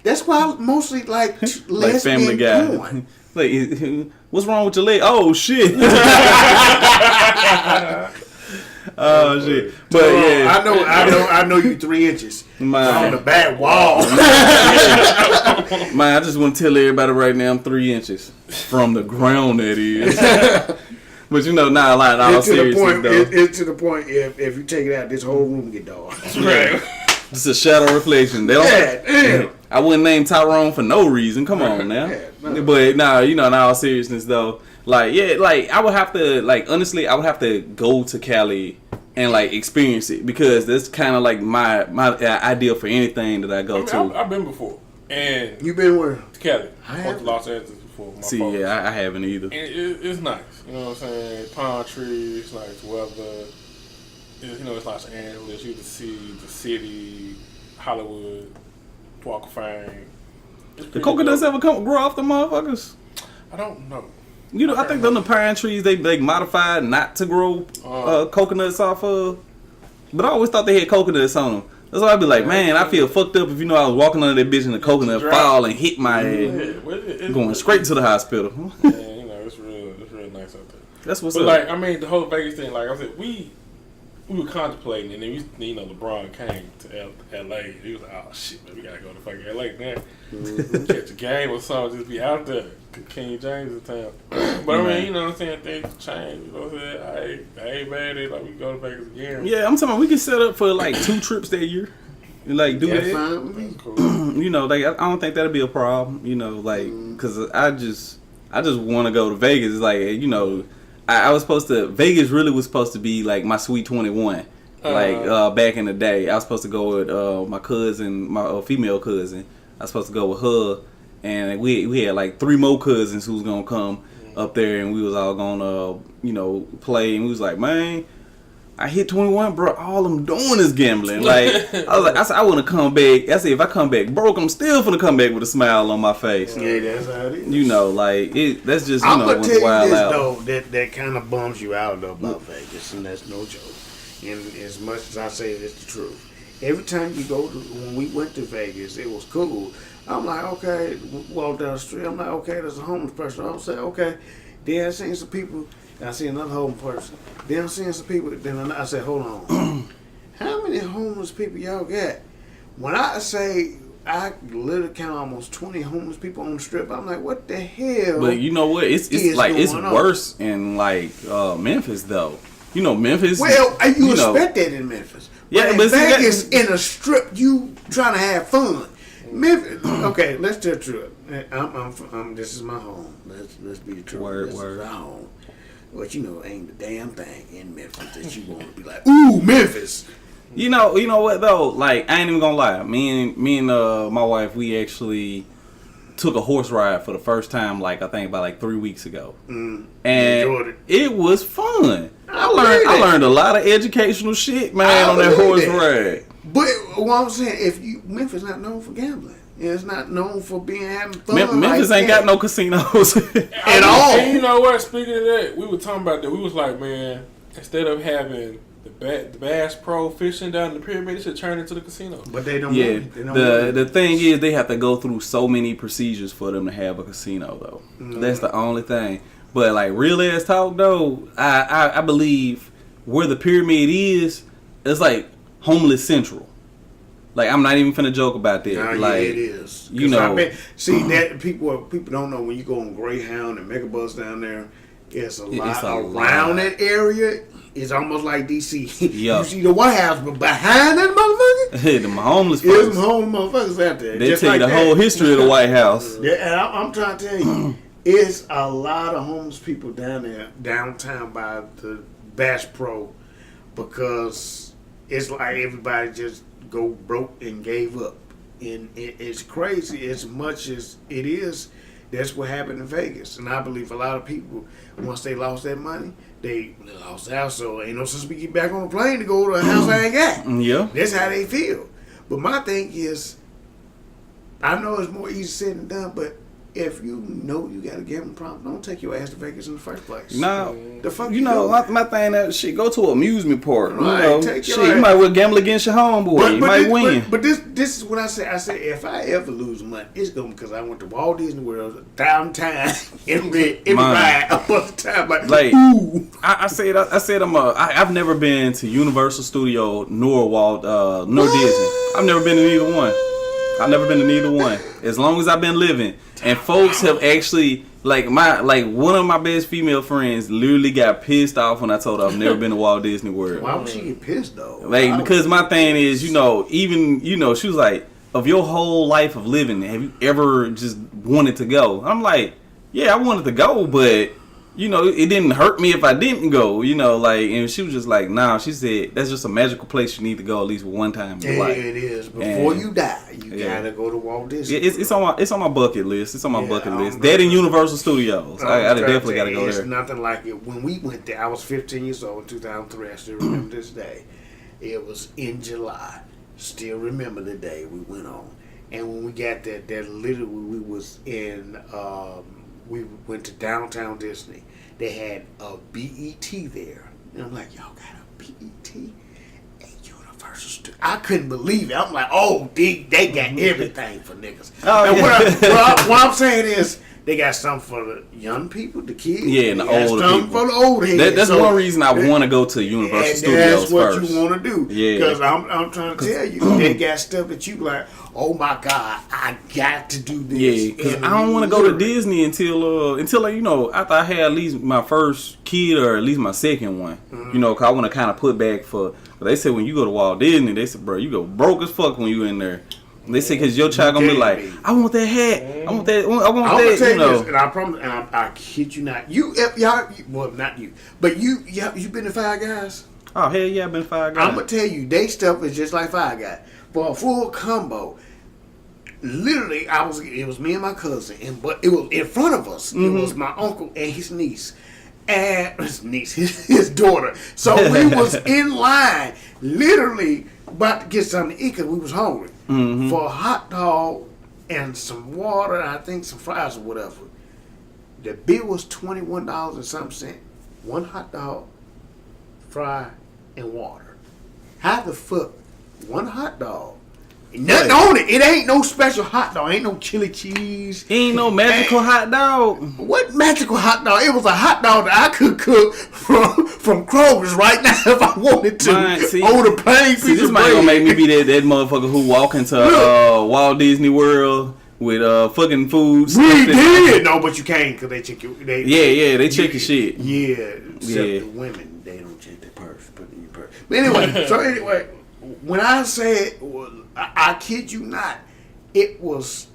That's why I mostly like
Family Guy.
Porn.
Like, what's wrong with your leg? Oh shit. Oh shit! But yeah,
I know you 3 inches on the back wall.
Man, I just want to tell everybody right now, I'm 3 inches from the ground. That is. But not a lot. All seriousness, though.
It's to the point. If you take it out, this whole room get dark.
Right. It's a shadow reflection. They don't. I wouldn't name Tyrone for no reason. Come on now. But in all seriousness though. I would have to, honestly, I would have to go to Cali and, experience it because that's kind of, my idea for anything that I go to.
I've been before. And
you been where?
To Cali. I went to Los Angeles before.
I haven't either.
And it's nice. You know what I'm saying? Palm trees, nice weather. It's Los Angeles. You can see the city, Hollywood, Walk of Fame.
The coconuts ever grow off the motherfuckers?
I don't know.
I think the pine trees they modified not to grow coconuts off of. But I always thought they had coconuts on them. That's why I be like, man, I feel fucked up if you know I was walking under that bitch in the coconut, fall and hit my head, going straight to the hospital.
Yeah, you know, it's real nice out there.
That's what's
but
up.
Like, I mean, the whole Vegas thing, like I said, we were contemplating, and then you know, LeBron came to LA. He was like, oh shit, man, we gotta go to fucking LA, man. Catch a game or something, just be out there. King James in town. But I mean, you know what I'm saying? Things change. You know what I'm saying? I ain't mad at it. Like, we go to Vegas again.
Yeah, I'm talking about we can set up for like 2 trips that year. Like, do that.
Fine.
Cool.
You know, like, I don't think that'll be a problem. You know, like, because I just want to go to Vegas. It's like, you know, I was supposed to, Vegas really was supposed to be like my Sweet 21. Like, back in the day. I was supposed to go with my cousin, my female cousin. I was supposed to go with her. And we had like 3 more cousins who was going to come up there. And we was all going to, you know, play. And we was like, man, I hit 21, bro. All I'm doing is gambling. Like, I said, I want to come back. I said, if I come back broke, I'm still finna come back with a smile on my face.
Yeah, that's how it is.
You know, like, that's just, you
I'm
know,
gonna tell you
wild
this,
out.
though, that kind of bums you out, though, about Vegas, and that's no joke. And as much as I say it's the truth. Every time you go to, when we went to Vegas, it was cool. I'm like, okay, walk down the street. I'm like, okay, there's a homeless person. I'm saying, okay. Then I seen some people. I see another homeless person. Then I seen some people. Then I said, hold on. How many homeless people y'all got? When I say I literally count almost 20 homeless people on the strip, I'm like, what the hell?
But you know what? It's like it's worse in like Memphis though. You know, Memphis.
Well, you expect that in Memphis.
Yeah,
but in Vegas, in a strip, you trying to have fun. Memphis, okay, let's tell the truth. This is my home. Let's be the truth. This is our home. But you know, ain't the damn thing in Memphis that you want to be like, ooh, Memphis.
You know what though? Like, I ain't even gonna lie. Me and my wife, we actually took a horse ride for the first time. Like, I think about like 3 weeks ago, and it was fun. I learned a lot of educational shit, man, on that horse ride.
But what I'm saying, Memphis not known for gambling. It's not known for having fun.
Memphis ain't got no casinos
at all.
And you know what? Speaking of that, we were talking about that. We was like, man, instead of having the Bass Pro fishing down in the pyramid, it should turn into the casino.
But they don't.
Yeah. The thing is, they have to go through so many procedures for them to have a casino, though. Mm-hmm. That's the only thing. But like real ass talk, though, I believe where the pyramid is, it's like homeless central. Like, I'm not even finna joke about that.
Nah,
like,
yeah, it is.
You know,
that people don't know when you go on Greyhound and Megabus down there. It's a lot around that area. It's almost like DC.
Yeah.
You see the White House, but behind that motherfucker,
them homeless folks.
There's some homeless motherfuckers out there.
They tell you the whole history of the White House.
Yeah, and I'm trying to tell you, it's a lot of homeless people down there, downtown by the Bass Pro, because it's like everybody just go broke and gave up. And it's crazy as much as it is. That's what happened in Vegas. And I believe a lot of people, once they lost that money, they lost the house. So ain't no sense we get back on a plane to go to a house I ain't got.
Yeah.
That's how they feel. But my thing is, I know it's more easy said than done, but if you know you got a gambling problem, don't take your ass to Vegas in the first place.
No.
The fuck
you know, my thing that shit, go to an amusement park.
Right,
you know, you might well gamble against your homeboy. You might win.
But this is what I say. I say if I ever lose money, it's going because I went to Walt Disney World downtown every ride up all the time. Like ooh.
I said I've never been to Universal Studio nor nor Disney. I've never been to neither one. As long as I've been living. And folks have actually one of my best female friends literally got pissed off when I told her I've never been to Walt Disney World.
Why would she get pissed though?
Like, because my thing is, she was like, of your whole life of living, have you ever just wanted to go? I'm like, yeah, I wanted to go, but it didn't hurt me if I didn't go, and she was just like, nah, she said, that's just a magical place you need to go at least one time in your life.
It is. Before you die, you gotta go to Walt Disney.
It's on my bucket list. It's on my bucket list. That and Universal Studios. I definitely gotta go there.
It's nothing like it. When we went there, I was 15 years old in 2003. I still remember this day. It was in July. Still remember the day we went on. And when we got there, literally we was in we went to downtown Disney. They had a BET there. And I'm like, y'all got a BET at Universal I couldn't believe it. I'm like, oh, they got everything for niggas.
Oh,
and
yeah.
what I'm saying is, they got something for the young people, the kids.
Yeah, and the older
something
people.
for the old heads.
That's one reason I want to go to Universal Studios
that's what
first.
you want to do.
Yeah.
Because I'm trying to tell you, they got stuff that you like, oh my God, I got to do this.
Yeah, because I don't want to go to Disney until like, you know, after I had at least my first kid or at least my second one. You know, because I want to kind of put back for. They said when you go to Walt Disney, they said, bro, you go broke as fuck when you in there. They say because your child gonna be like, I want that hat, I want that, I'm
gonna tell
you know.
this, and I promise, and I kid you not, well, not you, but you been to Five Guys?
Oh hell yeah, I've been Five Guys.
I'm gonna tell you, they stuff is just like Five Guys. For a full combo, literally, it was me and my cousin, but it was in front of us. It was my uncle and his niece. And his daughter. So we was in line, literally about to get something to eat because we was hungry for a hot dog and some water. And I think some fries or whatever. The bill was $21 and something cent. One hot dog, fry, and water. How the fuck one hot dog? Nothing on it. It ain't no special hot dog. Ain't no chili cheese.
Ain't no magical hot dog.
What magical hot dog? It was a hot dog that I could cook from Kroger's right now if I wanted to. On the plain piece
this
of
might
bread.
gonna make me be that motherfucker who walk into Walt Disney World with fucking food.
We did. No, but you can't because they check your.
They check your shit.
Yeah, except the women, they don't check their purse. Put in your purse. But anyway, when I said, I kid you not, it was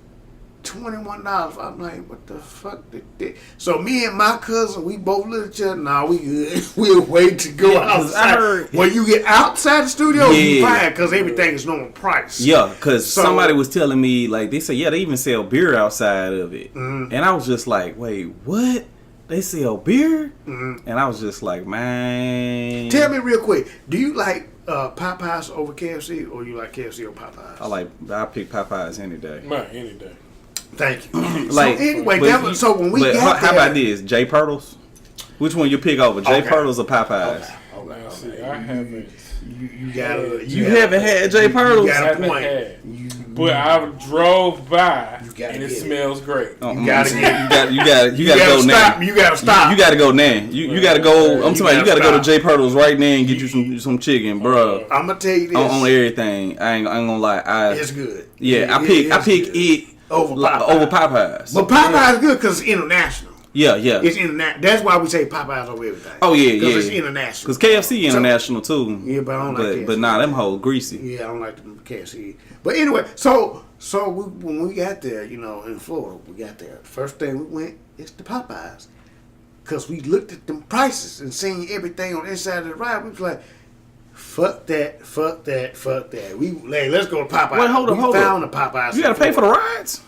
$21. I'm like, what the fuck did that? So me and my cousin, we both looked at each other. Nah, we good. We'll wait to go outside. When you get outside the studio, you fine because everything is normal price.
Yeah, because somebody was telling me, like, they said, yeah, they even sell beer outside of it. And I was just like, wait, what? They sell beer? And I was just like, man.
Tell me real quick, do you like Popeyes over KFC or you like KFC over Popeyes? I
pick Popeyes any day.
Man, any day.
Thank you.
Like,
so anyway, so when we got there,
how about this? J Pirtles? Which one you pick over? J Pirtles or Popeyes?
Now, see, I haven't.
You haven't had J Pirtles?
You got a point.
But I drove by and it smells great.
You gotta go now.
You gotta stop.
You gotta go now. You gotta go. I'm talking. You gotta go to J Pirtles right now and get you some chicken, bro.
I'm gonna tell you this
on everything. I ain't gonna lie.
It's good.
Yeah, I pick it
over Popeyes. But Popeyes is good because it's international.
Yeah.
It's international. That's why we say Popeyes over everything.
Oh yeah,
because it's international.
Because KFC international too.
Yeah, but I don't like KFC.
But nah, them hoes greasy.
Yeah, I don't like the KFC. But anyway, so when we got there, you know, in Florida, we got there. First thing we went is to Popeyes. Because we looked at them prices and seen everything on the inside of the ride. We was like, fuck that. We let's go to Popeyes.
Wait, hold on.
We found the Popeyes.
You got to pay for the rides?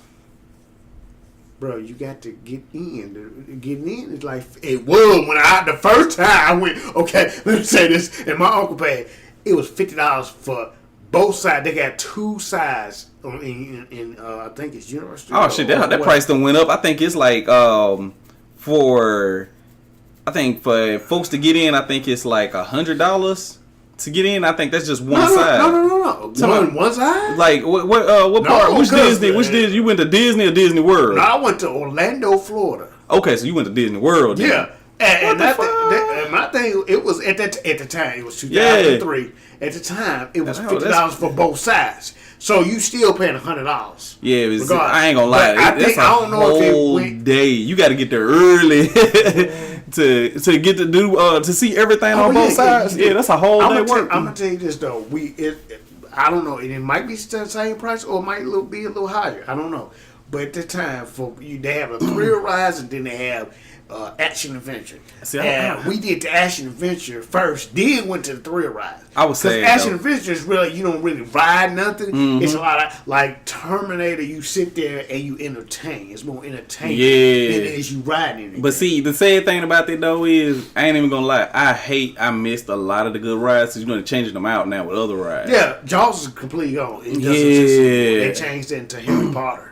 Bro, you got to get in. Getting in is like, it was when the first time I went, okay, let me say this, and my uncle paid, it was $50 for both sides. They got two sides in I think it's University.
Oh shit, that price done went up. I think it's like for folks to get in, I think it's like $100 to get in. I think that's just one side.
No. One side?
Like what part? Which Disney? Which Disney? You went to Disney or Disney World?
No, I went to Orlando, Florida.
Okay, so you went to Disney World. Then.
Yeah. And my thing, it was at the time, it was 2003. Yeah. At the time, it was $50 for both sides. So you still paying $100.
Yeah, I ain't gonna lie.
I don't know if it went
day. You got to get there early to get to do to see everything on both sides. Yeah, that's a whole day work.
I'm gonna tell you this though. I don't know. It might be the same price or it might be a little higher. I don't know. But at the time, they have a thrill rides and then they have action adventure. We did the action adventure first, then went to the thrill ride.
I would say
action adventure is really, you don't really ride nothing. Mm-hmm. It's a lot of like Terminator. You sit there and you entertain. It's more entertaining than it is you riding anything.
But see, the sad thing about that though is I ain't even gonna lie. I missed a lot of the good rides. So you're gonna change them out now with other rides.
Yeah, Jaws is completely gone. They changed it into Harry Potter.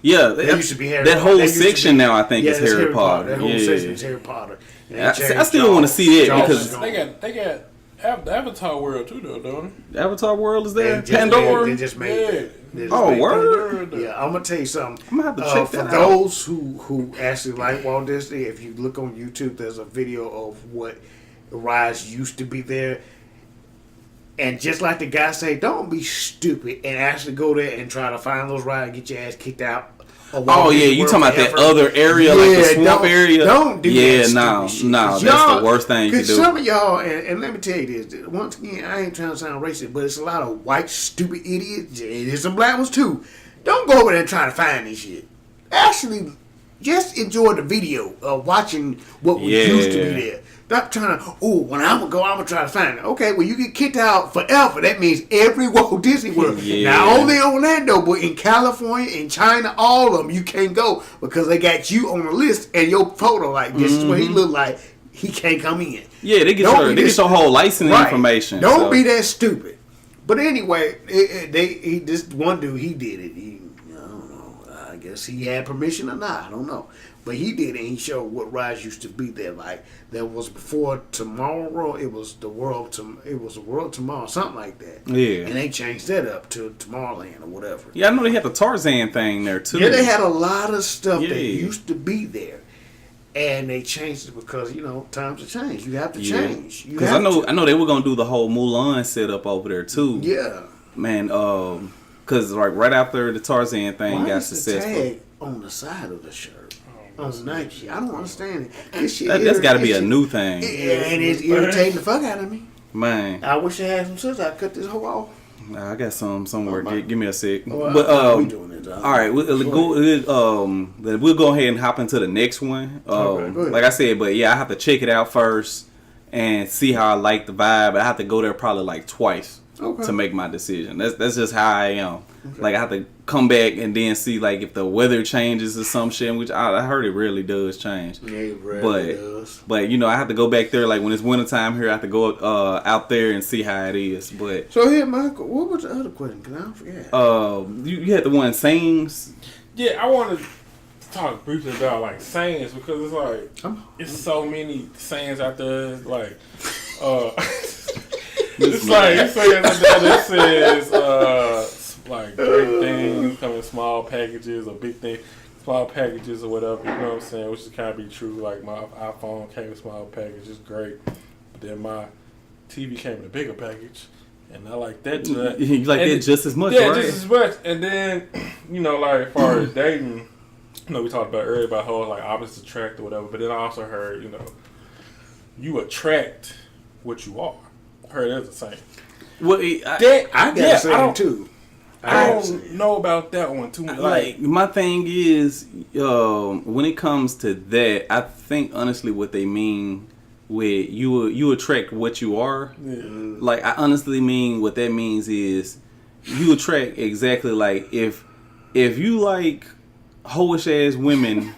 Yeah,
that used to be Harry
Potter.
That
whole section now I think is Harry Potter.
That whole section is Harry Potter.
I still want to see that because
they got The Avatar world too, though, don't it?
The Avatar world is there.
Pandora. They just made
that. Word.
Yeah, I'm gonna tell you something.
I'm gonna have to check that
for
out.
those who actually like Walt Disney, if you look on YouTube, there's a video of what rides used to be there. And just like the guy say, don't be stupid and actually go there and try to find those rides and get your ass kicked out.
Oh yeah, you talking about that other area, like the swamp area?
Don't do that.
No, that's the worst thing you can do.
Some of y'all, and let me tell you this. Once again, I ain't trying to sound racist, but it's a lot of white stupid idiots. There's some black ones too. Don't go over there and try to find this shit. Actually, just enjoy the video of watching what was used to be there. Stop trying to, when I'm going to try to find it. Okay, well, you get kicked out forever. That means every Walt Disney World. Not only Orlando, but in California, in China, all of them, you can't go because they got you on the list and your photo, like, this is what he look like. He can't come in.
Yeah, they get your whole licensing information.
Don't be that stupid. But anyway, this one dude, he did it. I don't know. I guess he had permission or not. I don't know. But he did, and he showed what rides used to be there. Like there was before Tomorrow, it was the World Tomorrow, something like that.
Yeah,
and they changed that up to Tomorrowland or whatever.
Yeah, I know they had the Tarzan thing there too.
Yeah, they had a lot of stuff that used to be there, and they changed it because times have changed. You have to change.
Because I know they were gonna do the whole Mulan setup over there too.
Yeah,
man. Because right after the Tarzan thing got successful,
the tag on the side of the shirt. On Nike, I don't understand it.
That's got to be a new thing.
And it's irritating the fuck out of me.
Man,
I wish I had some scissors. I cut this whole off.
I got some somewhere. Give me a sec.
Well,
but
we doing it,
all right, we'll go ahead and hop into the next one. Like I said, but I have to check it out first and see how I like the vibe. I have to go there probably like twice to make my decision. That's just how I am. Okay. Like I have to come back and then see like if the weather changes or some shit, which I heard it really does change.
Yeah, it really does.
But I have to go back there like when it's wintertime here. I have to go out there and see how it is. But
so here, Michael, what was the other question? Cause I don't forget.
You had the one sayings.
Yeah, I want to talk briefly about like sayings because it's like it's so many sayings out there. Like, it's like sayings out there that says like great things come in small packages or big things, small packages or whatever. You know what I'm saying? Which is kind of be true. Like my iPhone came in small packages, great, but then my TV came in a bigger package. And I like that.
You like that just as much,
right?
Yeah,
just as much. And then, like as far as dating, we talked about earlier about how like opposites attract or whatever. But then I also heard, you attract what you are. I heard that's the same.
Well,
I got the same too.
I don't know about that one too much.
Like my thing is, when it comes to that, I think honestly what they mean with you attract what you are. Yeah. Like I honestly mean what that means is you attract exactly like if you like hoish ass women,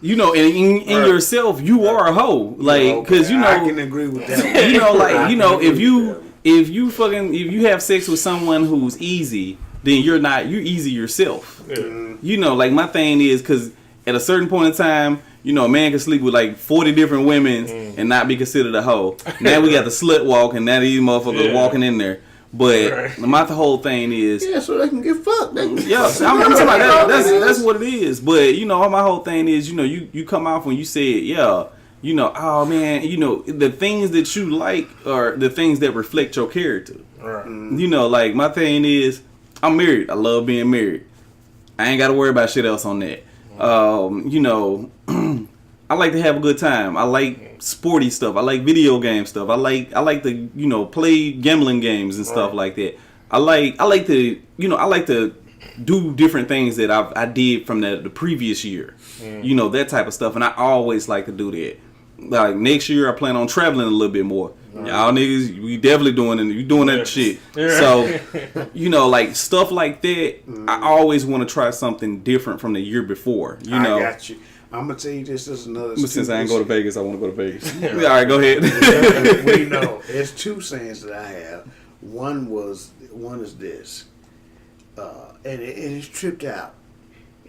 in yourself you are a hoe. Like because
I can agree with that.
If you have sex with someone who's easy, then you're easy yourself. Yeah. Like my thing is because at a certain point in time, a man can sleep with like 40 different women and not be considered a hoe. Now we got the slut walk and now these motherfuckers walking in there. But my whole thing is
so they can get fucked.
I'm talking about that's what it is. But my whole thing is you come off when you said oh man, the things that you like are the things that reflect your character. Right. Like my thing is I'm married. I love being married. I ain't got to worry about shit else on that. I like to have a good time. I like sporty stuff. I like video game stuff. I like to play gambling games and stuff like that. I like to do different things that I did from the previous year. That type of stuff, and I always like to do that. Like next year, I plan on traveling a little bit more. Y'all niggas, we definitely doing that shit. So, like stuff like that, I always want to try something different from the year before.
I got you. I'm gonna tell you this is another.
Since I ain't go to Vegas, I want to go to Vegas. All right, go ahead.
We know there's two sayings that I have. One is this, and it's tripped out.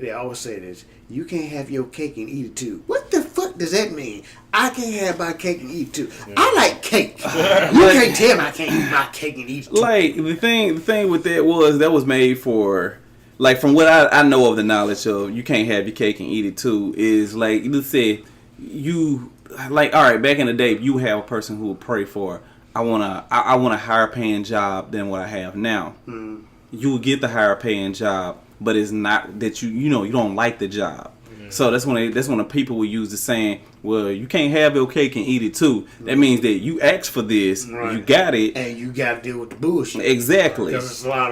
they always say this: you can't have your cake and eat it too. What the fuck does that mean? I can't have my cake and eat it too. Yeah. I like cake. You can't tell me I can't eat my cake and eat it too.
Like the thing with that was made for. Like, from what I know of the knowledge of you can't have your cake and eat it too, is like, let's say you, like, all right, back in the day, you have a person who would pray for, I want a higher paying job than what I have now. Mm. You will get the higher paying job, but it's not that you don't like the job. Mm. So that's when the people will use the saying, well, you can't have your cake and eat it too. That means that you asked for this, right. You got it,
and you got to deal with the bullshit.
Exactly.
Because it's a lot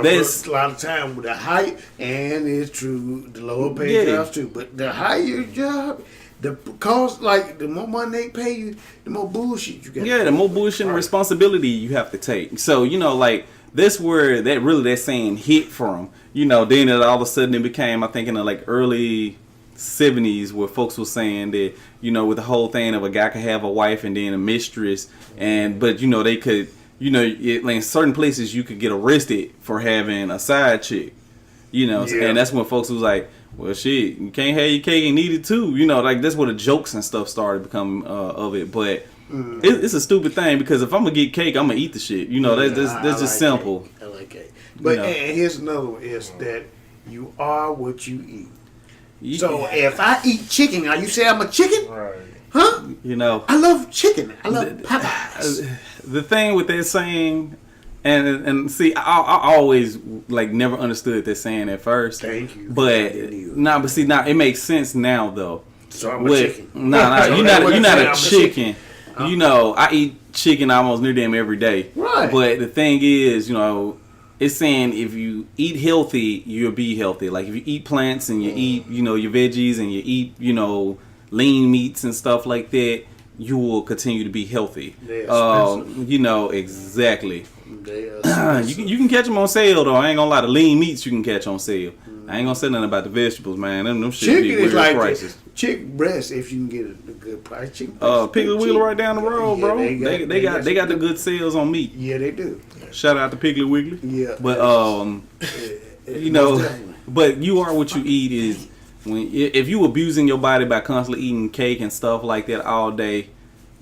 of time with the high, and it's true, the lower paid jobs too. But the higher job, the cost, like the more money they pay you, the more bullshit you got.
Yeah, the more bullshit and responsibility you have to take. So like that's where that saying hit from. Then all of a sudden it became, I think, in the like early 70s, where folks were saying that with the whole thing of a guy could have a wife and then a mistress, but they could like in certain places you could get arrested for having a side chick, and that's when folks was like, well, shit, you can't have your cake and eat it too, like that's where the jokes and stuff started to become of it. But it's a stupid thing, because if I'm gonna get cake, I'm gonna eat the shit. That's just simple.
Cake. I like cake. But and here's another one: is that you are what you eat. So if I eat chicken, are you say I'm a chicken?
Right.
Huh?
I
love chicken. I love Popeyes.
The thing with that saying, and see, I always like never understood that saying at first.
Thank you.
But now it makes sense now though.
So I'm a chicken.
You're not a chicken. I eat chicken almost near them every day.
Right.
But the thing is, it's saying if you eat healthy, you'll be healthy. Like if you eat plants and you eat, your veggies, and you eat, lean meats and stuff like that, you will continue to be healthy. Exactly. You can catch them on sale though. I ain't gonna lie, the lean meats you can catch on sale. I ain't gonna say nothing about the vegetables, man. Them shit
chicken
be weird
is like
prices.
Chicken breast, if you can get a good price. Chicken
Piggly Wiggly right down the road, bro. They got the good sales on meat.
Yeah, they do.
Shout out to Piggly Wiggly.
Yeah.
But but you are what you eat. Is if you abusing your body by constantly eating cake and stuff like that all day,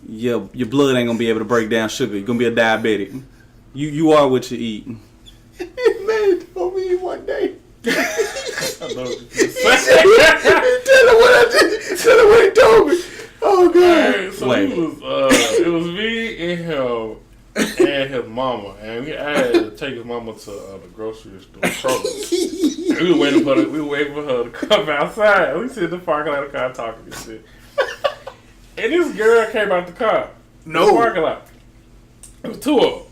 your blood ain't gonna be able to break down sugar. You're gonna be a diabetic. You are what you eat.
Man told me one day.
I know what
you tell her what I did. Tell her what he told me. Oh god.
Right, so it was me and him and his mama, and I had to take his mama to the grocery store. And we were waiting for her to come outside. We sit in the parking lot of the car talking and shit. And this girl came out the car.
No.
The parking lot. It was two of them.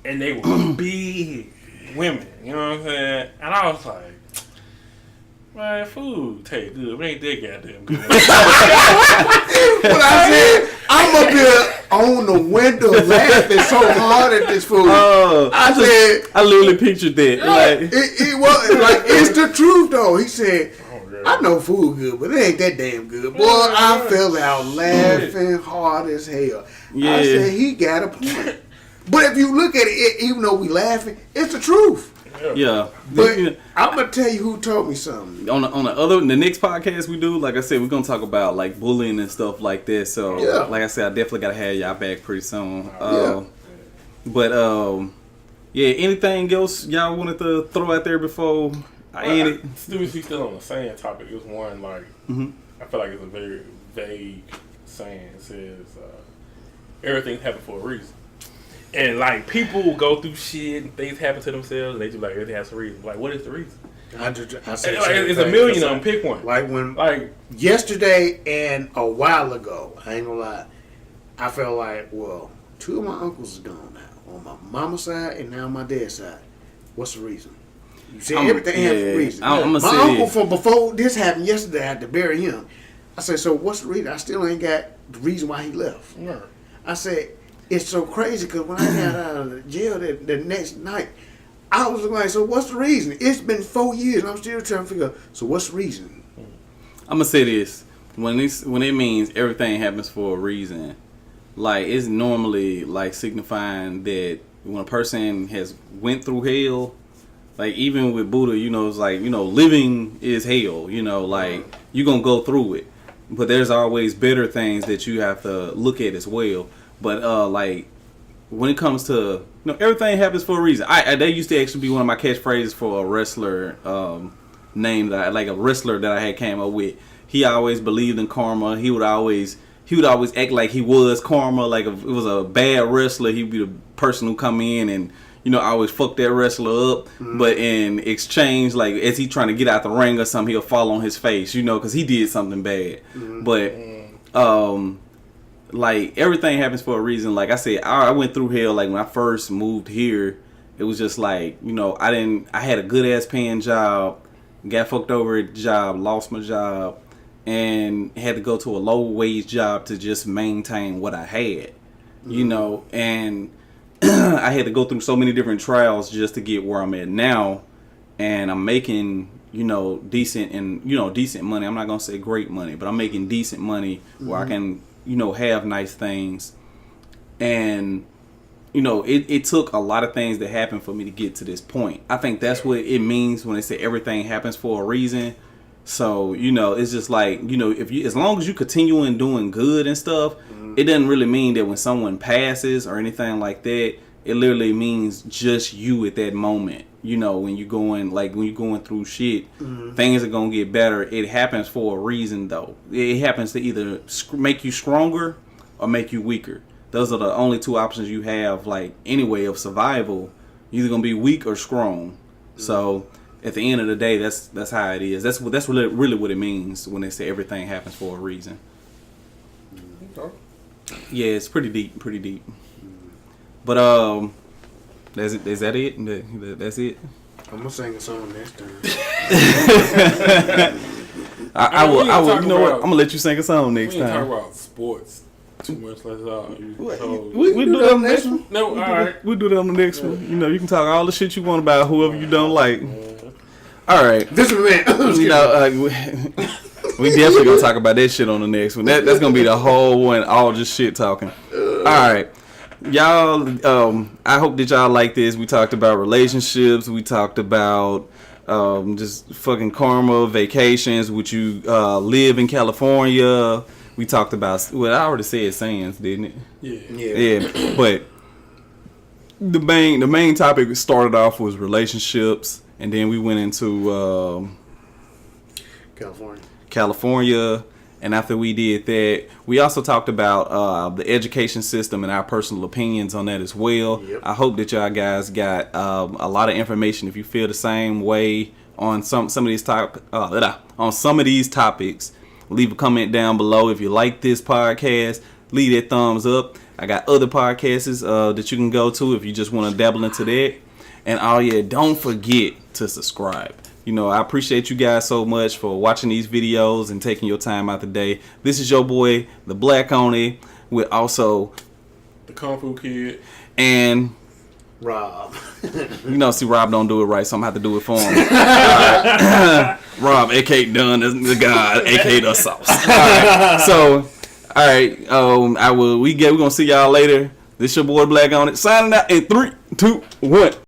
And they were big women. You know what I'm saying? And I was like, man, food taste good. But ain't that goddamn good.
What I said, I'm up here on the window laughing so hard at this food.
I literally pictured that. Like,
it was like, it's the truth though. He said, I know food good, but it ain't that damn good. Boy, I fell out laughing hard as hell. Yeah. I said, he got a point. But if you look at it, even though we laughing, it's the truth.
Yeah.
But I'm gonna tell you who told me something.
On the next podcast we do, like I said, we're gonna talk about like bullying and stuff like that. So like I said, I definitely gotta have y'all back pretty soon. But anything else y'all wanted to throw out there before I end it?
Still on the same topic. It was one like I feel like it's a very vague saying. It says everything happened for a reason. And like people will go through shit and things happen to themselves and they just like everything has a reason. Like what is the reason?
I say
it's a million of them. Pick one.
Like yesterday and a while ago, I ain't gonna lie, I felt like, well, two of my uncles is gone now. On my mama's side and now on my dad's side. What's the reason? You said everything has a reason. My uncle from before this happened yesterday, I had to bury him. I said, so what's the reason? I still ain't got the reason why he left.
Yeah.
I said, it's so crazy because when I got out of the jail the next night, I was like, so what's the reason? It's been 4 years and I'm still trying to figure out, so what's the reason?
I'm going to say this. When it means everything happens for a reason, like it's normally like signifying that when a person has went through hell like even with Buddha, you know, it's like, you know, living is hell. You know, like you're gonna go through it, but there's always better things that you have to look at as well. But like when it comes to, you know, everything happens for a reason. That used to actually be one of my catchphrases for a wrestler name that like a wrestler that I had came up with. He always believed in karma. He would always act like he was karma. Like if it was a bad wrestler, he'd be the person who come in and, you know, always fuck that wrestler up. But in exchange, like as he trying to get out the ring or something, he'll fall on his face, you know, because he did something bad. But like everything happens for a reason. Like I said, I went through hell. Like when I first moved here, it was just like, you know, I had a good ass paying job, got fucked over at the job, lost my job, and had to go to a low wage job to just maintain what I had, you know, and I had to go through so many different trials just to get where I'm at now, and I'm making, you know, decent money. I'm not gonna say great money, but I'm making decent money where I can, you know, have nice things, and you know, it took a lot of things that happened for me to get to this point. I think that's what it means when they say everything happens for a reason. So, you know, it's just like, you know, as long as you continue in doing good and stuff, it doesn't really mean that when someone passes or anything like that, it literally means just you at that moment. You know, when you're going through shit, things are going to get better. It happens for a reason, though. It happens to either make you stronger or make you weaker. Those are the only two options you have, like, anyway, of survival. You're either going to be weak or strong. So at the end of the day, that's how it is. That's really what it means when they say everything happens for a reason.
Okay.
Yeah, it's pretty deep. But is that it? That's it.
I'm gonna sing a song next time.
I will. You know what? I'm gonna let you sing a song next
time. We
time.
ain't talk about sports too much. Like
we do that on the next one.
No, all right.
We'll do that on the next one. You know, you can talk all the shit you want about whoever you don't like. All right.
This is man.
You know, we definitely gonna talk about that shit on the next one. That's gonna be the whole one, all just shit talking. All right, y'all. I hope that y'all like this. We talked about relationships. We talked about just fucking karma, vacations. Would you live in California? We talked about. Well, I already said Sands, didn't it? Yeah. But the main topic we started off was relationships. And then we went into California. And after we did that, we also talked about the education system and our personal opinions on that as well. Yep. I hope that y'all guys got a lot of information. If you feel the same way on some of these topics, leave a comment down below. If you like this podcast, leave that thumbs up. I got other podcasts that you can go to if you just want to dabble into that. And don't forget to subscribe. You know, I appreciate you guys so much for watching these videos and taking your time out the day. This is your boy, the Black Oni, with also
the Kung Fu Kid
and
Rob.
You know, see, Rob don't do it right, so I'm gonna have to do it for him. Right. Rob, aka Dunn, the God, aka the Sauce. All right. We're gonna see y'all later. This your boy Black On It. Signing out in 3, 2, 1.